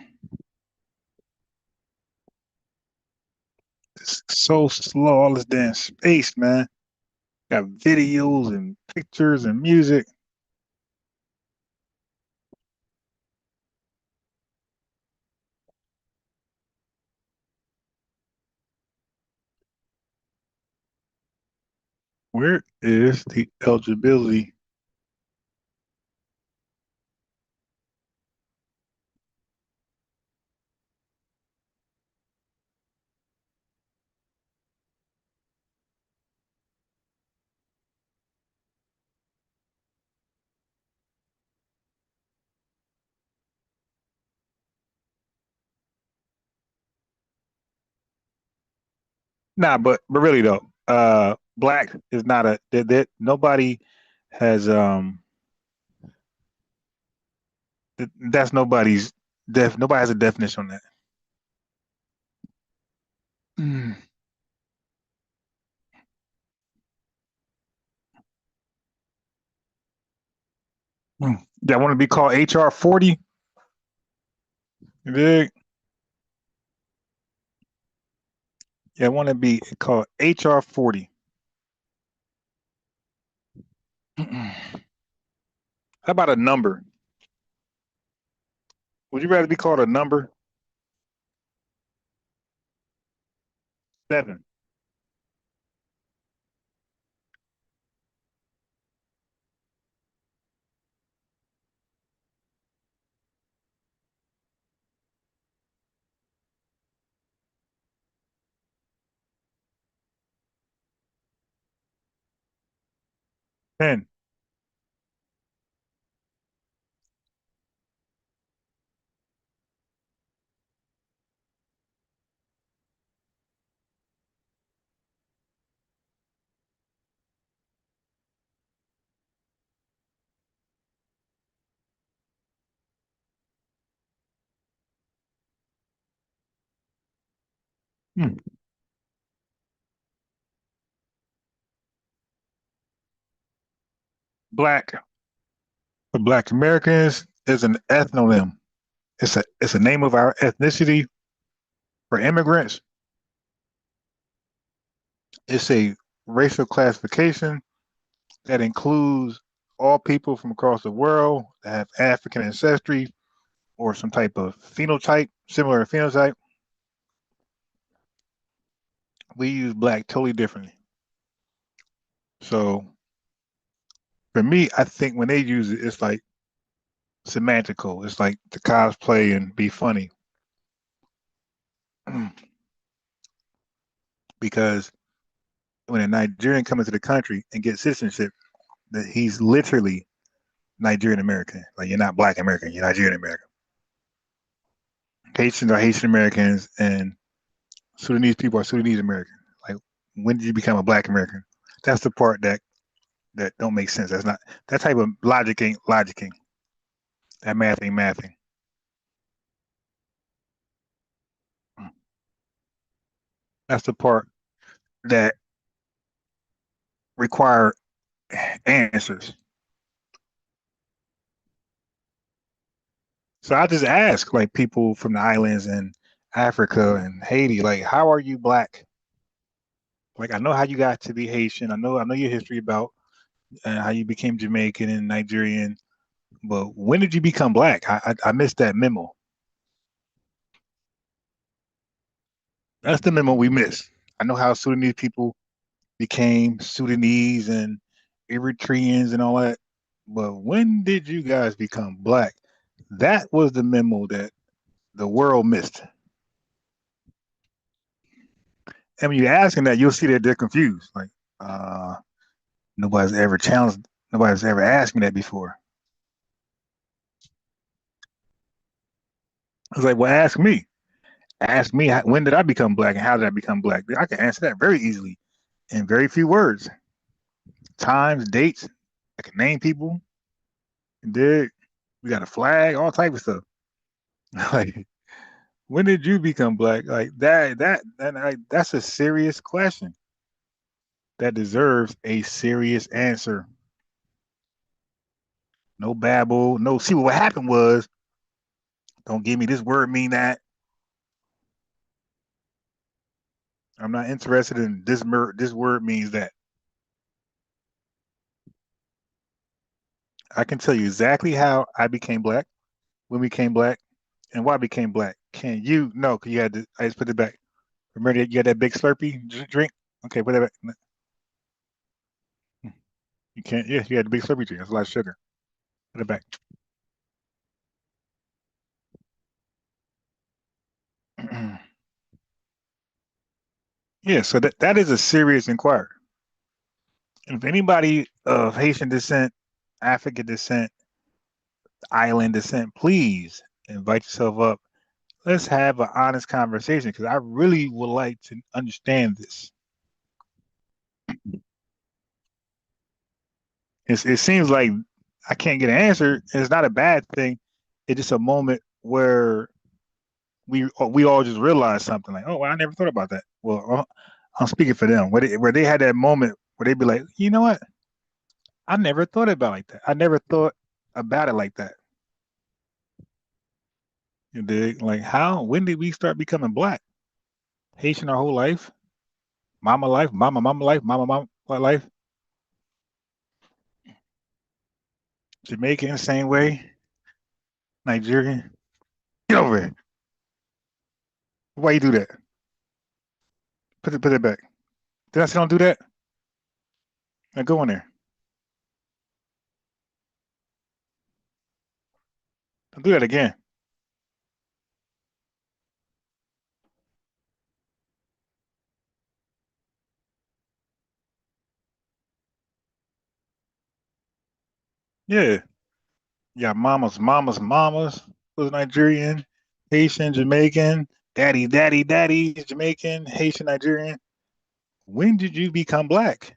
It's so slow, all this damn space, man. Got videos and pictures and music. Where is the eligibility? Nah, but really though, black is not nobody has that's nobody's nobody has a definition on that. Mm. That want to be called HR 40? You dig? Yeah, I want to be called HR 40. How about a number? Would you rather be called a number? 7, 10? Hmm. Black for Black Americans is an ethnonym. It's a name of our ethnicity. For immigrants, it's a racial classification that includes all people from across the world that have African ancestry or some type of phenotype, similar phenotype. We use black totally differently. So for me, I think when they use it, it's like semantical. It's like to cosplay and be funny. Because when a Nigerian comes into the country and gets citizenship, that he's literally Nigerian American. Like you're not Black American, you're Nigerian American. Haitians are Haitian Americans, and Sudanese people are Sudanese American. Like, when did you become a Black American? That's the part that don't make sense. That's not that type of logic ain't logicking. That math ain't mathing. That's the part that require answers. So I just ask like people from the islands in Africa and Haiti, like, how are you Black? Like, I know how you got to be Haitian. I know your history about how you became Jamaican and Nigerian. But when did you become Black? I missed that memo. That's the memo we missed. I know how Sudanese people became Sudanese and Eritreans and all that. But when did you guys become Black? That was the memo that the world missed. And when you're asking that, you'll see that they're confused. Like, uh, nobody's ever challenged, nobody's ever asked me that before. I was like, well, ask me. Ask me, when did I become Black and how did I become Black? I can answer that very easily in very few words. Times, dates, I can name people. Dig. We got a flag, all type of stuff. Like, when did you become Black? Like that's a serious question that deserves a serious answer. No babble. No. See, what happened was, don't give me this word mean that. I'm not interested in this. This word means that. I can tell you exactly how I became Black, when we became Black, and why I became Black. Can you? No, because you had to. I just put it back. Remember that you had that big Slurpee drink? Okay, put it back. You can't. Yeah, you had the big Slurpee drink. That's a lot of sugar. Put it back. Yeah, so that is a serious inquiry. If anybody of Haitian descent, African descent, island descent, please invite yourself up. Let's have an honest conversation because I really would like to understand this. It seems like I can't get an answer, and it's not a bad thing. It's just a moment where we all just realize something like, oh, well, I never thought about that. Well, I'm speaking for them, where they had that moment where they'd be like, you know what? I never thought about it like that. I never thought about it like that. You dig? Like, how? When did we start becoming Black? Haitian our whole life, mama life, mama life, mama life. Jamaican same way. Nigerian. Get over it. Why you do that? Put it back. Did I say don't do that? Now go in there. Don't do that again. Yeah. Yeah, mamas was Nigerian, Haitian, Jamaican, daddy, Jamaican, Haitian, Nigerian. When did you become Black?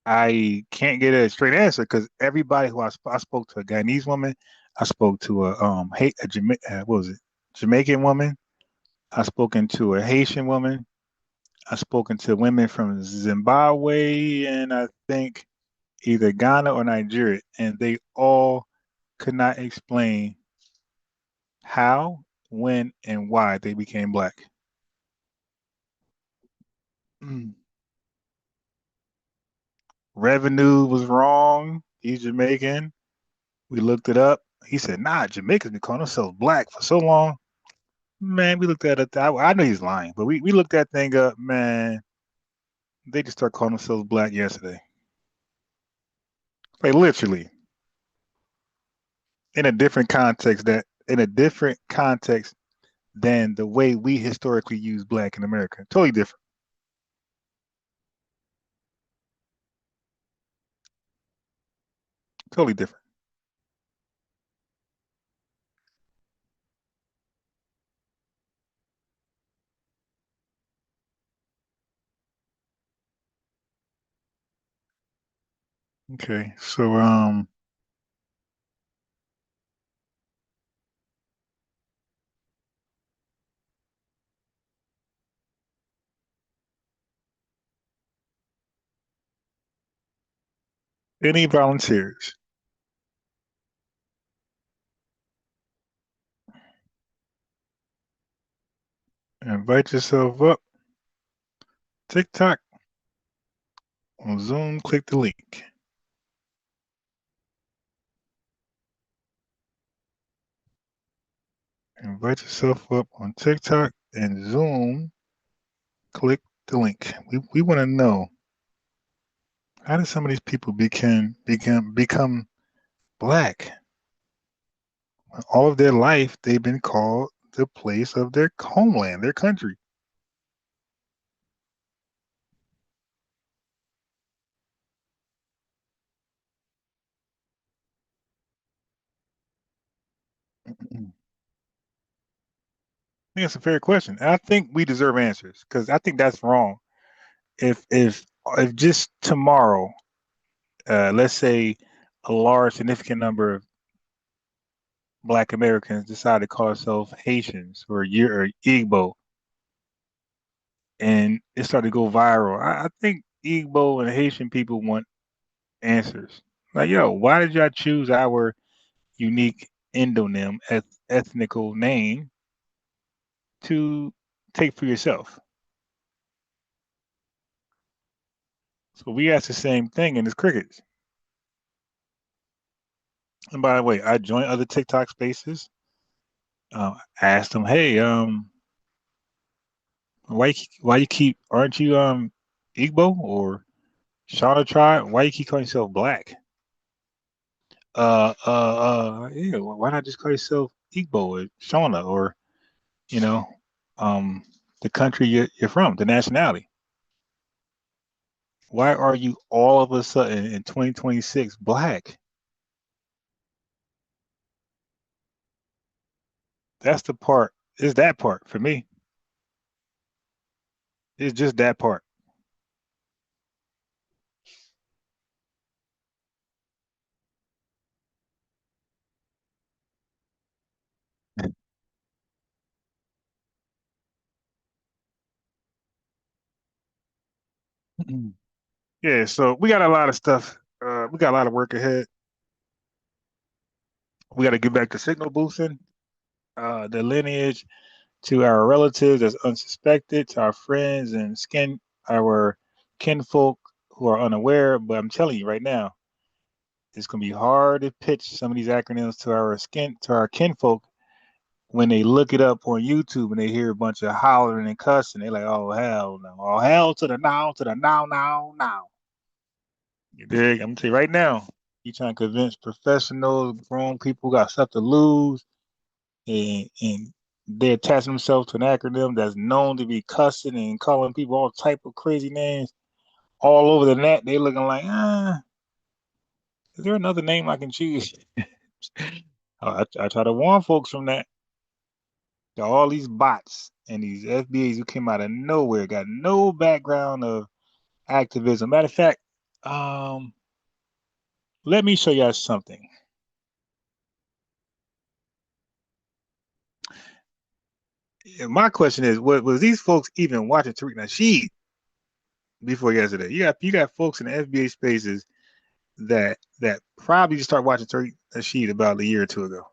I can't get a straight answer because everybody who I spoke to a Guyanese woman, I spoke to what was it, Jamaican woman, I spoken to a Haitian woman, I spoken to women from Zimbabwe, and I think either Ghana or Nigeria, and they all could not explain how, when, and why they became black. Mm. Revenue was wrong. He's Jamaican. We looked it up. He said, "Nah, Jamaicans been calling themselves black for so long." Man, we looked at it. I know he's lying, but we looked that thing up. Man, they just start calling themselves black yesterday. Like literally, in a different context than the way we historically use black in America. Totally different. Totally different. Okay, so any volunteers? Invite yourself up. TikTok on Zoom. Click the link. Invite yourself up on TikTok and Zoom. Click the link. We want to know, how did some of these people become black? All of their life they've been called the place of their homeland, their country. I think it's a fair question. And I think we deserve answers because I think that's wrong. If just tomorrow, let's say a large significant number of Black Americans decide to call themselves Haitians or Igbo, and it started to go viral. I think Igbo and Haitian people want answers. Like, yo, why did y'all choose our unique endonym, ethnical name to take for yourself? So we asked the same thing, and it's crickets. And by the way, I joined other TikTok spaces. Asked them, hey, why you keep, aren't you Igbo or Shauna tribe? Why you keep calling yourself black? Yeah, why not just call yourself Igbo or Shauna or, you know, um, the country you're from, the nationality? Why are you all of a sudden in 2026 black? That's the part. It's that part for me. It's just that part. Yeah, so we got a lot of stuff. We got a lot of work ahead. We got to get back to signal boosting, the lineage to our relatives as unsuspected, to our friends and our kinfolk who are unaware. But I'm telling you right now, it's gonna be hard to pitch some of these acronyms to our kinfolk when they look it up on YouTube and they hear a bunch of hollering and cussing. They're like, "Oh hell no! Oh hell to the now, to the now, now, now." You dig? I'm gonna tell you right now. You trying to convince professionals, grown people got stuff to lose, and they attach themselves to an acronym that's known to be cussing and calling people all type of crazy names all over the net. They looking like, is there another name I can choose? I try to warn folks from that. All these bots and these FBAs who came out of nowhere, got no background of activism. Matter of fact, Let me show y'all something. My question is, what was these folks even watching Tariq Nasheed before yesterday? You got folks in the FBA spaces that probably just started watching Tariq Nasheed about a year or two ago.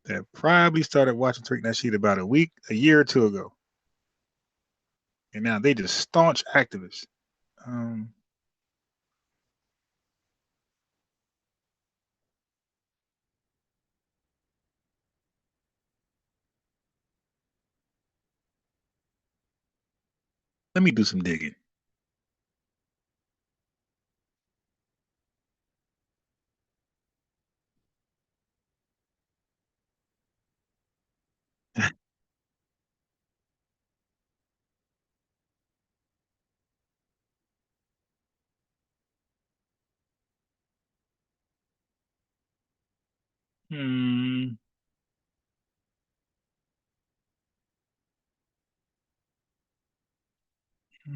That probably started watching Tariq Nasheed about a year or two ago. And now they just staunch activists. Let me do some digging.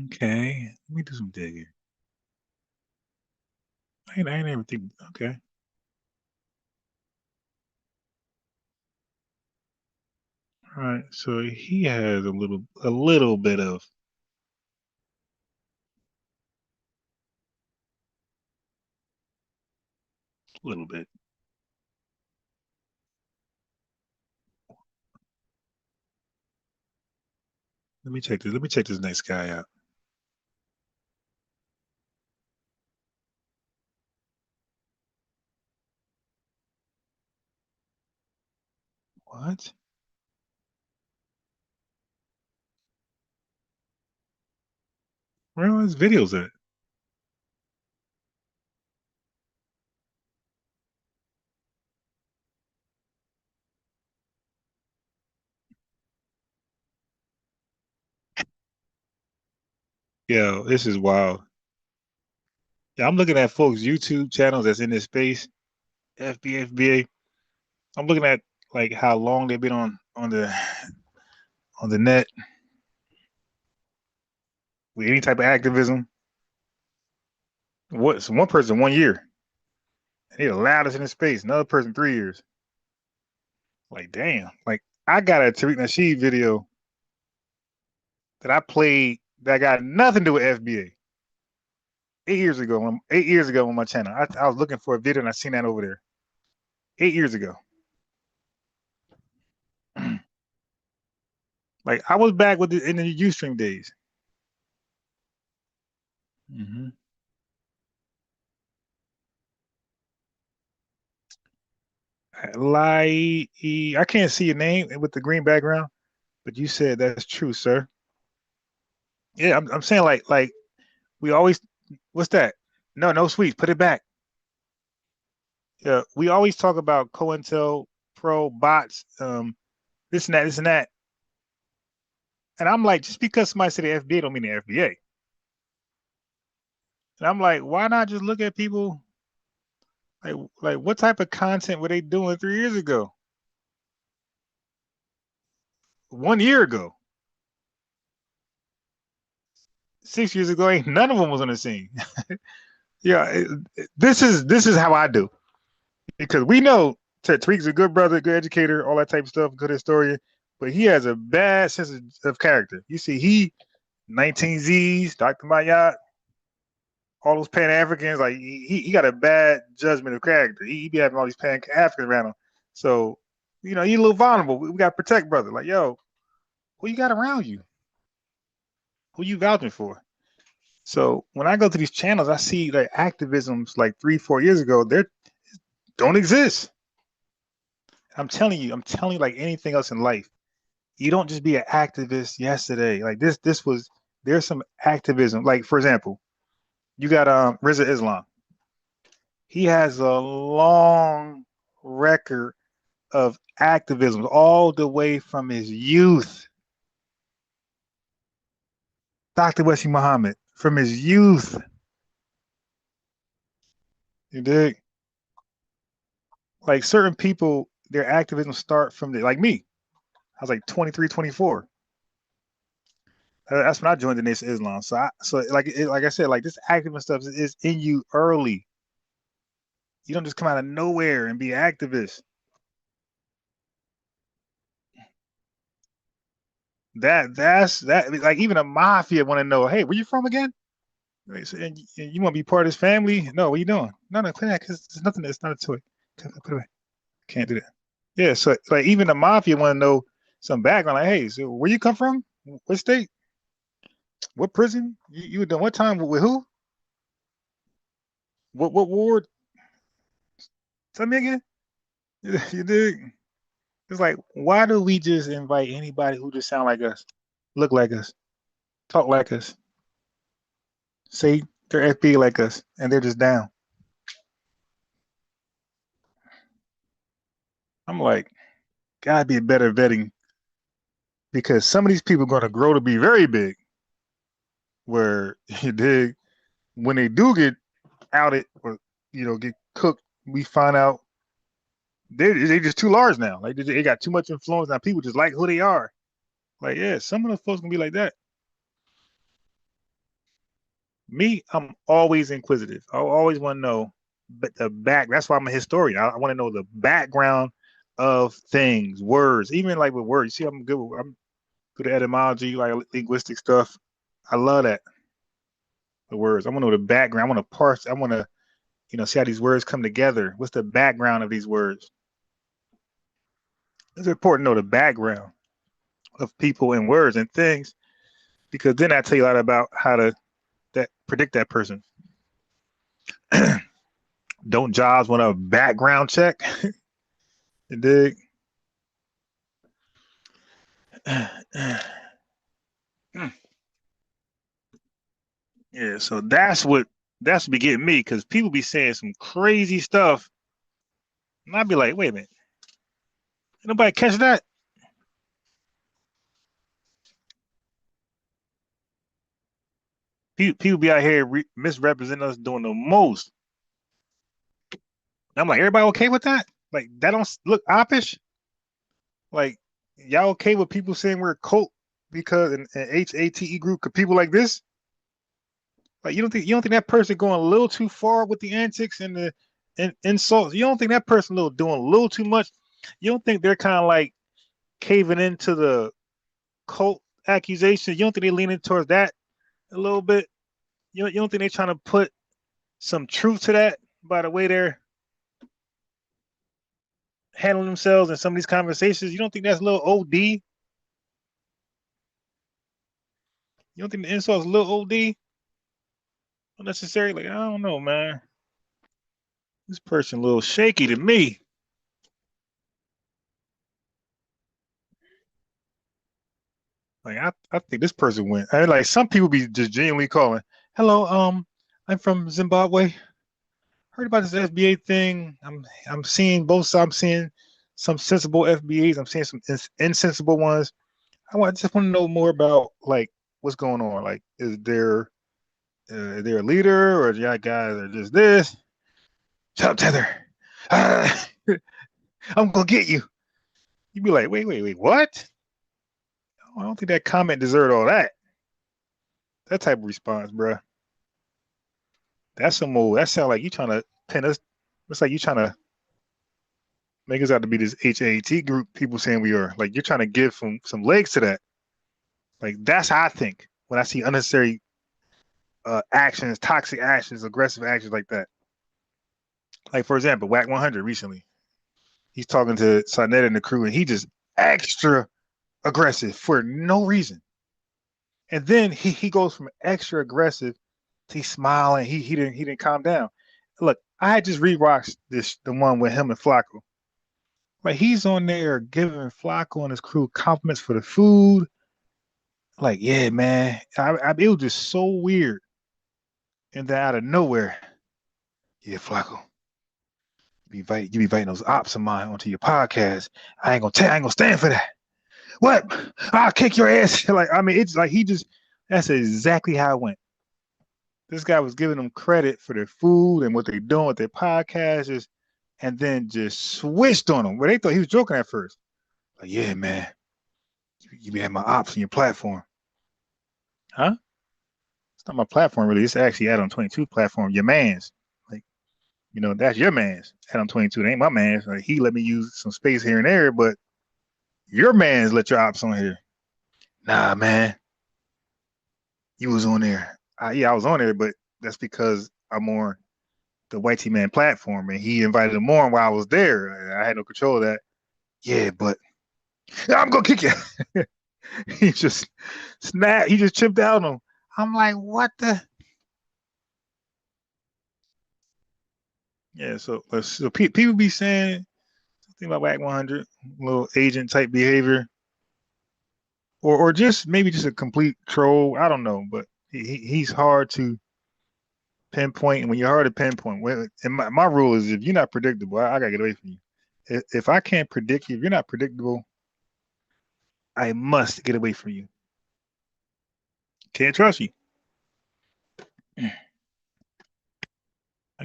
Okay, let me do some digging. I ain't ever think. Okay. All right. So he has a little bit of. A little bit. Let me check this. Let me check this next guy out. What? Where are his videos at? Yo, this is wild. Yeah, I'm looking at folks' YouTube channels that's in this space, FBA. I'm looking at like how long they've been on the net with any type of activism. So one person 1 year. They the loudest in the space. Another person 3 years. Like damn. Like I got a Tariq Nasheed video that I played that got nothing to do with FBA. 8 years ago, 8 years ago on my channel, I was looking for a video and I seen that over there. 8 years ago. Like I was back in the Ustream days. Mm-hmm. I can't see your name with the green background, but you said that's true, sir. Yeah, I'm saying like we always. What's that? No sweets. Put it back. Yeah, we always talk about COINTEL Pro bots, this and that, this and that. And I'm like, just because somebody said the FBA don't mean the FBA. And I'm like, why not just look at people like what type of content were they doing 3 years ago? 1 year ago. 6 years ago, ain't none of them was on the scene. Yeah, this is how I do. Because we know Tariq's a good brother, good educator, all that type of stuff, good historian, but he has a bad sense of character. You see, he 19 Z's, Dr. Mayat, all those Pan-Africans, like he got a bad judgment of character. He be having all these Pan-Africans around him. So, he's a little vulnerable. We got to protect brother. Like, yo, who you got around you? Who you vouching for? So when I go to these channels, I see like activisms like 3-4 years ago, they don't exist. I'm telling you, like anything else in life, you don't just be an activist yesterday. Like there's some activism. Like for example, you got Rizza Islam. He has a long record of activism all the way from his youth. Dr. Wesley Muhammad, from his youth. You dig? Like certain people, their activism start from like me. I was like 23, 24. That's when I joined the Nation of Islam. So like I said, like this activist stuff is in you early. You don't just come out of nowhere and be an activist. That's like even a mafia want to know, hey, where you from again? And you want to be part of this family? No, what are you doing? No, clean that because it's nothing. It's not a toy. Put it away. Can't do that. Yeah, so like even the mafia want to know some background. Like, hey, so where you come from? What state? What prison? You were doing what time with who? What ward? Tell me again. You dig? It's like, why do we just invite anybody who just sound like us, look like us, talk like us, say they're FBA like us, and they're just down? I'm like, gotta be a better vetting because some of these people are gonna grow to be very big. Where you dig, when they do get outed or get cooked, we find out they just too large now. Like they got too much influence now. People just like who they are. Like, yeah, some of those folks gonna be like that. Me, I'm always inquisitive. I always want to know, but the back. That's why I'm a historian. I want to know the background of things, words, even like with words. You see, I'm good at etymology, like linguistic stuff. I love that. The words. I want to know the background. I want to parse. I want to, see how these words come together. What's the background of these words? It's important to know the background of people and words and things, because then I tell you a lot about how to predict that person. Don't jobs want a background check? You dig? Yeah, so that's what be getting me, because people be saying some crazy stuff, and I'd be like, wait a minute, nobody catch that? People be out here misrepresenting us doing the most. I'm like, everybody okay with that? Like, that don't look oppish? Like, y'all okay with people saying we're a cult because an HATE group of people like this? Like, you don't think that person going a little too far with the antics and the insults? You don't think that person doing a little too much? You don't think they're kind of like caving into the cult accusations? You don't think they're leaning towards that a little bit? You don't think they're trying to put some truth to that by the way they're handling themselves in some of these conversations? You don't think that's a little OD? You don't think the insult's a little OD? Unnecessary? Like, I don't know, man. This person a little shaky to me. Like, I think this person went. I mean, like, some people be just genuinely calling, hello, I'm from Zimbabwe. Heard about this FBA thing. I'm seeing both sides. I'm seeing some sensible FBAs. I'm seeing some insensible ones. I just want to know more about like what's going on. Like, is there a leader, or y'all guys are just this? Shut up, Tether. I'm gonna get you. You'd be like, wait, what? I don't think that comment deserved all that. That type of response, bro. That's some old. That sounds like you trying to pin us. It's like you trying to make us out to be this HAT group. People saying we are. Like, you're trying to give some legs to that. Like, that's how I think when I see unnecessary actions, toxic actions, aggressive actions like that. Like, for example, Whack 100 recently. He's talking to Sonetta and the crew, and he just extra aggressive for no reason. And then he goes from extra aggressive to he's smiling. He didn't calm down. Look, I had just rewatched the one with him and Flacco. Like, he's on there giving Flacco and his crew compliments for the food. Like, yeah, man. It was just so weird. And then out of nowhere, yeah, Flacco, you be inviting those ops of mine onto your podcast. I ain't gonna stand for that. What? I'll kick your ass. Like, I mean, it's like that's exactly how it went. This guy was giving them credit for their food and what they're doing with their podcasts, and then just switched on them. Where they thought he was joking at first. Like, yeah, man, you be having my ops on your platform. Huh? It's not my platform really. It's actually Adam 22 platform. Your man's. Like, that's your man's. Adam 22. It ain't my man's. Like, he let me use some space here and there, but your man's let your ops on here. Nah, man. You was on there. Yeah, I was on there, but that's because I'm on the White T Man platform, and he invited him on while I was there. I had no control of that. Yeah, but I'm gonna kick you. He just snapped. He just chipped out on him. I'm like, what the? Yeah. So people be saying something about Whack 100, little agent type behavior, or just maybe just a complete troll. I don't know, but he's hard to pinpoint. And when you're hard to pinpoint, and my rule is if you're not predictable, I gotta get away from you. If I can't predict you, if you're not predictable, I must get away from you. Can't trust you. I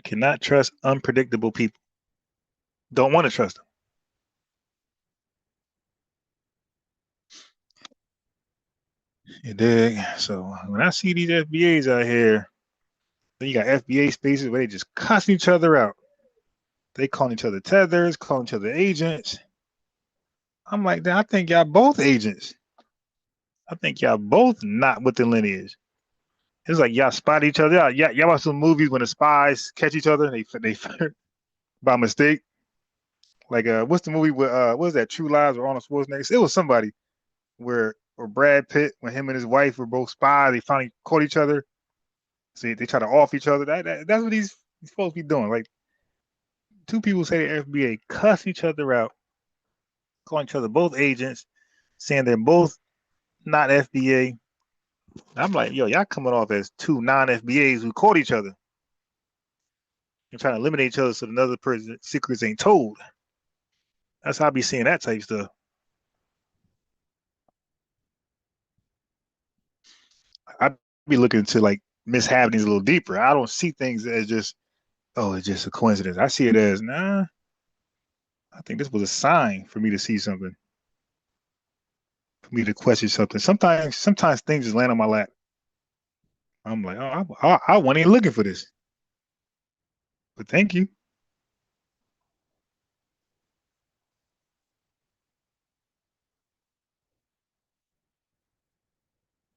cannot trust unpredictable people. Don't want to trust them. You dig? So when I see these FBAs out here, then you got FBA spaces where they just cussing each other out. They calling each other tethers, calling each other agents. I'm like, I think y'all both agents. I think y'all both not with the lineage. It's like y'all spot each other out. Y'all watch some movies when the spies catch each other and they by mistake. Like what's the movie with what was that? True Lies or Arnold Schwarzenegger? It was somebody where or Brad Pitt when him and his wife were both spies. They finally caught each other. See, they try to off each other. That's what he's supposed to be doing. Like two people say the FBA cuss each other out, calling each other both agents, saying they're both not FBA. I'm like, yo, y'all coming off as two non-FBAs who caught each other and trying to eliminate each other so another person's secrets ain't told. That's how I be seeing that type stuff. I be looking into like mishappenings a little deeper. I don't see things as just, oh, it's just a coincidence. I see it as, nah, I think this was a sign for me to see something, for me to question something. Sometimes things just land on my lap. I'm like, oh, I wasn't even looking for this, but thank you.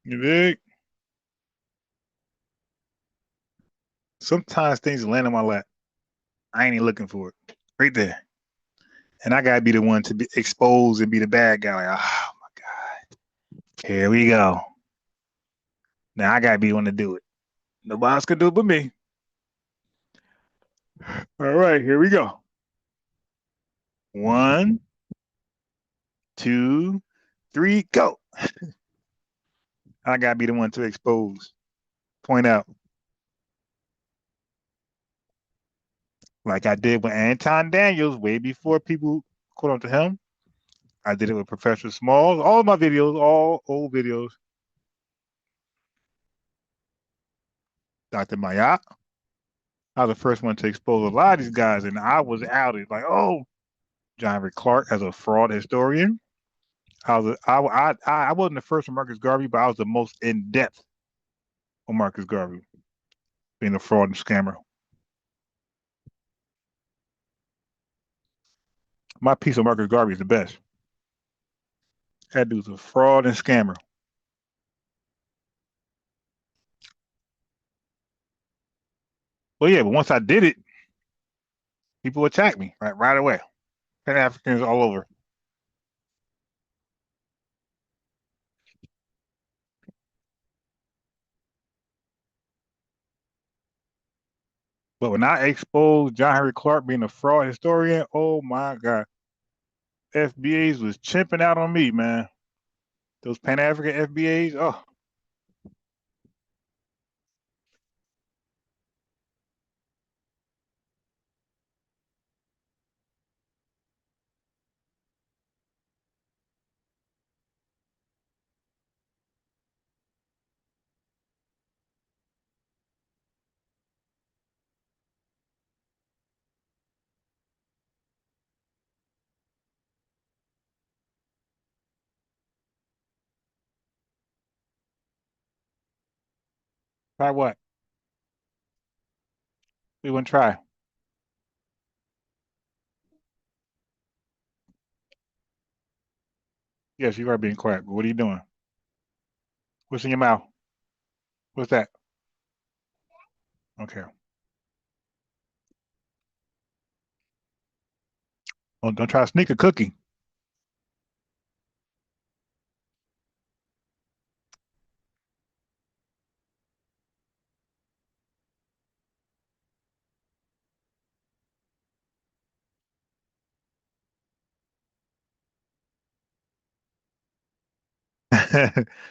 You dig? Sometimes things land on my lap. I ain't even looking for it. Right there. And I gotta be the one to be exposed and be the bad guy. Like, oh my God. Here we go. Now I gotta be the one to do it. Nobody else can do it but me. All right, here we go. 1, 2, 3, go. I gotta be the one to expose, point out, like I did with Anton Daniels way before people caught on to him. I did it with Professor Smalls. All of my videos, all old videos. Dr. Mayat. I was the first one to expose a lot of these guys, and I was outed like, oh, John Rick Clark as a fraud historian. I wasn't the first on Marcus Garvey, but I was the most in depth on Marcus Garvey being a fraud and scammer. My piece on Marcus Garvey is the best. That dude's a fraud and scammer. Well, yeah, but once I did it, people attacked me right away. Pan-Africans all over. But when I exposed John Henry Clark being a fraud historian, oh my God, FBAs was chimping out on me, man. Those Pan-African FBAs, oh, Try what? We want to try. Yes, you are being quiet, but what are you doing? What's in your mouth? What's that? Okay. Don't try to sneak a cookie.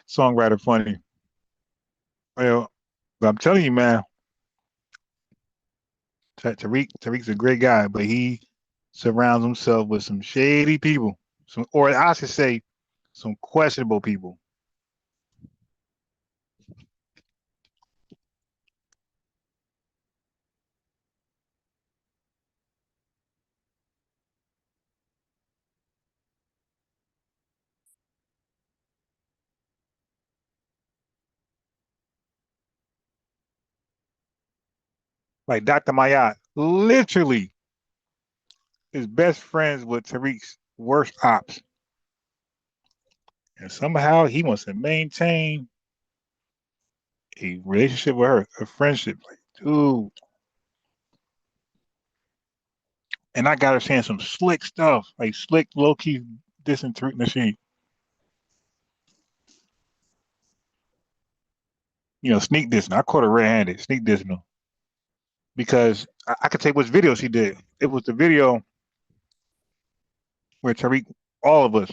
Songwriter funny. Well, but I'm telling you, man, Tariq's a great guy, but he surrounds himself with some shady people. Or I should say, some questionable people. Like Dr. Mayat, literally is best friends with Tariq's worst ops. And somehow he wants to maintain a relationship with her, a friendship. Like, dude. And I got her saying some slick stuff, like slick, low key dissing Tariq Nasheed. Sneak dissing. I caught her red handed, sneak dissing him. Because I could tell you which video she did. It was the video where Tariq, all of us,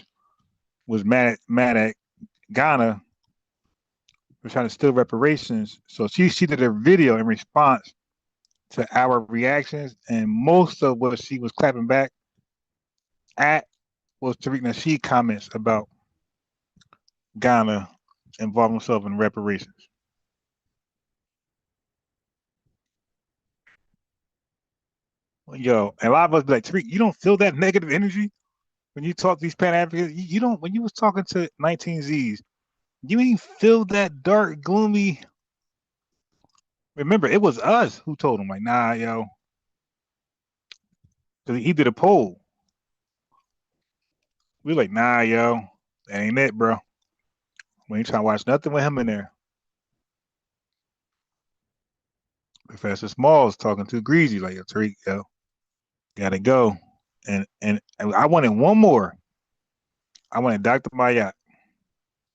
was mad at Ghana for trying to steal reparations. So she did a video in response to our reactions, and most of what she was clapping back at was Tariq Nasheed comments about Ghana involving himself in reparations. Yo, and a lot of us be like, Tariq, you don't feel that negative energy when you talk to these Pan-Africans? You don't, when you was talking to 19Zs, you ain't feel that dark, gloomy. Remember, it was us who told him, like, nah, yo. Because he did a poll. We were like, nah, yo, that ain't it, bro. We ain't trying to watch nothing with him in there. Professor Smalls talking too greasy, like, yo, Tariq, yo, gotta go. And I wanted one more. I wanted Dr. Mayat.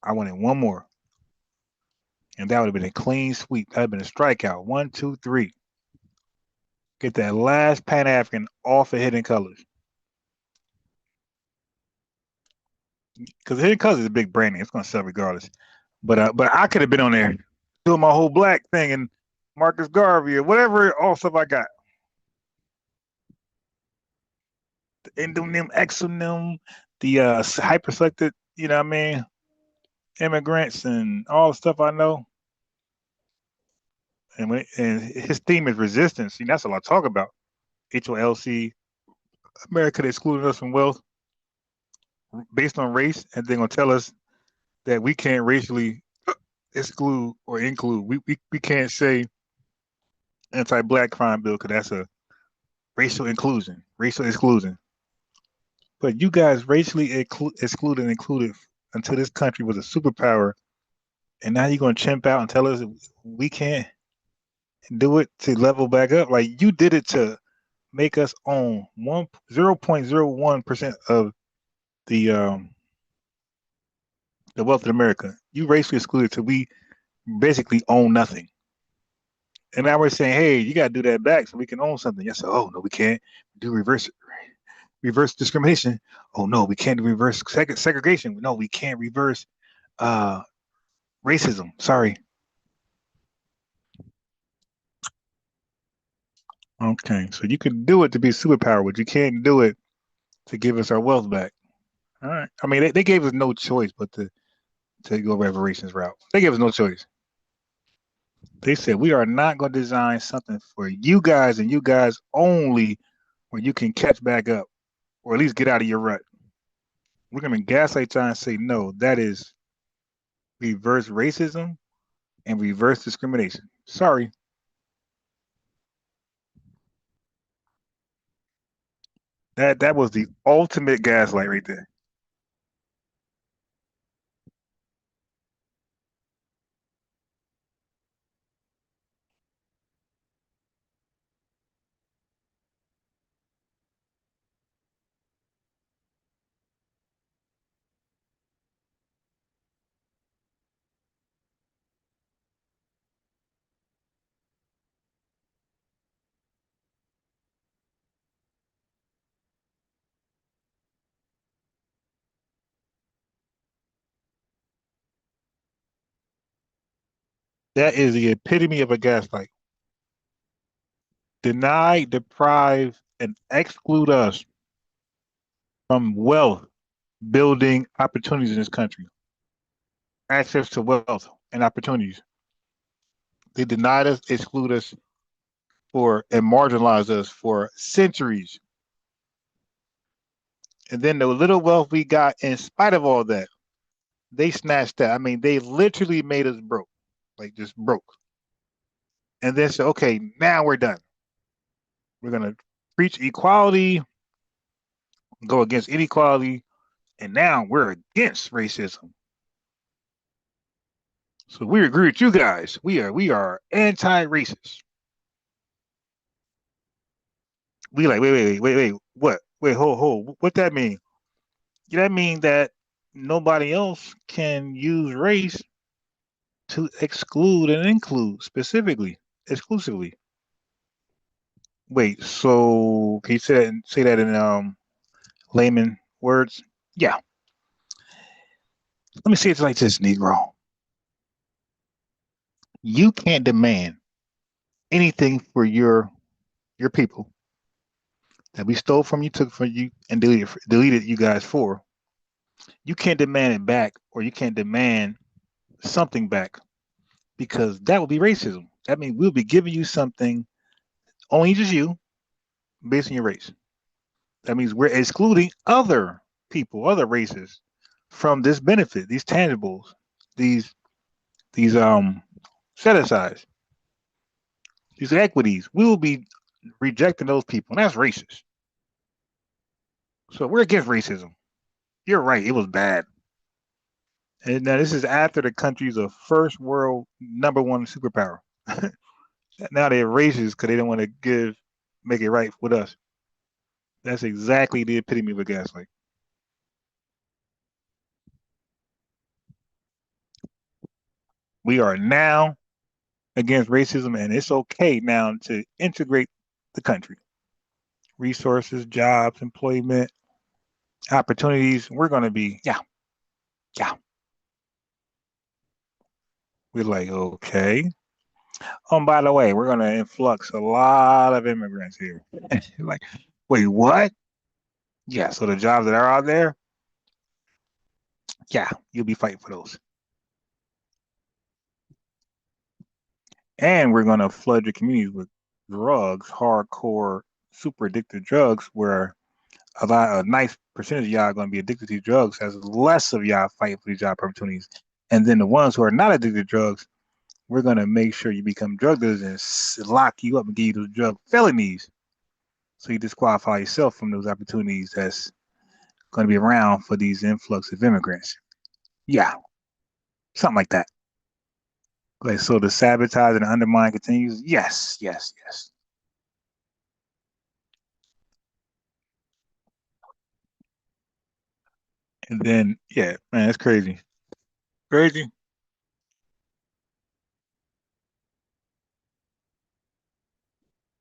I wanted one more. And that would have been a clean sweep. That would have been a strikeout. 1, 2, 3. Get that last Pan-African off of Hidden Colors. Because Hidden Colors is a big branding. It's going to sell regardless. But I could have been on there doing my whole black thing and Marcus Garvey or whatever all stuff I got. The endonym, exonym, the hyper-selected, you know what I mean, immigrants and all the stuff I know. And his theme is resistance. See, that's all I talk about. HOLC, America excluding us from wealth based on race, and they're gonna tell us that we can't racially exclude or include. We can't say anti-black crime bill because that's a racial exclusion. But you guys racially excluded and included until this country was a superpower, and now you're gonna chimp out and tell us we can't do it to level back up. Like you did it to make us own 0.01% of the wealth of America. You racially excluded till we basically own nothing. And now we're saying, hey, you got to do that back so we can own something. Yes, oh no, we can't do reverse discrimination. Oh no, we can't do reverse segregation. No, we can't reverse racism. Sorry. Okay, so you can do it to be a superpower, but you can't do it to give us our wealth back. All right. I mean, they gave us no choice but to go reparations route. They gave us no choice. They said we are not going to design something for you guys and you guys only where you can catch back up or at least get out of your rut. We're going to gaslight you and say, no, that is reverse racism. and reverse discrimination. Sorry. That was the ultimate gaslight right there. That is the epitome of a gaslight. Deny, deprive, and exclude us from wealth building opportunities in this country. Access to wealth and opportunities. They denied us, exclude us and marginalized us for centuries. And then the little wealth we got, in spite of all that, they snatched that. I mean, they literally made us broke, like just broke. And then said, okay, now we're done. We're going to preach equality, go against inequality, and now we're against racism. So we agree with you guys. We are anti-racist. We like, wait, what? Wait, hold. What that mean? That mean that nobody else can use race to exclude and include specifically, exclusively. Wait, so can you say that in layman words? Yeah. Let me say it like this, Negro. You can't demand anything for your people that we stole from you, took from you, and deleted you guys for. You can't demand it back, or you can't demand something back, because that would be racism. That means we'll be giving you something only just you, based on your race. That means we're excluding other people, other races, from this benefit, these tangibles, these set asides, these equities. We will be rejecting those people, and that's racist. So we're against racism. You're right, it was bad. And now this is after the country's a first world #1 superpower. Now they're racist because they don't want to make it right with us. That's exactly the epitome of a gaslight. We are now against racism, and it's okay now to integrate the country. Resources, jobs, employment, opportunities. We're going to be, yeah. We're like, okay. Oh, by the way, we're going to influx a lot of immigrants here. Like, wait, what? Yeah, so the jobs that are out there, yeah, you'll be fighting for those. And we're going to flood your communities with drugs, hardcore, super addictive drugs, where a nice percentage of y'all are going to be addicted to drugs, as less of y'all fighting for these job opportunities. And then the ones who are not addicted to drugs, we're going to make sure you become drug dealers and lock you up and give you those drug felonies. So you disqualify yourself from those opportunities that's going to be around for these influx of immigrants. Yeah, something like that. Okay, so the sabotage and undermine continues. Yes. And then, yeah, man, it's crazy. Crazy.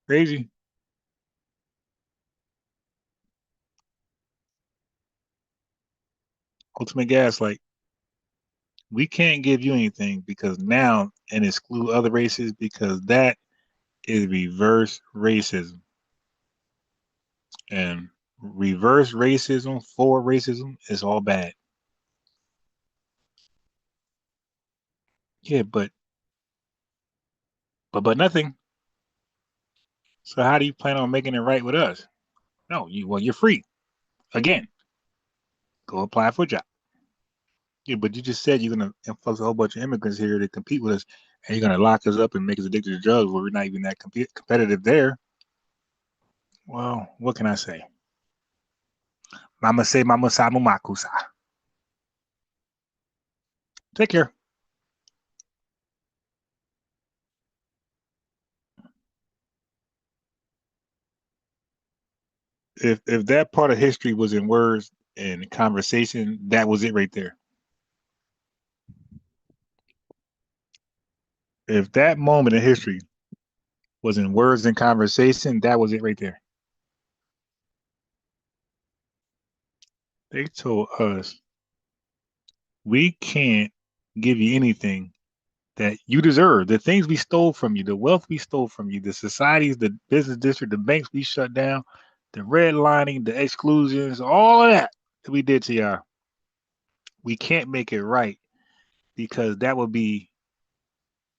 Crazy. Ultimate gaslight. We can't give you anything because now, and exclude other races, because that is reverse racism. And reverse racism for racism is all bad. Yeah, but nothing. So how do you plan on making it right with us? No, you're free. Again, go apply for a job. Yeah, but you just said you're gonna influx a whole bunch of immigrants here to compete with us. and you're gonna lock us up and make us addicted to drugs where we're not even that competitive there. Well, what can I say? Mama say, Mama samu makusa. Take care. If that part of history was in words and conversation, that was it right there. If that moment in history was in words and conversation, that was it right there. They told us we can't give you anything that you deserve. The things we stole from you, the wealth we stole from you, the societies, the business district, the banks we shut down, the redlining, the exclusions, all of that we did to y'all. We can't make it right because that would be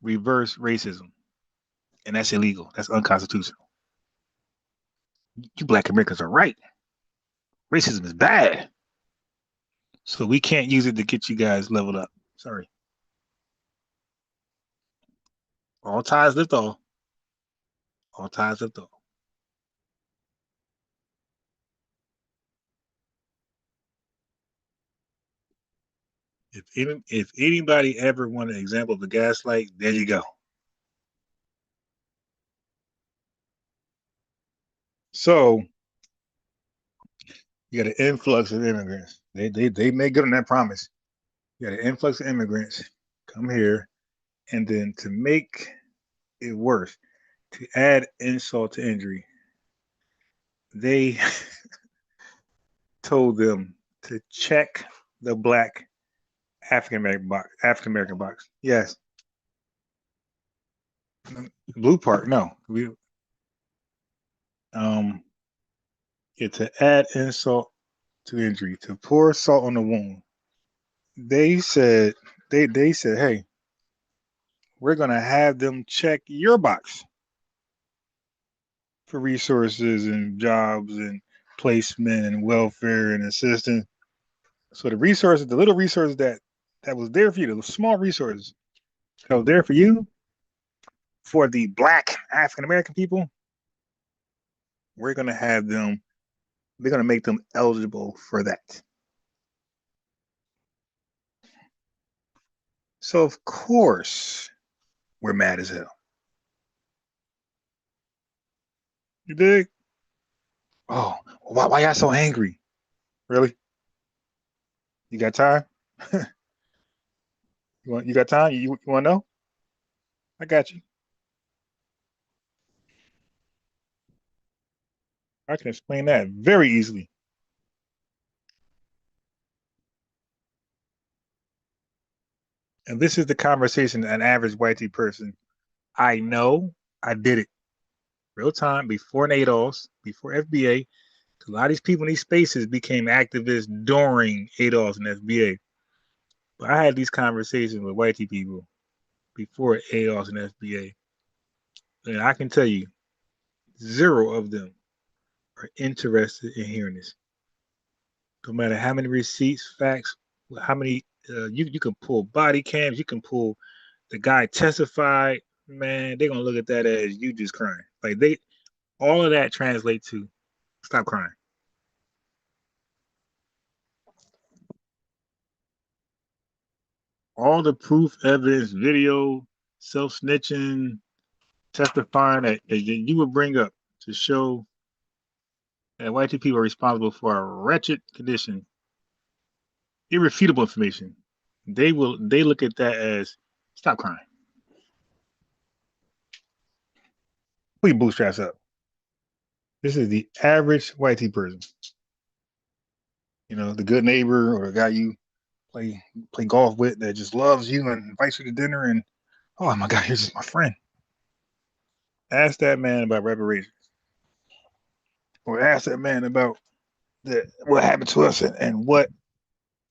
reverse racism. And that's illegal. That's unconstitutional. You Black Americans are right. Racism is bad. So we can't use it to get you guys leveled up. Sorry. All ties lift all. All ties lift all. If anybody ever want an example of the gaslight, there you go. So you got an influx of immigrants. They made good on that promise. You got an influx of immigrants come here, and then to make it worse, to add insult to injury, they told them to check the Black African American box. Yes. Blue part, no. To add insult to injury, to pour salt on the wound. They said, hey, we're gonna have them check your box for resources and jobs and placement and welfare and assistance. So the resources, the little resources that was there for you, the small resources that was there for you, for the Black African American people, we're gonna have them. They're gonna make them eligible for that. So of course we're mad as hell. You dig? Oh, why y'all so angry? Really? You got time? You got time? You want to know? I got you. I can explain that very easily. And this is the conversation an average whitey person. I know I did it. Real time, before ADOS, before FBA. A lot of these people in these spaces became activists during ADOS and FBA. But I had these conversations with whitey people before ADOS and FBA. And I can tell you, 0 of them are interested in hearing this. No matter how many receipts, facts, how many you can pull body cams, you can pull the guy testified, man, they're gonna look at that as you just crying. Like all of that translates to stop crying. All the proof, evidence, video, self-snitching, testifying that you would bring up to show that white people are responsible for a wretched condition, irrefutable information. They look at that as stop crying. Put your bootstraps up. This is the average white person. You know, the good neighbor or the guy you play golf with that just loves you and invites you to dinner and, oh my God, here's just my friend. Ask that man about reparations. Or ask that man about what happened to us and what,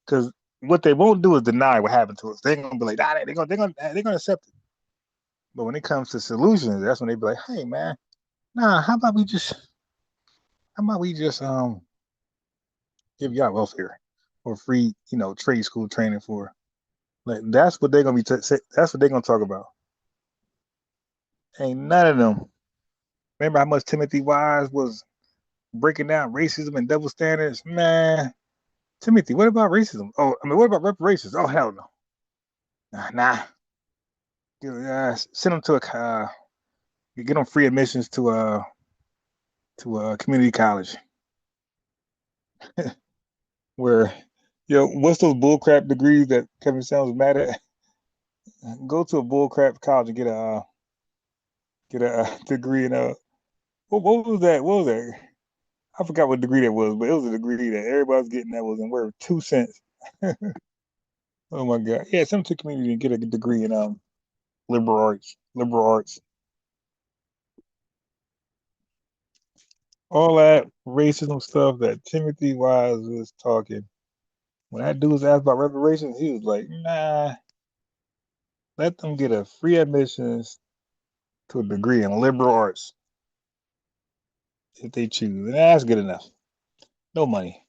because what they won't do is deny what happened to us. They're gonna be like, nah, they're gonna accept it. But when it comes to solutions, that's when they be like, hey man, nah, how about we just give y'all welfare or free, trade school training for. Like that's what they're gonna be. That's what they're gonna talk about. Ain't none of them. Remember how much Timothy Wise was breaking down racism and double standards? Man, Timothy, what about racism? Oh, I mean, what about reparations? Oh, hell no. Nah. Send them to get them free admissions to a community college where, what's those bullcrap degrees that Kevin Samuels was mad at? Go to a bullcrap college and get a degree in what was that? What was that? I forgot what degree that was, but it was a degree that everybody was getting that was in worth 2 cents. Oh my God. Yeah, send them to community and get a degree in liberal arts. Liberal arts. All that racism stuff that Timothy Wise was talking. When that dude was asked about reparations, he was like, nah, let them get a free admissions to a degree in liberal arts if they choose. And that's good enough. No money.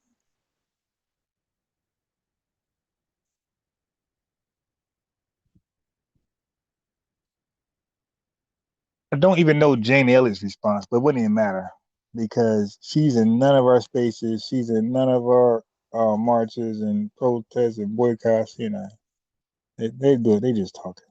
I don't even know Jane Elliott's response, but it wouldn't even matter because she's in none of our spaces. She's in none of our marches and protests and boycotts. They do it. They just talking.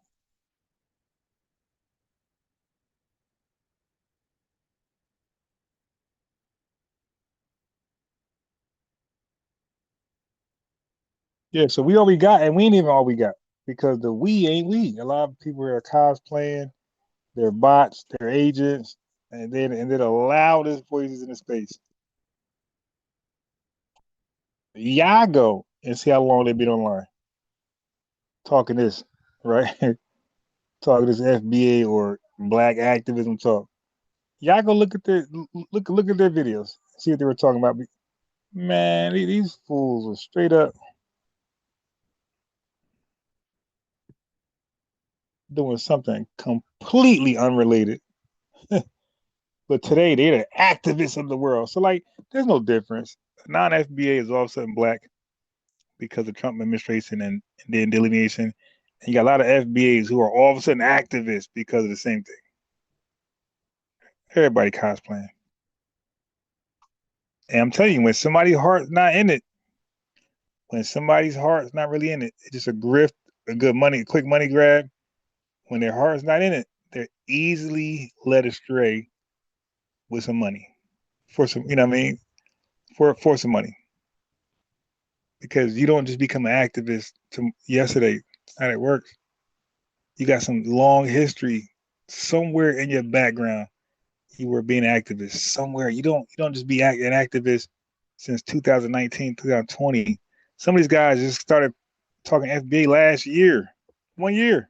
Yeah, so we all we got, and we ain't even all we got because the we ain't we. A lot of people are cosplaying, they're bots, they're agents, and they're the loudest voices in the space. Y'all go and see how long they've been online talking this, right? Talking this FBA or black activism talk. Y'all go look at look at their videos, see what they were talking about. Man, these fools were straight up doing something completely unrelated. But today they're the activists of the world. So like, there's no difference. Non-FBA is all of a sudden black because of the Trump administration and then delineation. And you got a lot of FBAs who are all of a sudden activists because of the same thing. Everybody cosplaying. And I'm telling you, when somebody's heart's not in it, when somebody's heart's not really in it, it's just a grift, a good money, a quick money grab. When their heart's not in it, they're easily led astray with some money for some, you know what I mean? For some money. Because you don't just become an activist to yesterday. That's how it works. You got some long history somewhere in your background. You were being an activist somewhere. You don't just be an activist since 2019, 2020. Some of these guys just started talking FBA last year, 1 year.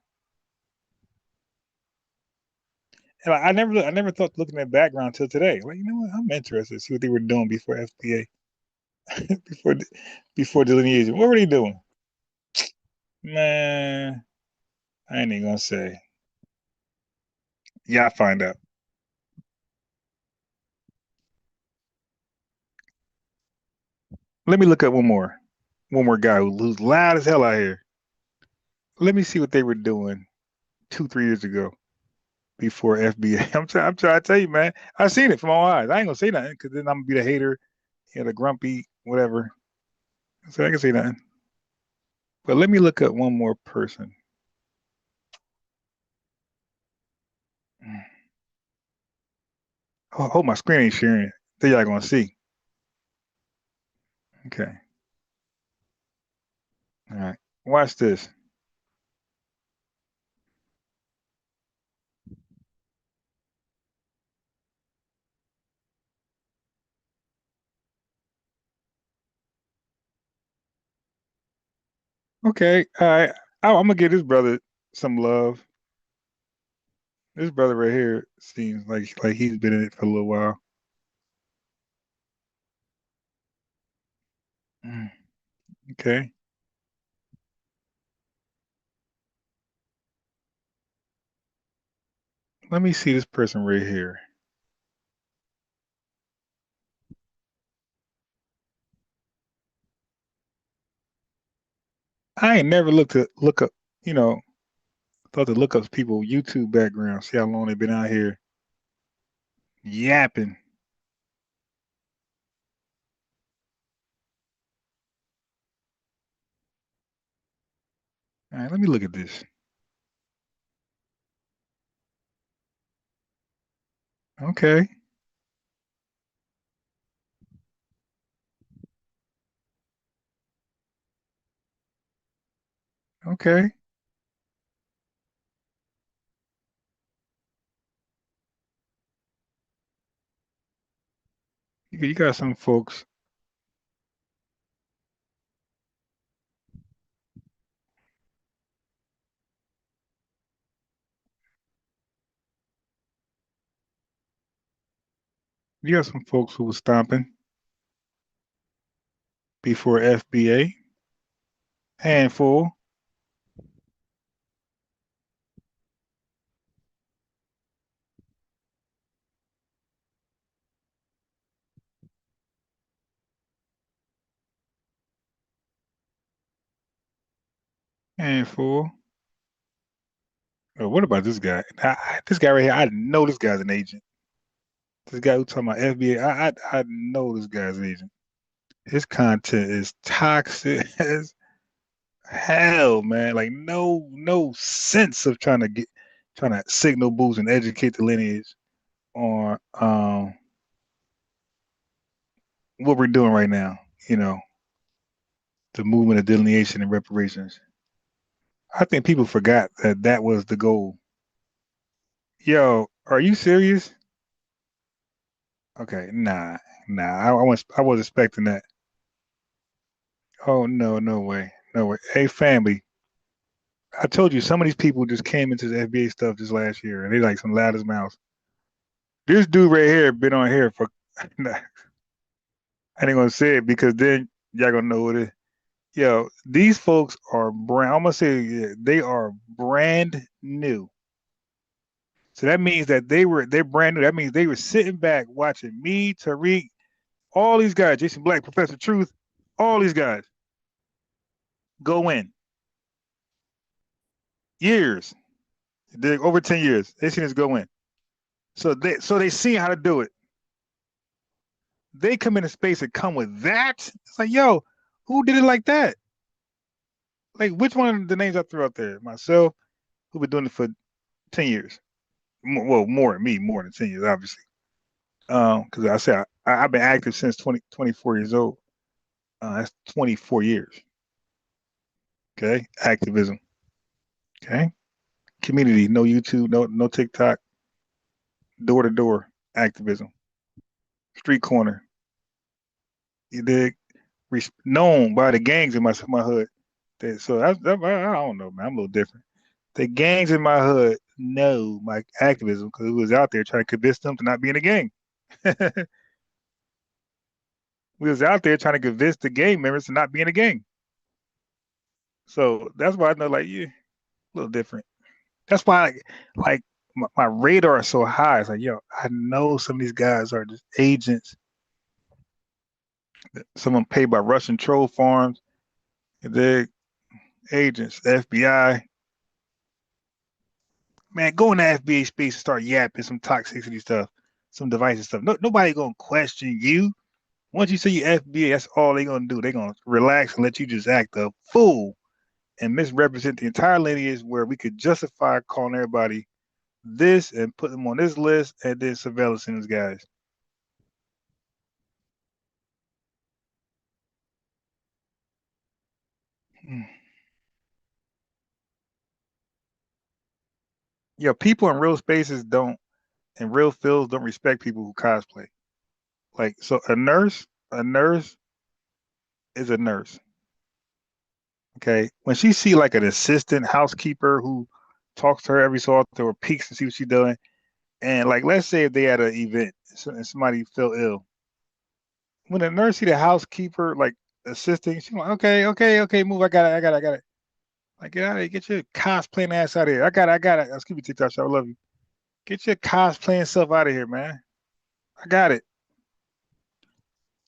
And I never thought looking at background until today. Like, you know what? I'm interested to see what they were doing before FBA, before delineation. What were they doing? Man, I ain't even gonna say. Yeah, I find out. Let me look up one more guy who's loud as hell out here. Let me see what they were doing 2, 3 years ago before FBA. I'm trying to tell you, man. I seen it from my eyes. I ain't gonna say nothing because then I'm gonna be the hater, the grumpy, whatever. So I can say nothing. But let me look up one more person. Oh, my screen ain't sharing it. Then y'all gonna see. Okay. All right. Watch this. Okay. All right. I'm gonna give this brother some love. This brother right here seems like he's been in it for a little while. Okay. Let me see this person right here. I ain't never look up, you know, Thought to look up people YouTube background, see how long they've been out here yapping. All right, let me look at this. Okay. Okay. You got some folks. You got some folks who were stomping before FBA. Handful. Handful. Oh, what about this guy? This guy right here, I know this guy's an agent. This guy who talking about FBA, I know this guy's an agent. His content is toxic as hell, man. Like no sense of trying to signal boost and educate the lineage on what we're doing right now. You know, the movement of delineation and reparations. I think people forgot that was the goal. Yo, are you serious? Okay, nah. I was expecting that. Oh no, no way, no way. Hey, family, I told you some of these people just came into the FBA stuff this last year, and they like some loud as mouths. This dude right here been on here for. I ain't gonna say it because then y'all gonna know what it is. Yo, these folks are brand. I'm gonna say they are brand new. So that means that they're brand new. That means they were sitting back watching me, Tariq, all these guys, Jason Black, Professor Truth, all these guys go in. Years. Over 10 years. They seen us go in. So they see how to do it. They come into space and come with that. It's like, yo, who did it like that? Like, which one of the names I threw out there? Myself, who been doing it for 10 years. Well, more than 10 years, obviously. Because I said I've been active since 24 years old. That's 24 years. Okay, activism. Okay, community, no YouTube, no TikTok, door to door activism, street corner. You dig? Known by the gangs in my hood. So I don't know, man. I'm a little different. The gangs in my hood know my activism because it was out there trying to convince them to not be in a gang. We was out there trying to convince the gang members to not be in a gang. So that's why I know, like, yeah, a little different. That's why, like my radar is so high. It's like, yo, I know some of these guys are just agents. Someone paid by Russian troll farms. They're agents, FBI. Man, go in the FBA space and start yapping some toxicity stuff, some divisive stuff. Nobody gonna question you. Once you say you FBA, that's all they gonna do. They gonna relax and let you just act a fool and misrepresent the entire lineage where we could justify calling everybody this and put them on this list and then surveillance in these guys. Yeah, people in real spaces in real fields don't respect people who cosplay. Like, so a nurse is a nurse. Okay. When she see like an assistant housekeeper who talks to her every so often or peeks and see what she's doing, and like let's say if they had an event and somebody fell ill, when the nurse see the housekeeper like assisting, she's like, okay, move. I got it. Like, get out of here, get your cosplaying ass out of here. I got it. Excuse me, TikTok shop, I love you. Get your cosplaying stuff out of here, man. I got it.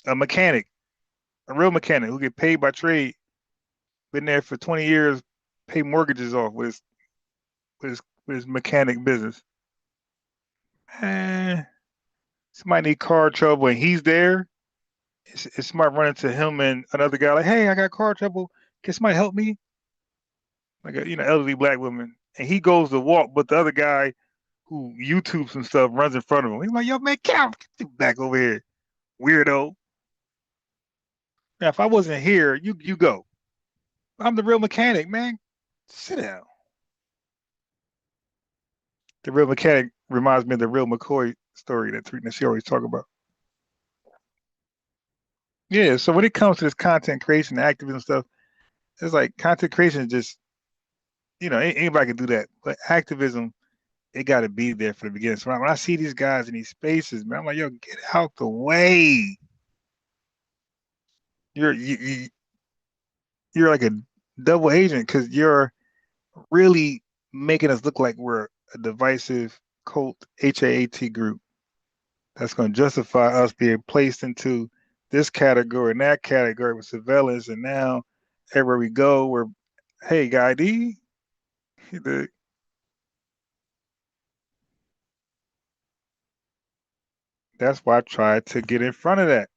A mechanic, a real mechanic who get paid by trade, been there for 20 years, pay mortgages off with his with his mechanic business. Man, somebody need car trouble and he's there. It's somebody running to him and another guy like, hey, I got car trouble. Can somebody help me? Like a elderly black woman. And he goes to walk, but the other guy who YouTubes and stuff runs in front of him. He's like, yo, man, get back over here, weirdo. Now, if I wasn't here, you go. I'm the real mechanic, man. Sit down. The real mechanic reminds me of the real McCoy story that she always talk about. Yeah, so when it comes to this content creation, activism stuff, it's like content creation is just, anybody can do that. But activism, it got to be there for the beginning. So when I see these guys in these spaces, man, I'm like, yo, get out the way. You're like a double agent because you're really making us look like we're a divisive cult HAAT group that's going to justify us being placed into this category and that category with surveillance. And now everywhere we go, we're, hey, Guy D. That's why I tried to get in front of that.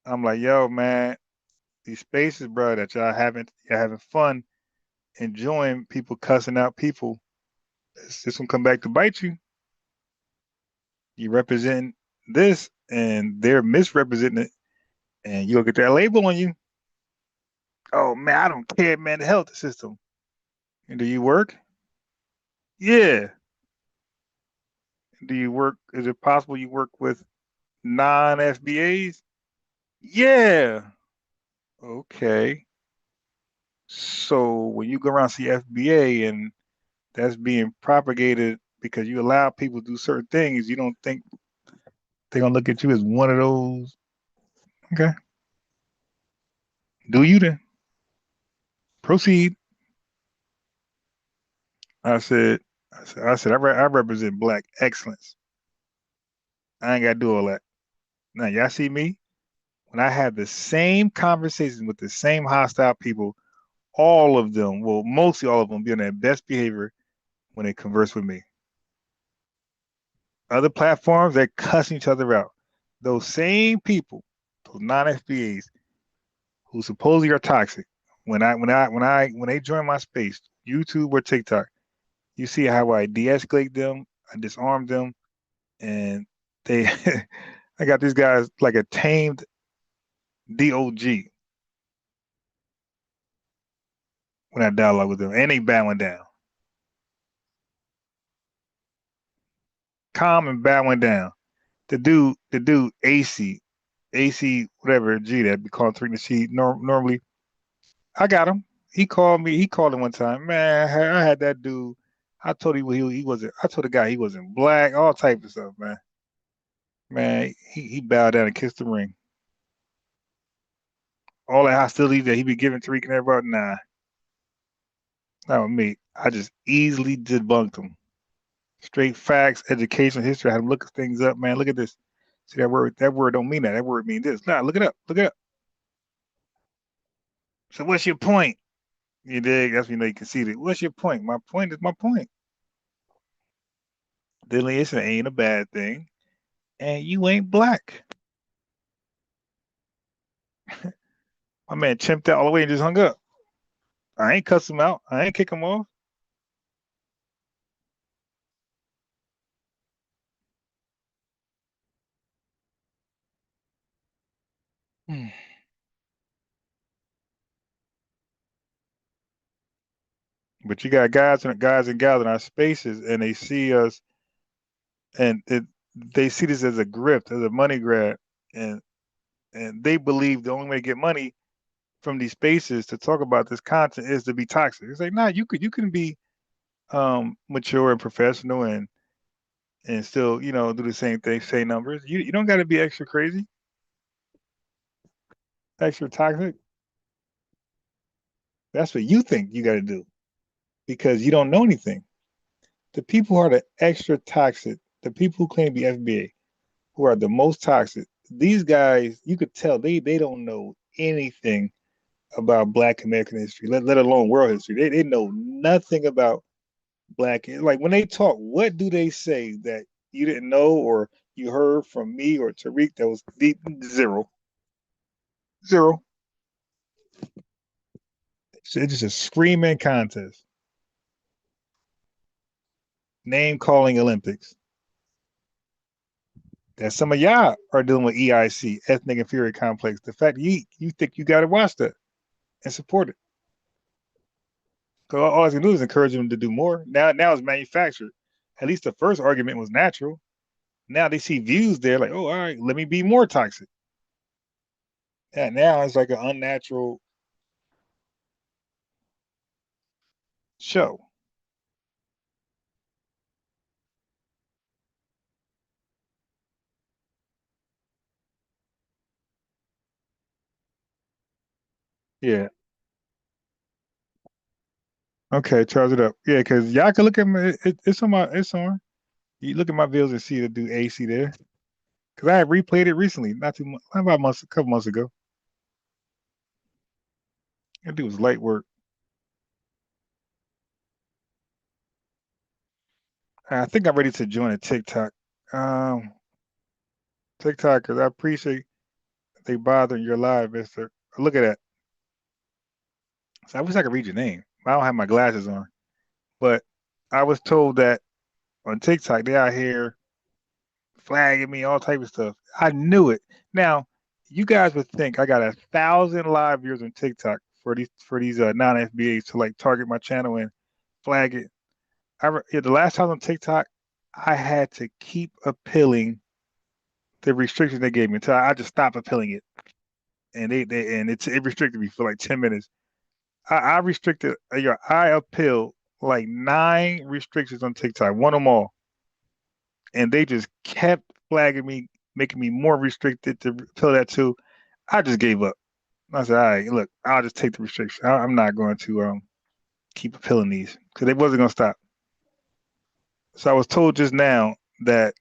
I'm like, yo, man, these spaces, bro, that y'all having fun, enjoying people cussing out people. This gonna come back to bite you. You represent this, and they're misrepresenting it, and you'll get that label on you. Oh man, I don't care, man. The health system. And do you work? Yeah. Do you work? Is it possible you work with non-FBAs? Yeah. Okay. So when you go around and see FBA and that's being propagated because you allow people to do certain things, you don't think they're gonna look at you as one of those? Okay. Do you then? Proceed. I said, I represent Black excellence. I ain't gotta do all that. Now y'all see me? When I have the same conversations with the same hostile people, all of them, well, mostly all of them, be on their best behavior when they converse with me. Other platforms, they're cussing each other out. Those same people, those non-FBAs, who supposedly are toxic, when they join my space, YouTube or TikTok, you see how I de-escalate them, I disarm them, and they, I got these guys like a tamed DOG when I dialogue with them, and they bowing down, calm and bowing down. The dude AC, whatever G that be called three to see normally. I got him. He called me. He called him one time. Man, I had that dude. I told him he wasn't. I told the guy he wasn't Black. All type of stuff, man. Man, he bowed down and kissed the ring. All that hostility that he be giving Tariq and everybody, nah, not with me. I just easily debunked him. Straight facts, education, history. I had to look things up, man. Look at this. See that word? That word don't mean that. That word means this. Nah, look it up. Look it up. So what's your point? You dig? That's when you know you conceded. What's your point? My point is my point. Delineation ain't a bad thing, and you ain't Black. My man chimped out all the way and just hung up. I ain't cuss him out. I ain't kick him off. But you got guys and gals in our spaces, and they see us, and they see this as a grift, as a money grab, and they believe the only way to get money from these spaces to talk about this content is to be toxic. It's like, nah, you can be mature and professional and still, do the same thing, say numbers. You don't got to be extra crazy, extra toxic. That's what you think you got to do because you don't know anything. The people who are the extra toxic, the people who claim to be FBA, who are the most toxic, these guys, you could tell they don't know anything about Black American history, let alone world history. They know nothing about black. Like when they talk, what do they say that you didn't know or you heard from me or Tariq that was deep? Zero. Zero. It's just a screaming contest. Name calling Olympics. That some of y'all are dealing with EIC, ethnic inferior complex. The fact that you think you got to watch that and support it. Because all I can do is encourage them to do more. Now it's manufactured. At least the first argument was natural. Now they see views there, like, oh, all right, let me be more toxic. And now it's like an unnatural show. Yeah. Okay, charge it up. Yeah, because y'all can look at my it's on my it's on. You look at my videos and see the do AC there. Because I had replayed it recently, not too much, about months, a couple months ago. That dude was light work. I think I'm ready to join a TikTok. Um, TikTok, because I appreciate they bothering your live, Mister. Look at that. So I wish I could read your name. I don't have my glasses on, but I was told that on TikTok they out here flagging me, all type of stuff. I knew it. Now, you guys would think I got 1,000 live viewers on TikTok for these non-FBAs to like target my channel and flag it. Yeah, the last time on TikTok, I had to keep appealing the restrictions they gave me until I just stopped appealing it, and it restricted me for like 10 minutes. I restricted. I appealed like 9 restrictions on TikTok, won them all, and they just kept flagging me, making me more restricted to appeal that too. I just gave up. I said, all right, look, I'll just take the restriction. I'm not going to keep appealing these because they wasn't going to stop. So I was told just now that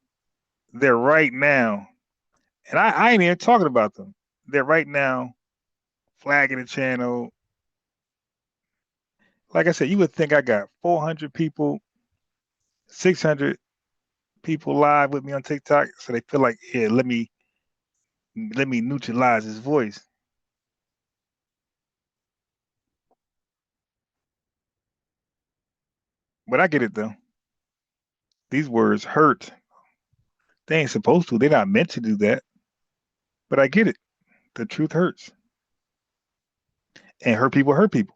they're right now, and I ain't even talking about them. They're right now flagging the channel. Like I said, you would think I got 400 people, 600 people live with me on TikTok, so they feel like, yeah, let me neutralize his voice. But I get it though. These words hurt. They ain't supposed to. They're not meant to do that. But I get it. The truth hurts. And hurt people hurt people.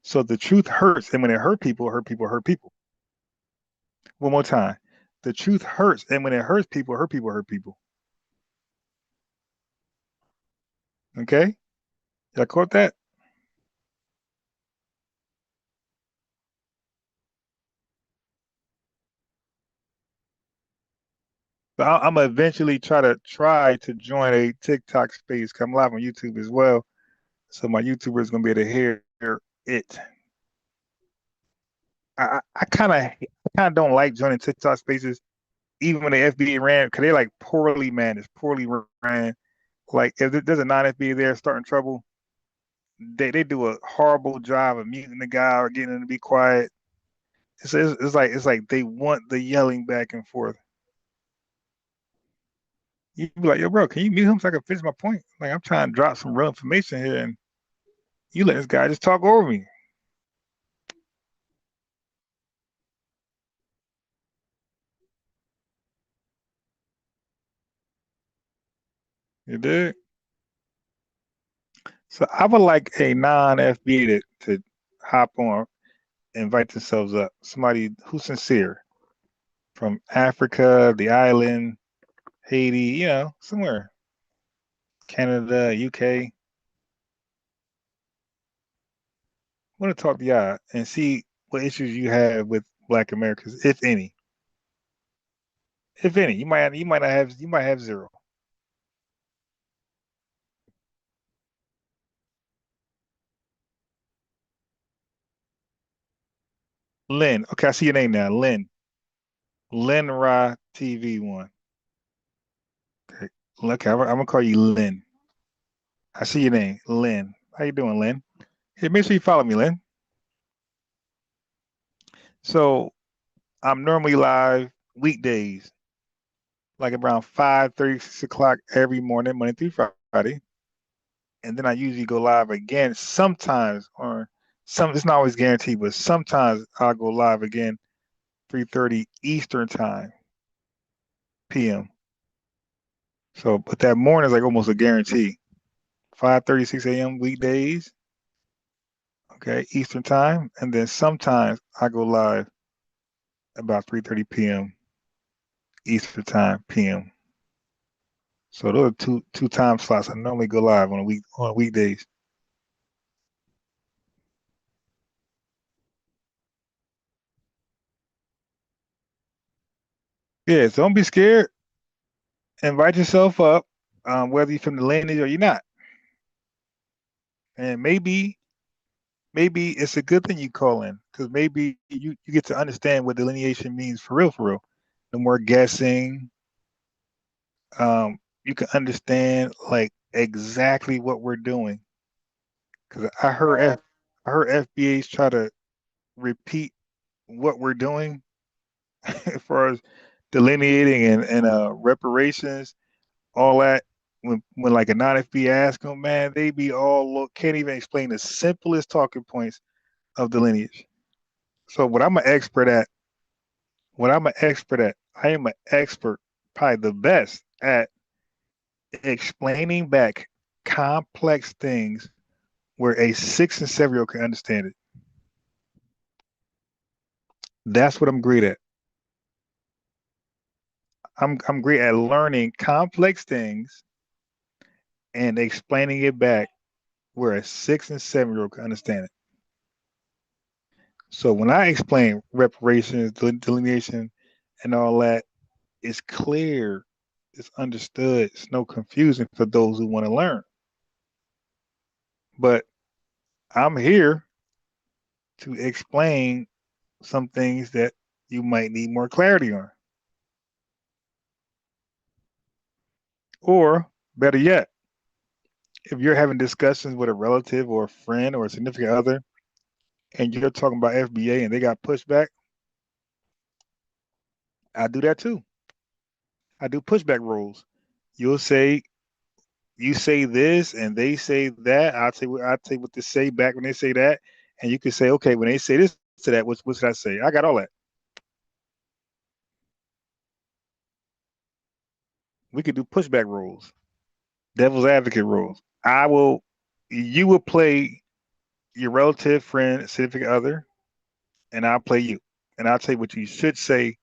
So the truth hurts. And when it hurt people, hurt people, hurt people. One more time. The truth hurts. And when it hurts people, hurt people, hurt people. Okay? Y'all caught that? So I'm gonna eventually try to join a TikTok space. Come live on YouTube as well, so my YouTubers gonna be able to hear it. I kind of don't like joining TikTok spaces, even when the FBA ran, because they're like poorly managed, poorly ran. Like if there's a non-FBA there starting trouble, they do a horrible job of muting the guy or getting him to be quiet. It's like they want the yelling back and forth. You be like, yo, bro, can you mute him so I can finish my point? Like I'm trying to drop some real information here, and you let this guy just talk over me. You did. So I would like a non-FBA to hop on, invite themselves up. Somebody who's sincere from Africa, the island, Haiti, somewhere, Canada, UK. I want to talk to y'all and see what issues you have with Black Americans, if any. If any, you might have zero. Lynn, okay, I see your name now, Lynn. Lynn Ra TV one. Okay, look, I'm gonna call you Lynn. I see your name, Lynn. How you doing, Lynn? Hey, make sure you follow me, Lynn. So I'm normally live weekdays, like around 5:30, 6 o'clock every morning, Monday through Friday. And then I usually go live again sometimes, or it's not always guaranteed, but sometimes I'll go live again 3:30 Eastern time, PM. So, but that morning is like almost a guarantee. 5:30, 6 a.m. weekdays, okay, Eastern time. And then sometimes I go live about 3:30 p.m. Eastern time, PM. So those are two time slots I normally go live on weekdays. Yeah, so don't be scared. Invite yourself up, whether you're from the lineage or you're not. And maybe it's a good thing you call in, because maybe you get to understand what delineation means for real, for real. No more guessing. You can understand like exactly what we're doing. Because I heard FBAs try to repeat what we're doing as far as delineating and reparations, all that. When like a non-FBA ask them, man, they be all can't even explain the simplest talking points of the lineage. So what I'm an expert at, I am an expert, probably the best at explaining back complex things where a 6 and 7 year old can understand it. That's what I'm great at. I'm great at learning complex things and explaining it back where a 6 and 7 year old can understand it. So when I explain reparations, delineation, and all that, it's clear, it's understood, it's no confusion for those who want to learn. But I'm here to explain some things that you might need more clarity on. Or better yet, if you're having discussions with a relative or a friend or a significant other, and you're talking about FBA and they got pushback, I do that too. I do pushback rules. You'll say, you say this and they say that. I'll tell you what to say back when they say that. And you can say, okay, when they say this to that, what should I say? I got all that. We could do pushback rules, devil's advocate rules. You will play your relative, friend, significant other, and I'll play you. And I'll tell you what you should say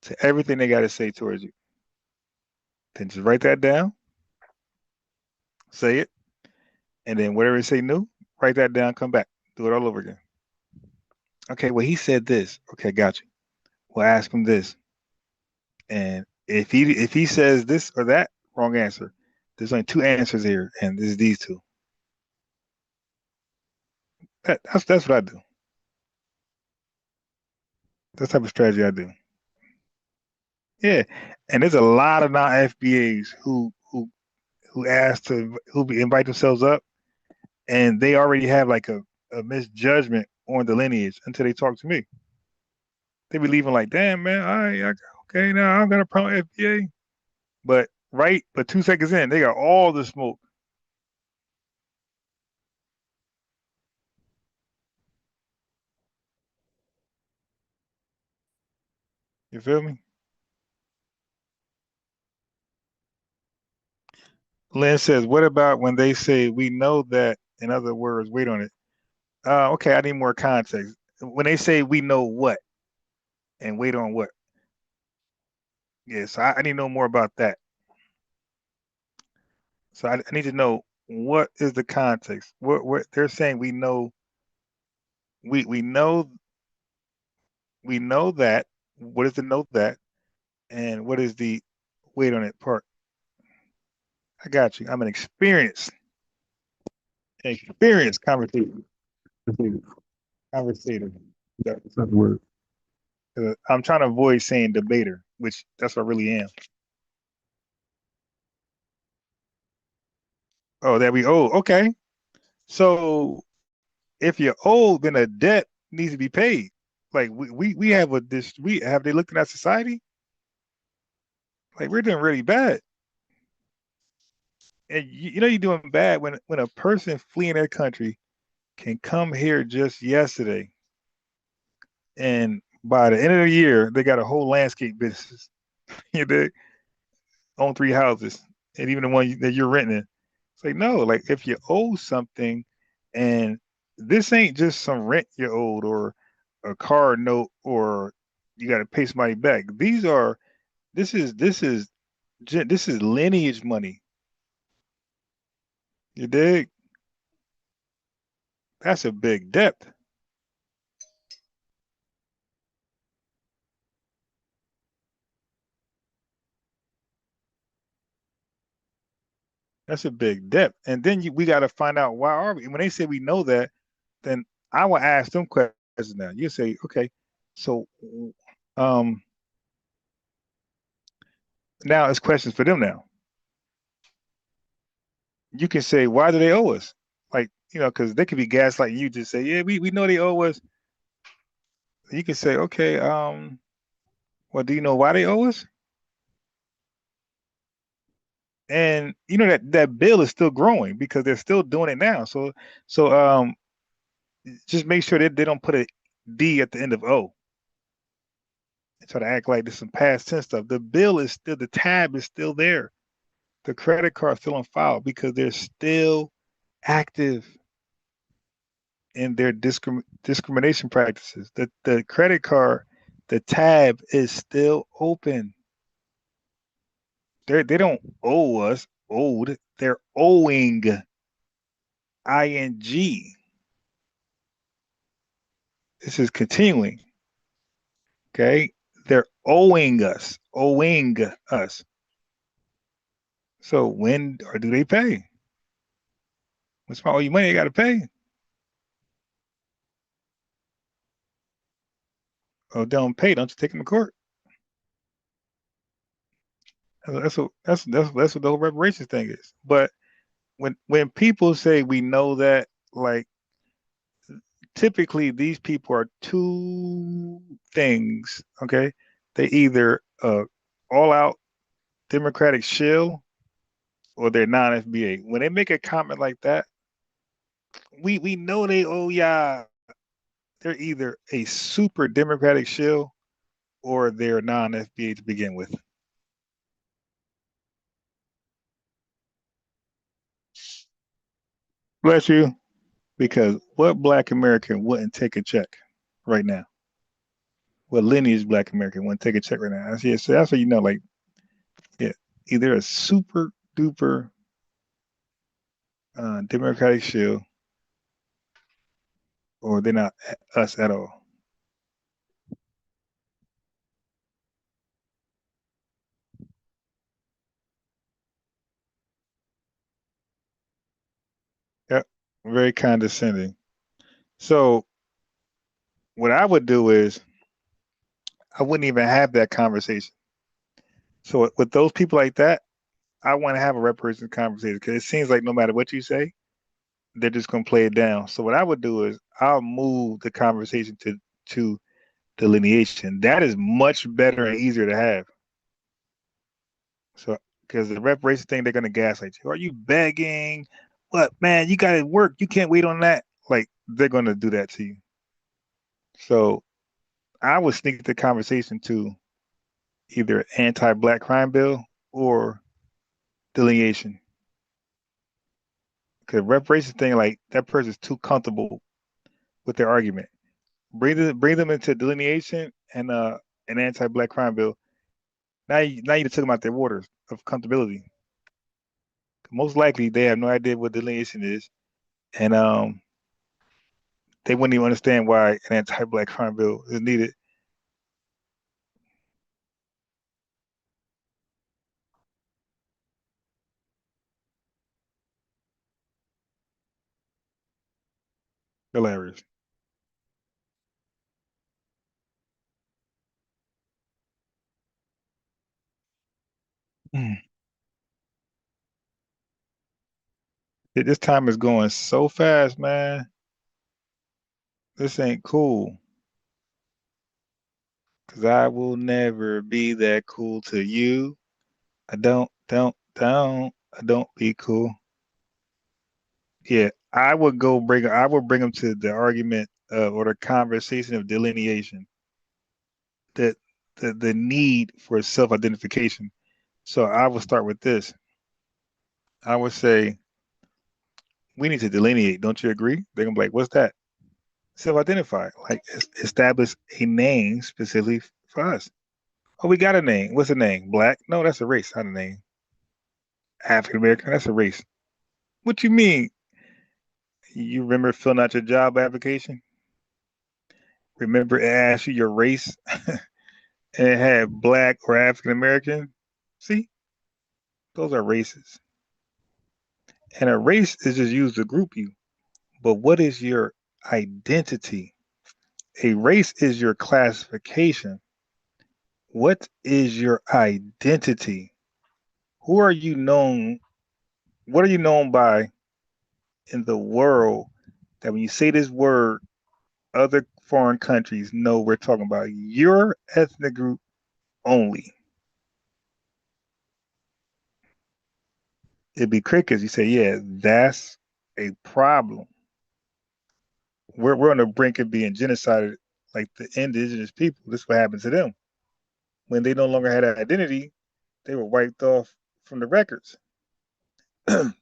to everything they got to say towards you. Then just write that down, say it, and then whatever they say new, write that down, come back, do it all over again. Okay, well, he said this. Okay, got you. We'll ask him this. And if he says this or that, wrong answer. There's only two answers here, and this is these two. That's what I do. That's the type of strategy I do. Yeah, and there's a lot of non-FBAs who invite themselves up, and they already have like a misjudgment on the lineage until they talk to me. They be leaving like, damn man, okay, now I'm gonna promote FBA, but 2 seconds in, they got all the smoke. You feel me? Lynn says, what about when they say we know that? In other words, wait on it. Okay, I need more context. When they say we know what and wait on what? Yes, I need to know more about that. So I need to know what is the context. What they're saying we know we know that. What is the note that? And what is the wait on it part? I got you. I'm an experienced conversator. Conversator. That's the word. I'm trying to avoid saying debater, which that's what I really am. Oh, that we owe. Okay. So if you're old, then a debt needs to be paid. Like we have we have they looked at our society? Like we're doing really bad. And you know you're doing bad when a person fleeing their country can come here just yesterday, and by the end of the year they got a whole landscape business. You know, own 3 houses, and even the one that you're renting. It's like no, like if you owe something, and this ain't just some rent you owed or a car note or you got to pay somebody back. This is lineage money. You dig? That's a big debt. That's a big debt. And then we got to find out why are we. When they say we know that, then I will ask them questions now. You say, okay, so um, now it's questions for them now. You can say, why do they owe us? Like, because they could be gaslighting you, just say, yeah, we know they owe us. You can say, okay, well, do you know why they owe us? And you know that bill is still growing because they're still doing it now. So just make sure that they don't put a D at the end of O and try to act like there's some past tense stuff. The bill is still, the tab is still there. The credit card is still on file because they're still active in their discrimination practices. The credit card, the tab is still open. They don't owe us owed. They're owing ing. This is continuing. Okay. They're owing us. Owing us. So when or do they pay? When somebody owe you money, you gotta pay. Oh, they don't pay, don't you take them to court? That's what the whole reparations thing is. But when people say we know that, like typically these people are two things. Okay, they either all out Democratic shill or they're non-FBA. When they make a comment like that, we know they owe ya. They're either a super Democratic shill or they're non-FBA to begin with. Bless you. Because what Black American wouldn't take a check right now? What lineage Black American wouldn't take a check right now? So that's what you know, like, yeah, either a super duper Democratic shield or they're not us at all. Yep, very condescending. So what I would do is I wouldn't even have that conversation. So with those people like that, I want to have a reparations conversation because it seems like no matter what you say, they're just gonna play it down. So what I would do is I'll move the conversation to delineation. That is much better and easier to have. So because the reparation thing, they're gonna gaslight you. Are you begging? What man? You gotta work. You can't wait on that. Like they're gonna do that to you. So I would sneak the conversation to either anti-black crime bill or delineation. Because reparation thing, like that person's too comfortable with their argument. Bring them into delineation and an anti-black crime bill. Now you took them out their waters of comfortability. Most likely they have no idea what delineation is, and they wouldn't even understand why an anti-black crime bill is needed. Hilarious. Mm. This time is going so fast, man. This ain't cool. Cause I will never be that cool to you. I don't be cool. Yeah, I would bring them to the argument or the conversation of delineation. That the need for self-identification. So I would start with this. I would say we need to delineate. Don't you agree? They're gonna be like, what's that? Self-identify. Like establish a name specifically for us. Oh, we got a name. What's a name? Black? No, that's a race, not a name. African American? That's a race. What you mean? You remember filling out your job application? Remember it asked you your race and it had black or African American? See, those are races. And a race is just used to group you. But what is your identity? A race is your classification. What is your identity? Who are you known? What are you known by in the world that when you say this word, other foreign countries know we're talking about your ethnic group only? It'd be crickets. You say, yeah, that's a problem. We're on the brink of being genocided like the indigenous people. This is what happened to them. When they no longer had an identity, they were wiped off from the records. And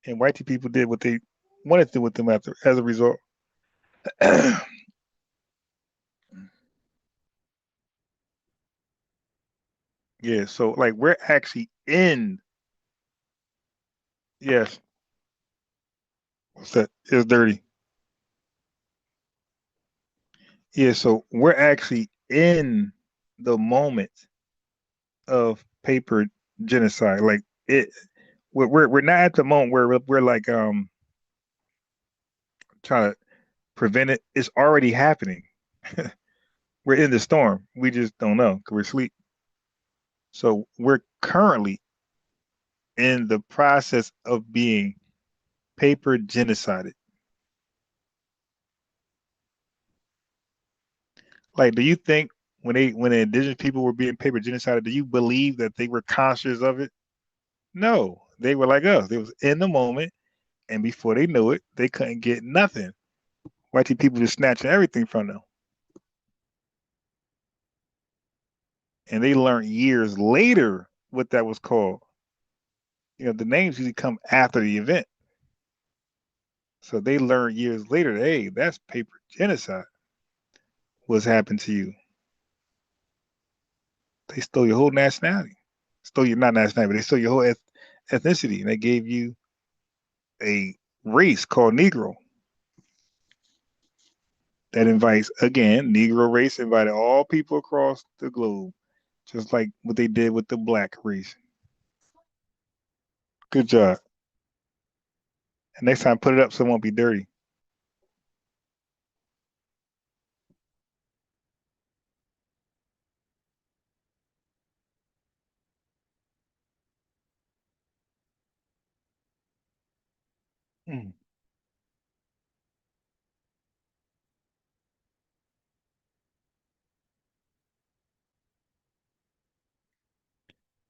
white people did what they wanted to do with them after as a result. Yeah, so like we're actually in, yes, what's that? It's dirty. Yeah, so we're actually in the moment of paper genocide. Like it we're not at the moment where we're like trying to prevent it. It's already happening. We're in the storm. We just don't know because we're asleep. So we're currently in the process of being paper genocided. Like, do you think when the indigenous people were being paper genocided, do you believe that they were conscious of it? No, they were like us. They was in the moment, and before they knew it, they couldn't get nothing. White people just snatching everything from them, and they learned years later what that was called. You know, the names usually come after the event, so they learned years later. That, hey, that's paper genocide. What's happened to you? They stole your whole nationality. Stole your not nationality, but they stole your whole ethnicity, and they gave you a race called Negro that invites again Negro race invited all people across the globe, just like what they did with the black race. Good job. And next time, put it up so it won't be dirty. Mm.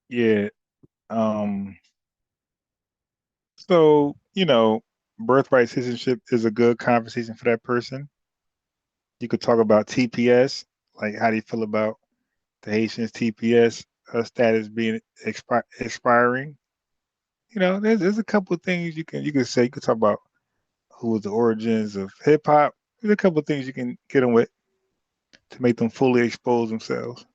Yeah. Um. So birthright citizenship is a good conversation for that person. You could talk about TPS, like how do you feel about the Haitians TPS status being expiring? There's a couple of things you can say. You could talk about who was the origins of hip hop. There's a couple of things you can get them with to make them fully expose themselves.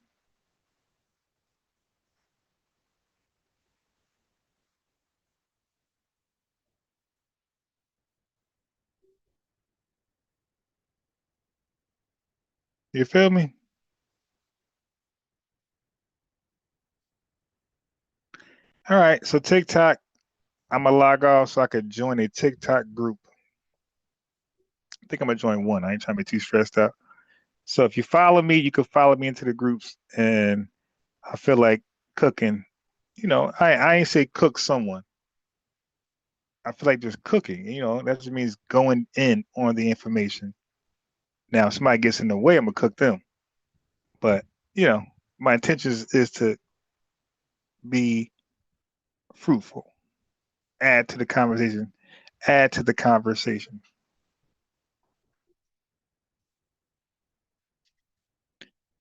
You feel me? All right. So TikTok, I'm gonna log off so I could join a TikTok group. I think I'm gonna join one. I ain't trying to be too stressed out. So if you follow me, you can follow me into the groups, and I feel like cooking. I ain't say cook someone. I feel like just cooking. That just means going in on the information. Now, if somebody gets in the way, I'm gonna cook them. But my intention is to be fruitful, add to the conversation.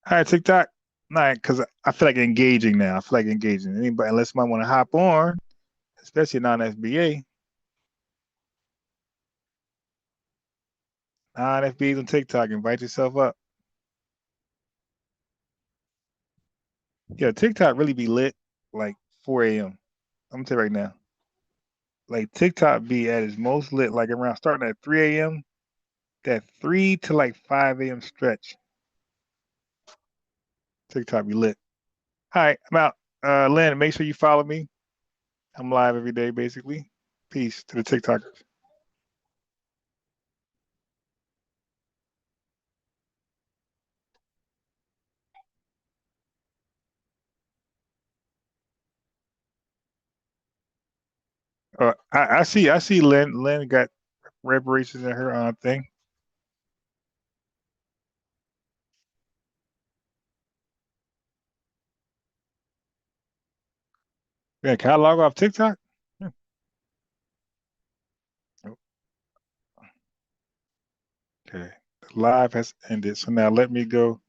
All right, TikTok. All right, because I feel like engaging now. Anybody, unless somebody want to hop on, especially non-FBA. Non-FBAs on TikTok, invite yourself up. Yeah, TikTok really be lit like 4 a.m. I'm gonna tell you right now. Like TikTok be at its most lit, like around starting at 3 a.m. That 3 to like 5 a.m. stretch. TikTok be lit. All right, I'm out. Lynn, make sure you follow me. I'm live every day, basically. Peace to the TikTokers. I see Lynn. Lynn got reparations in her thing. Yeah, can I log off TikTok? Hmm. Oh, okay. The live has ended. So now let me go.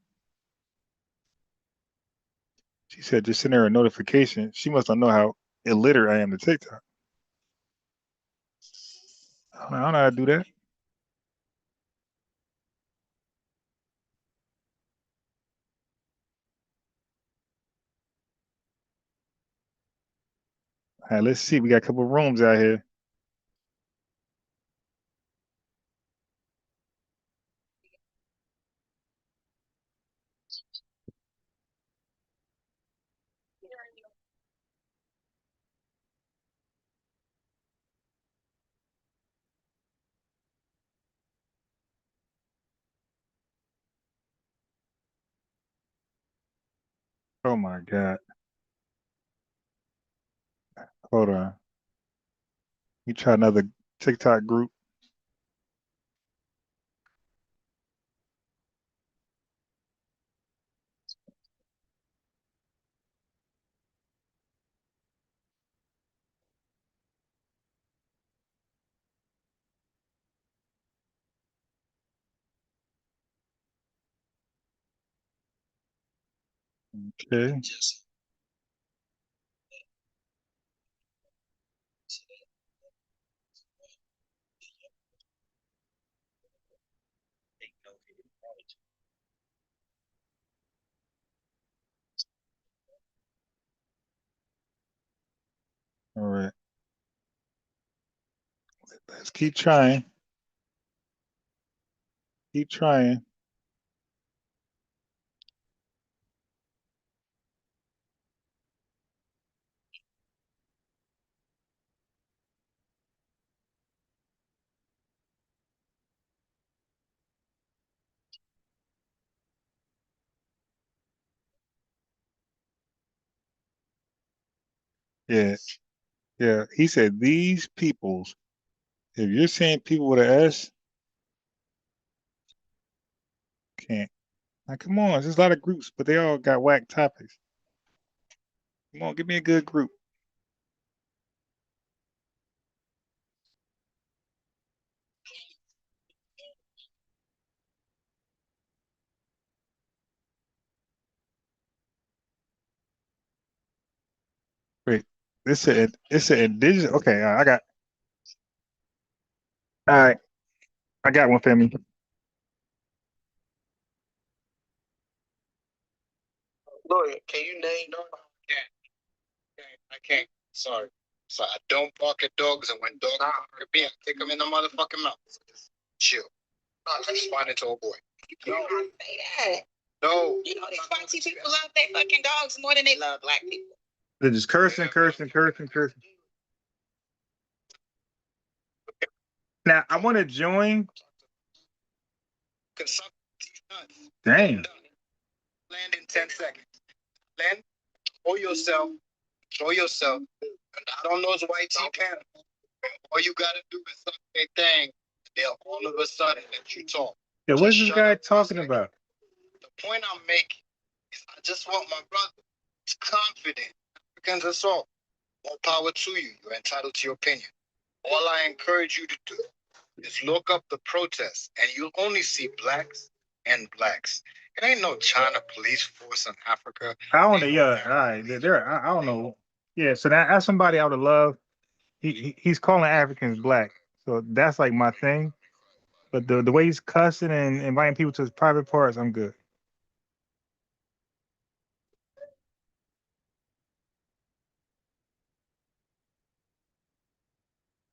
She said just send her a notification. She must not know how illiterate I am to TikTok. I don't know how to do that. All right, let's see. We got a couple of rooms out here. Oh my God. Hold on. We try another TikTok group. Okay. All right. Let's keep trying. Keep trying. Yeah. Yeah. He said these peoples. If you're saying people with an S, can't. Now come on, there's a lot of groups, but they all got whack topics. Come on, give me a good group. Wait, it's an indigenous. Okay, I got. All right, I got one, family. Lawyer, can you name? No, I can't. Sorry. So I don't bark at dogs, and when dogs bark me, I kick them in the motherfucking mouth. So just chill. I responded to a boy. You don't say that. No. You know these fancy people love their fucking dogs more than they love black people. They're just cursing. Now I want to join. Dang. Land in 10 seconds. Land, show yourself. Not on those white tee panels. All you gotta do is suck their thing. They'll all of a sudden let you talk. Yeah, what's this guy talking about? The point I'm making I just want my brother. He's confident. Africans us all. More power to you. You're entitled to your opinion. All I encourage you to do is look up the protests, and you'll only see blacks and blacks. It ain't no China police force in Africa. I don't know. Yeah, all right. I don't know. Yeah, so that's somebody I would love. He's calling Africans black, so that's like my thing. But the way he's cussing and inviting people to his private parts, I'm good.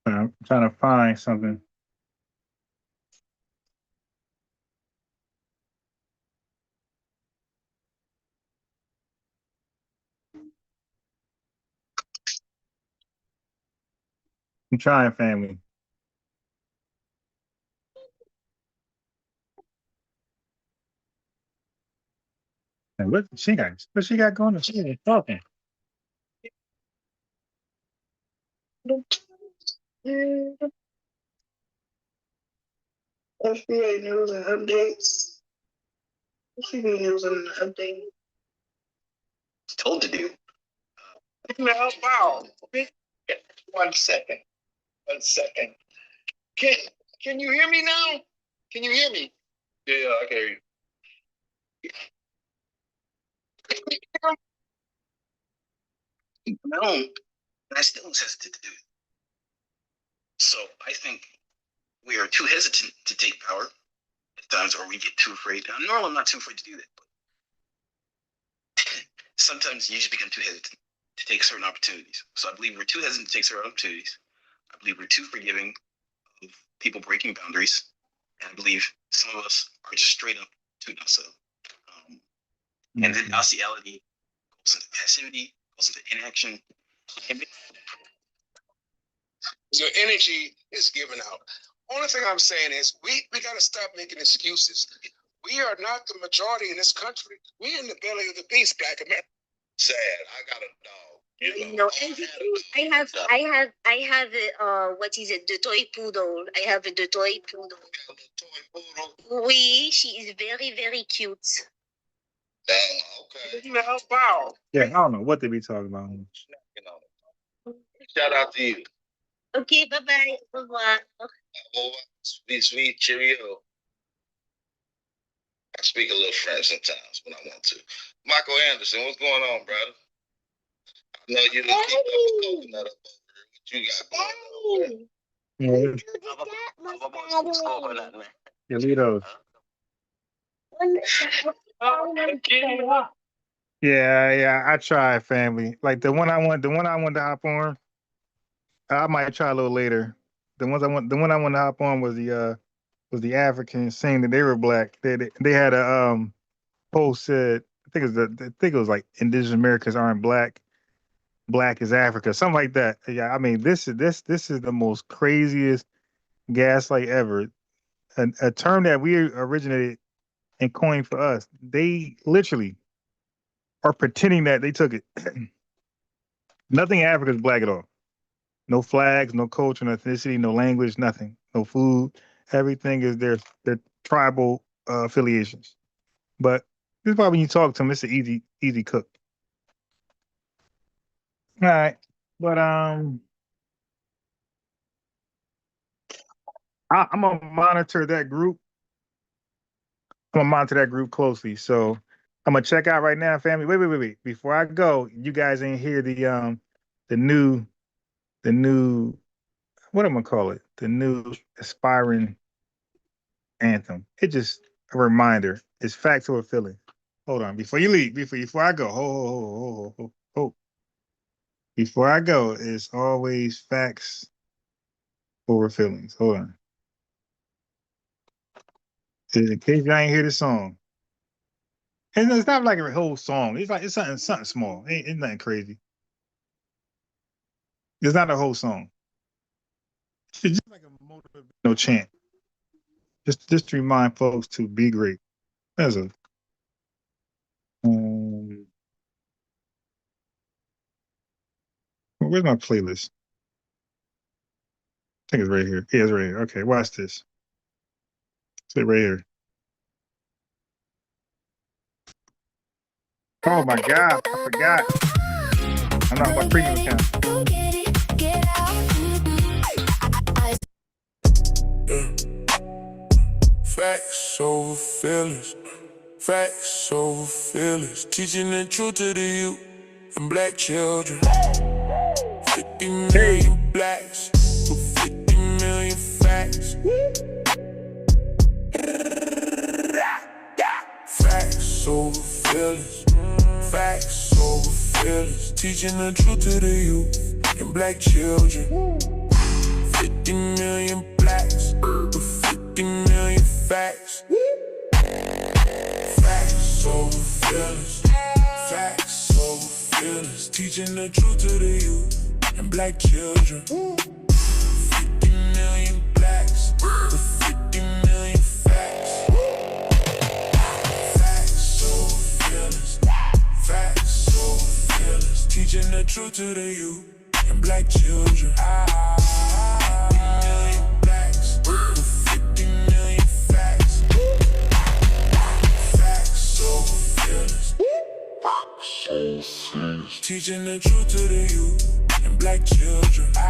I'm trying to find something. I'm trying, family. And what she got? What she got going on? She ain't talking. FBA News and Updates. FBA News and Updates. Told to do. No, wow. 1 second. 1 second. Can you hear me now? Can you hear me? Yeah, I can hear you. No, and I still was hesitant to do it. So I think we are too hesitant to take power at times, or we get too afraid. Now, normally, I'm not too afraid to do that, but sometimes you just become too hesitant to take certain opportunities. So I believe we're too hesitant to take certain opportunities. I believe we're too forgiving of people breaking boundaries. And I believe some of us are just straight up too not so. And then partiality goes into passivity, goes into inaction. Your energy is given out. Only thing I'm saying is we got to stop making excuses. We are not the majority in this country. We in the belly of the beast, Black America. Sad. I got a dog. You know, I have what is it, the toy poodle. I have the toy poodle. Oui, she is very, very cute. Okay. Wow. Yeah, I don't know what they be talking about. Shout out to you. Okay, bye-bye. Au revoir. Sweet, cheerio. I speak a little French sometimes when I want to. Michael Anderson, what's going on, brother? I know you done kicked up the coconut up over here. What you got going on? Yeah, Litos. Yeah, I tried, family. Like the one I wanted to hop on. I might try a little later. The one I wanted to hop on was the Africans saying that they were black. They had a post said I think it was like Indigenous Americans aren't black. Black is Africa, something like that. Yeah, I mean this is the most craziest gaslight ever. A term that we originated and coined for us. They literally are pretending that they took it. Nothing in Africa is black at all. No flags, no culture, no ethnicity, no language, nothing. No food. Everything is their tribal affiliations. But this is why when you talk to them, it's an easy cook. All right, but I'm gonna monitor that group. I'm gonna monitor that group closely. So I'm gonna check out right now, family. Wait. Before I go, you guys ain't hear the new the new what am I gonna call it? The new aspiring anthem. It just a reminder. It's facts or feeling. Hold on, before you leave, before I go, ho. Before I go, it's always facts over feelings. Hold on. In case y'all ain't hear the song. And it's not like a whole song. It's like it's something small. It's nothing crazy. It's not a whole song. It's just like a motivational chant. Just to remind folks to be great. That's a where's my playlist? I think it's right here. Yeah, it's right here. Okay, watch this. It's right here. Oh my God, I forgot. I'm not on my premium account. Facts over feelings. Facts over feelings. Teaching the truth to the youth and black children. 50 million blacks with 50 million facts. Facts over feelings. Facts over feelings. Teaching the truth to the youth and black children. 50 million blacks with 50 million facts. Facts over feelings. Facts over feelings. Teaching the truth to the youth and black children. 50 million blacks with 50 million facts. Facts over feelings. Facts over feelings. Teaching the truth to the youth and black children. 50 million blacks with 50 million facts. Facts over feelings. Teaching the truth to the youth and black children. 50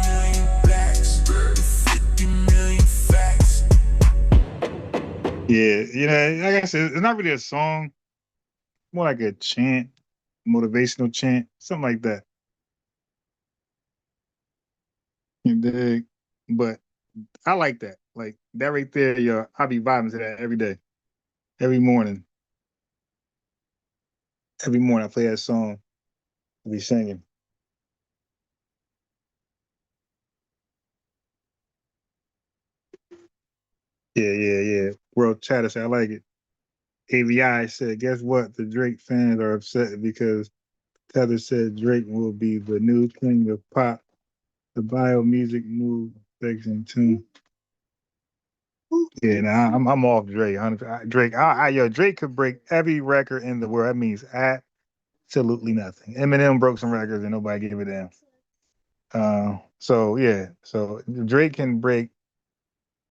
million blacks with 50 million facts. Yeah, like I said, it's not really a song. More like a chant, motivational chant, something like that. You dig? But I like that. Like that right there, yo, I be vibing to that every day. Every morning. Every morning I play that song. I be singing. Yeah. World Chatter said, I like it. AVI said, guess what? The Drake fans are upset because Tether said Drake will be the new king of pop. The bio music move section too. Yeah, nah, I'm off Drake. Drake, Drake could break every record in the world. That means absolutely nothing. Eminem broke some records and nobody gave a damn. So Drake can break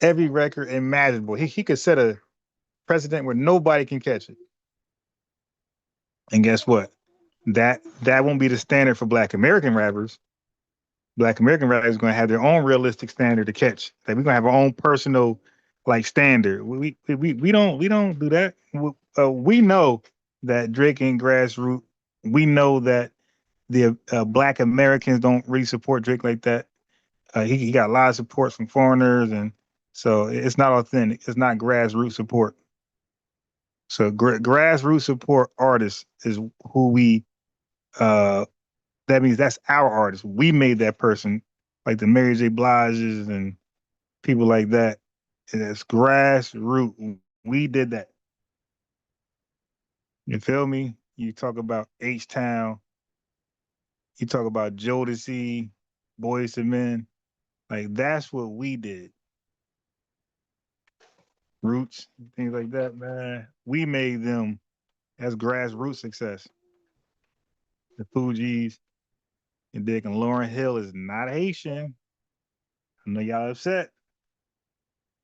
every record imaginable. He could set a precedent where nobody can catch it. And guess what? That won't be the standard for Black American rappers. Black American rappers are going to have their own realistic standard to catch. Like we're going to have our own personal like standard. We don't do that. We know that Drake ain't grassroots. We know that the Black Americans don't really support Drake like that. He got a lot of support from foreigners, and so it's not authentic. It's not grassroots support. So grassroots support artists is who we. That means that's our artist. We made that person, like the Mary J. Blige's and people like that. And it's grassroots. We did that. You feel me? You talk about H Town. You talk about Jodeci, Boys and Men. Like that's what we did. Roots, things like that, man. We made them as grassroots success. The Fugees and Dick and Lauryn Hill is not Haitian. I know y'all upset.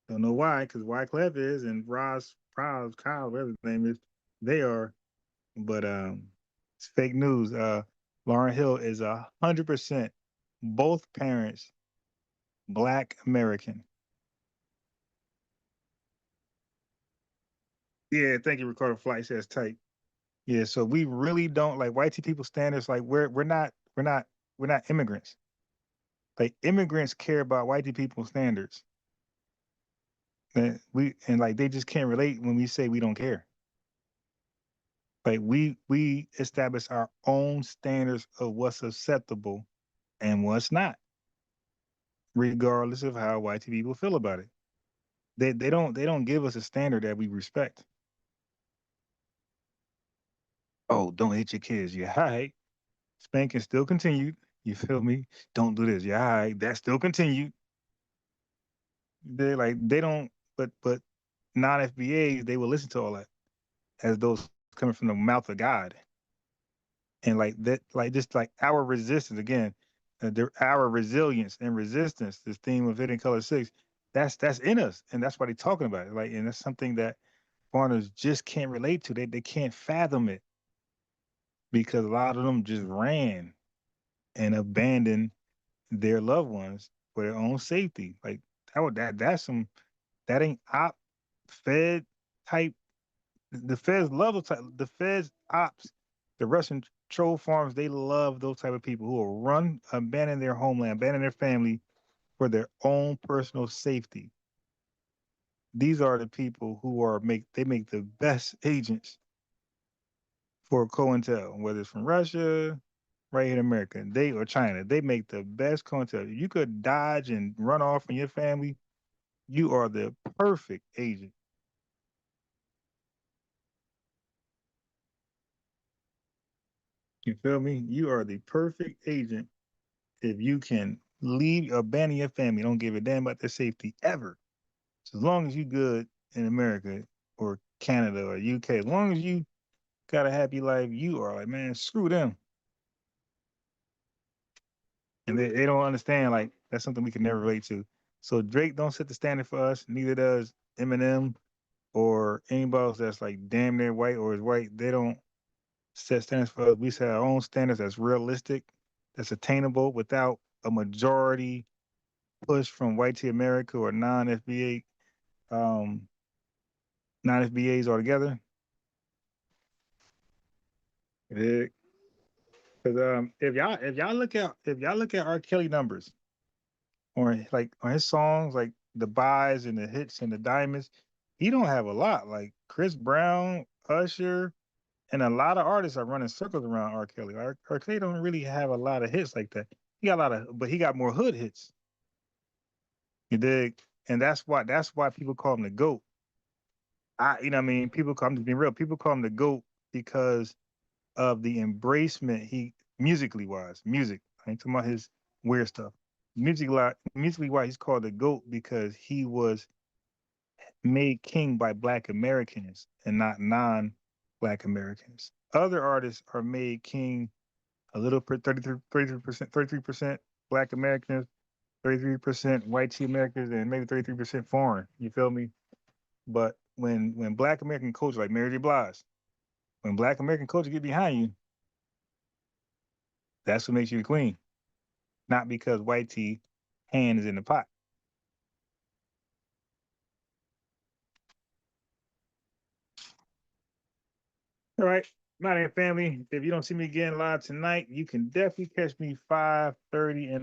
Don't know why, because Wyclef is and Ross, Prowse, Kyle, whatever his name is, they are. But it's fake news. Lauryn Hill is 100% both parents Black American. Yeah, thank you, Ricardo Flight says tight. Yeah, so we really don't like white people standards. Like we're not immigrants. Like immigrants care about white people standards. And like they just can't relate when we say we don't care. Like we establish our own standards of what's acceptable and what's not, regardless of how white people feel about it. They don't give us a standard that we respect. Oh, don't hit your kids. Yeah, all right. Spanking still continued. You feel me? Don't do this. Yeah, all right. That still continued. They don't, but non-FBAs, they will listen to all that as those coming from the mouth of God. And like that, like just like our resistance again, our resilience and resistance, this theme of Hidden Color 6, that's in us. And that's why they're talking about it. Like, and that's something that foreigners just can't relate to. They can't fathom it because a lot of them just ran and abandoned their loved ones for their own safety. Like that ain't op fed type. The feds love those type. The feds ops, the Russian troll farms, they love those type of people who will run, abandon their homeland, abandon their family for their own personal safety. These are the people who make the best agents for COINTEL, whether it's from Russia, right here in America, or China. They make the best COINTEL. You could dodge and run off from your family. You are the perfect agent. You feel me? You are the perfect agent if you can abandon your family, don't give a damn about their safety ever. So as long as you good in America or Canada or UK, as long as you got a happy life, you are like, man, screw them. And they don't understand, like, that's something we can never relate to. So Drake don't set the standard for us, neither does Eminem or anybody else that's like damn near white or is white. They don't set standards for us. We set our own standards that's realistic, that's attainable without a majority push from white to America or non-FBAs altogether. Because if y'all look at R. Kelly numbers or like on his songs, like the buys and the hits and the diamonds, he don't have a lot. Like Chris Brown, Usher, and a lot of artists are running circles around R. Kelly. R. Kelly don't really have a lot of hits like that. He got a lot of, but he got more hood hits. You dig? And that's why people call him the GOAT. What I mean, I'm just being real. People call him the GOAT because of the embracement musically wise. Music. I ain't talking about his weird stuff. Musically wise, he's called the GOAT because he was made king by Black Americans and not non-Black Americans. Other artists are made king a little per 33% Black Americans, 33% white tea Americans, and maybe 33% foreign. You feel me? But when Black American culture, like Mary J. Blige, when Black American culture get behind you, that's what makes you the queen. Not because white tea hand is in the pot. All right, my name family. If you don't see me again live tonight, you can definitely catch me 5:30 in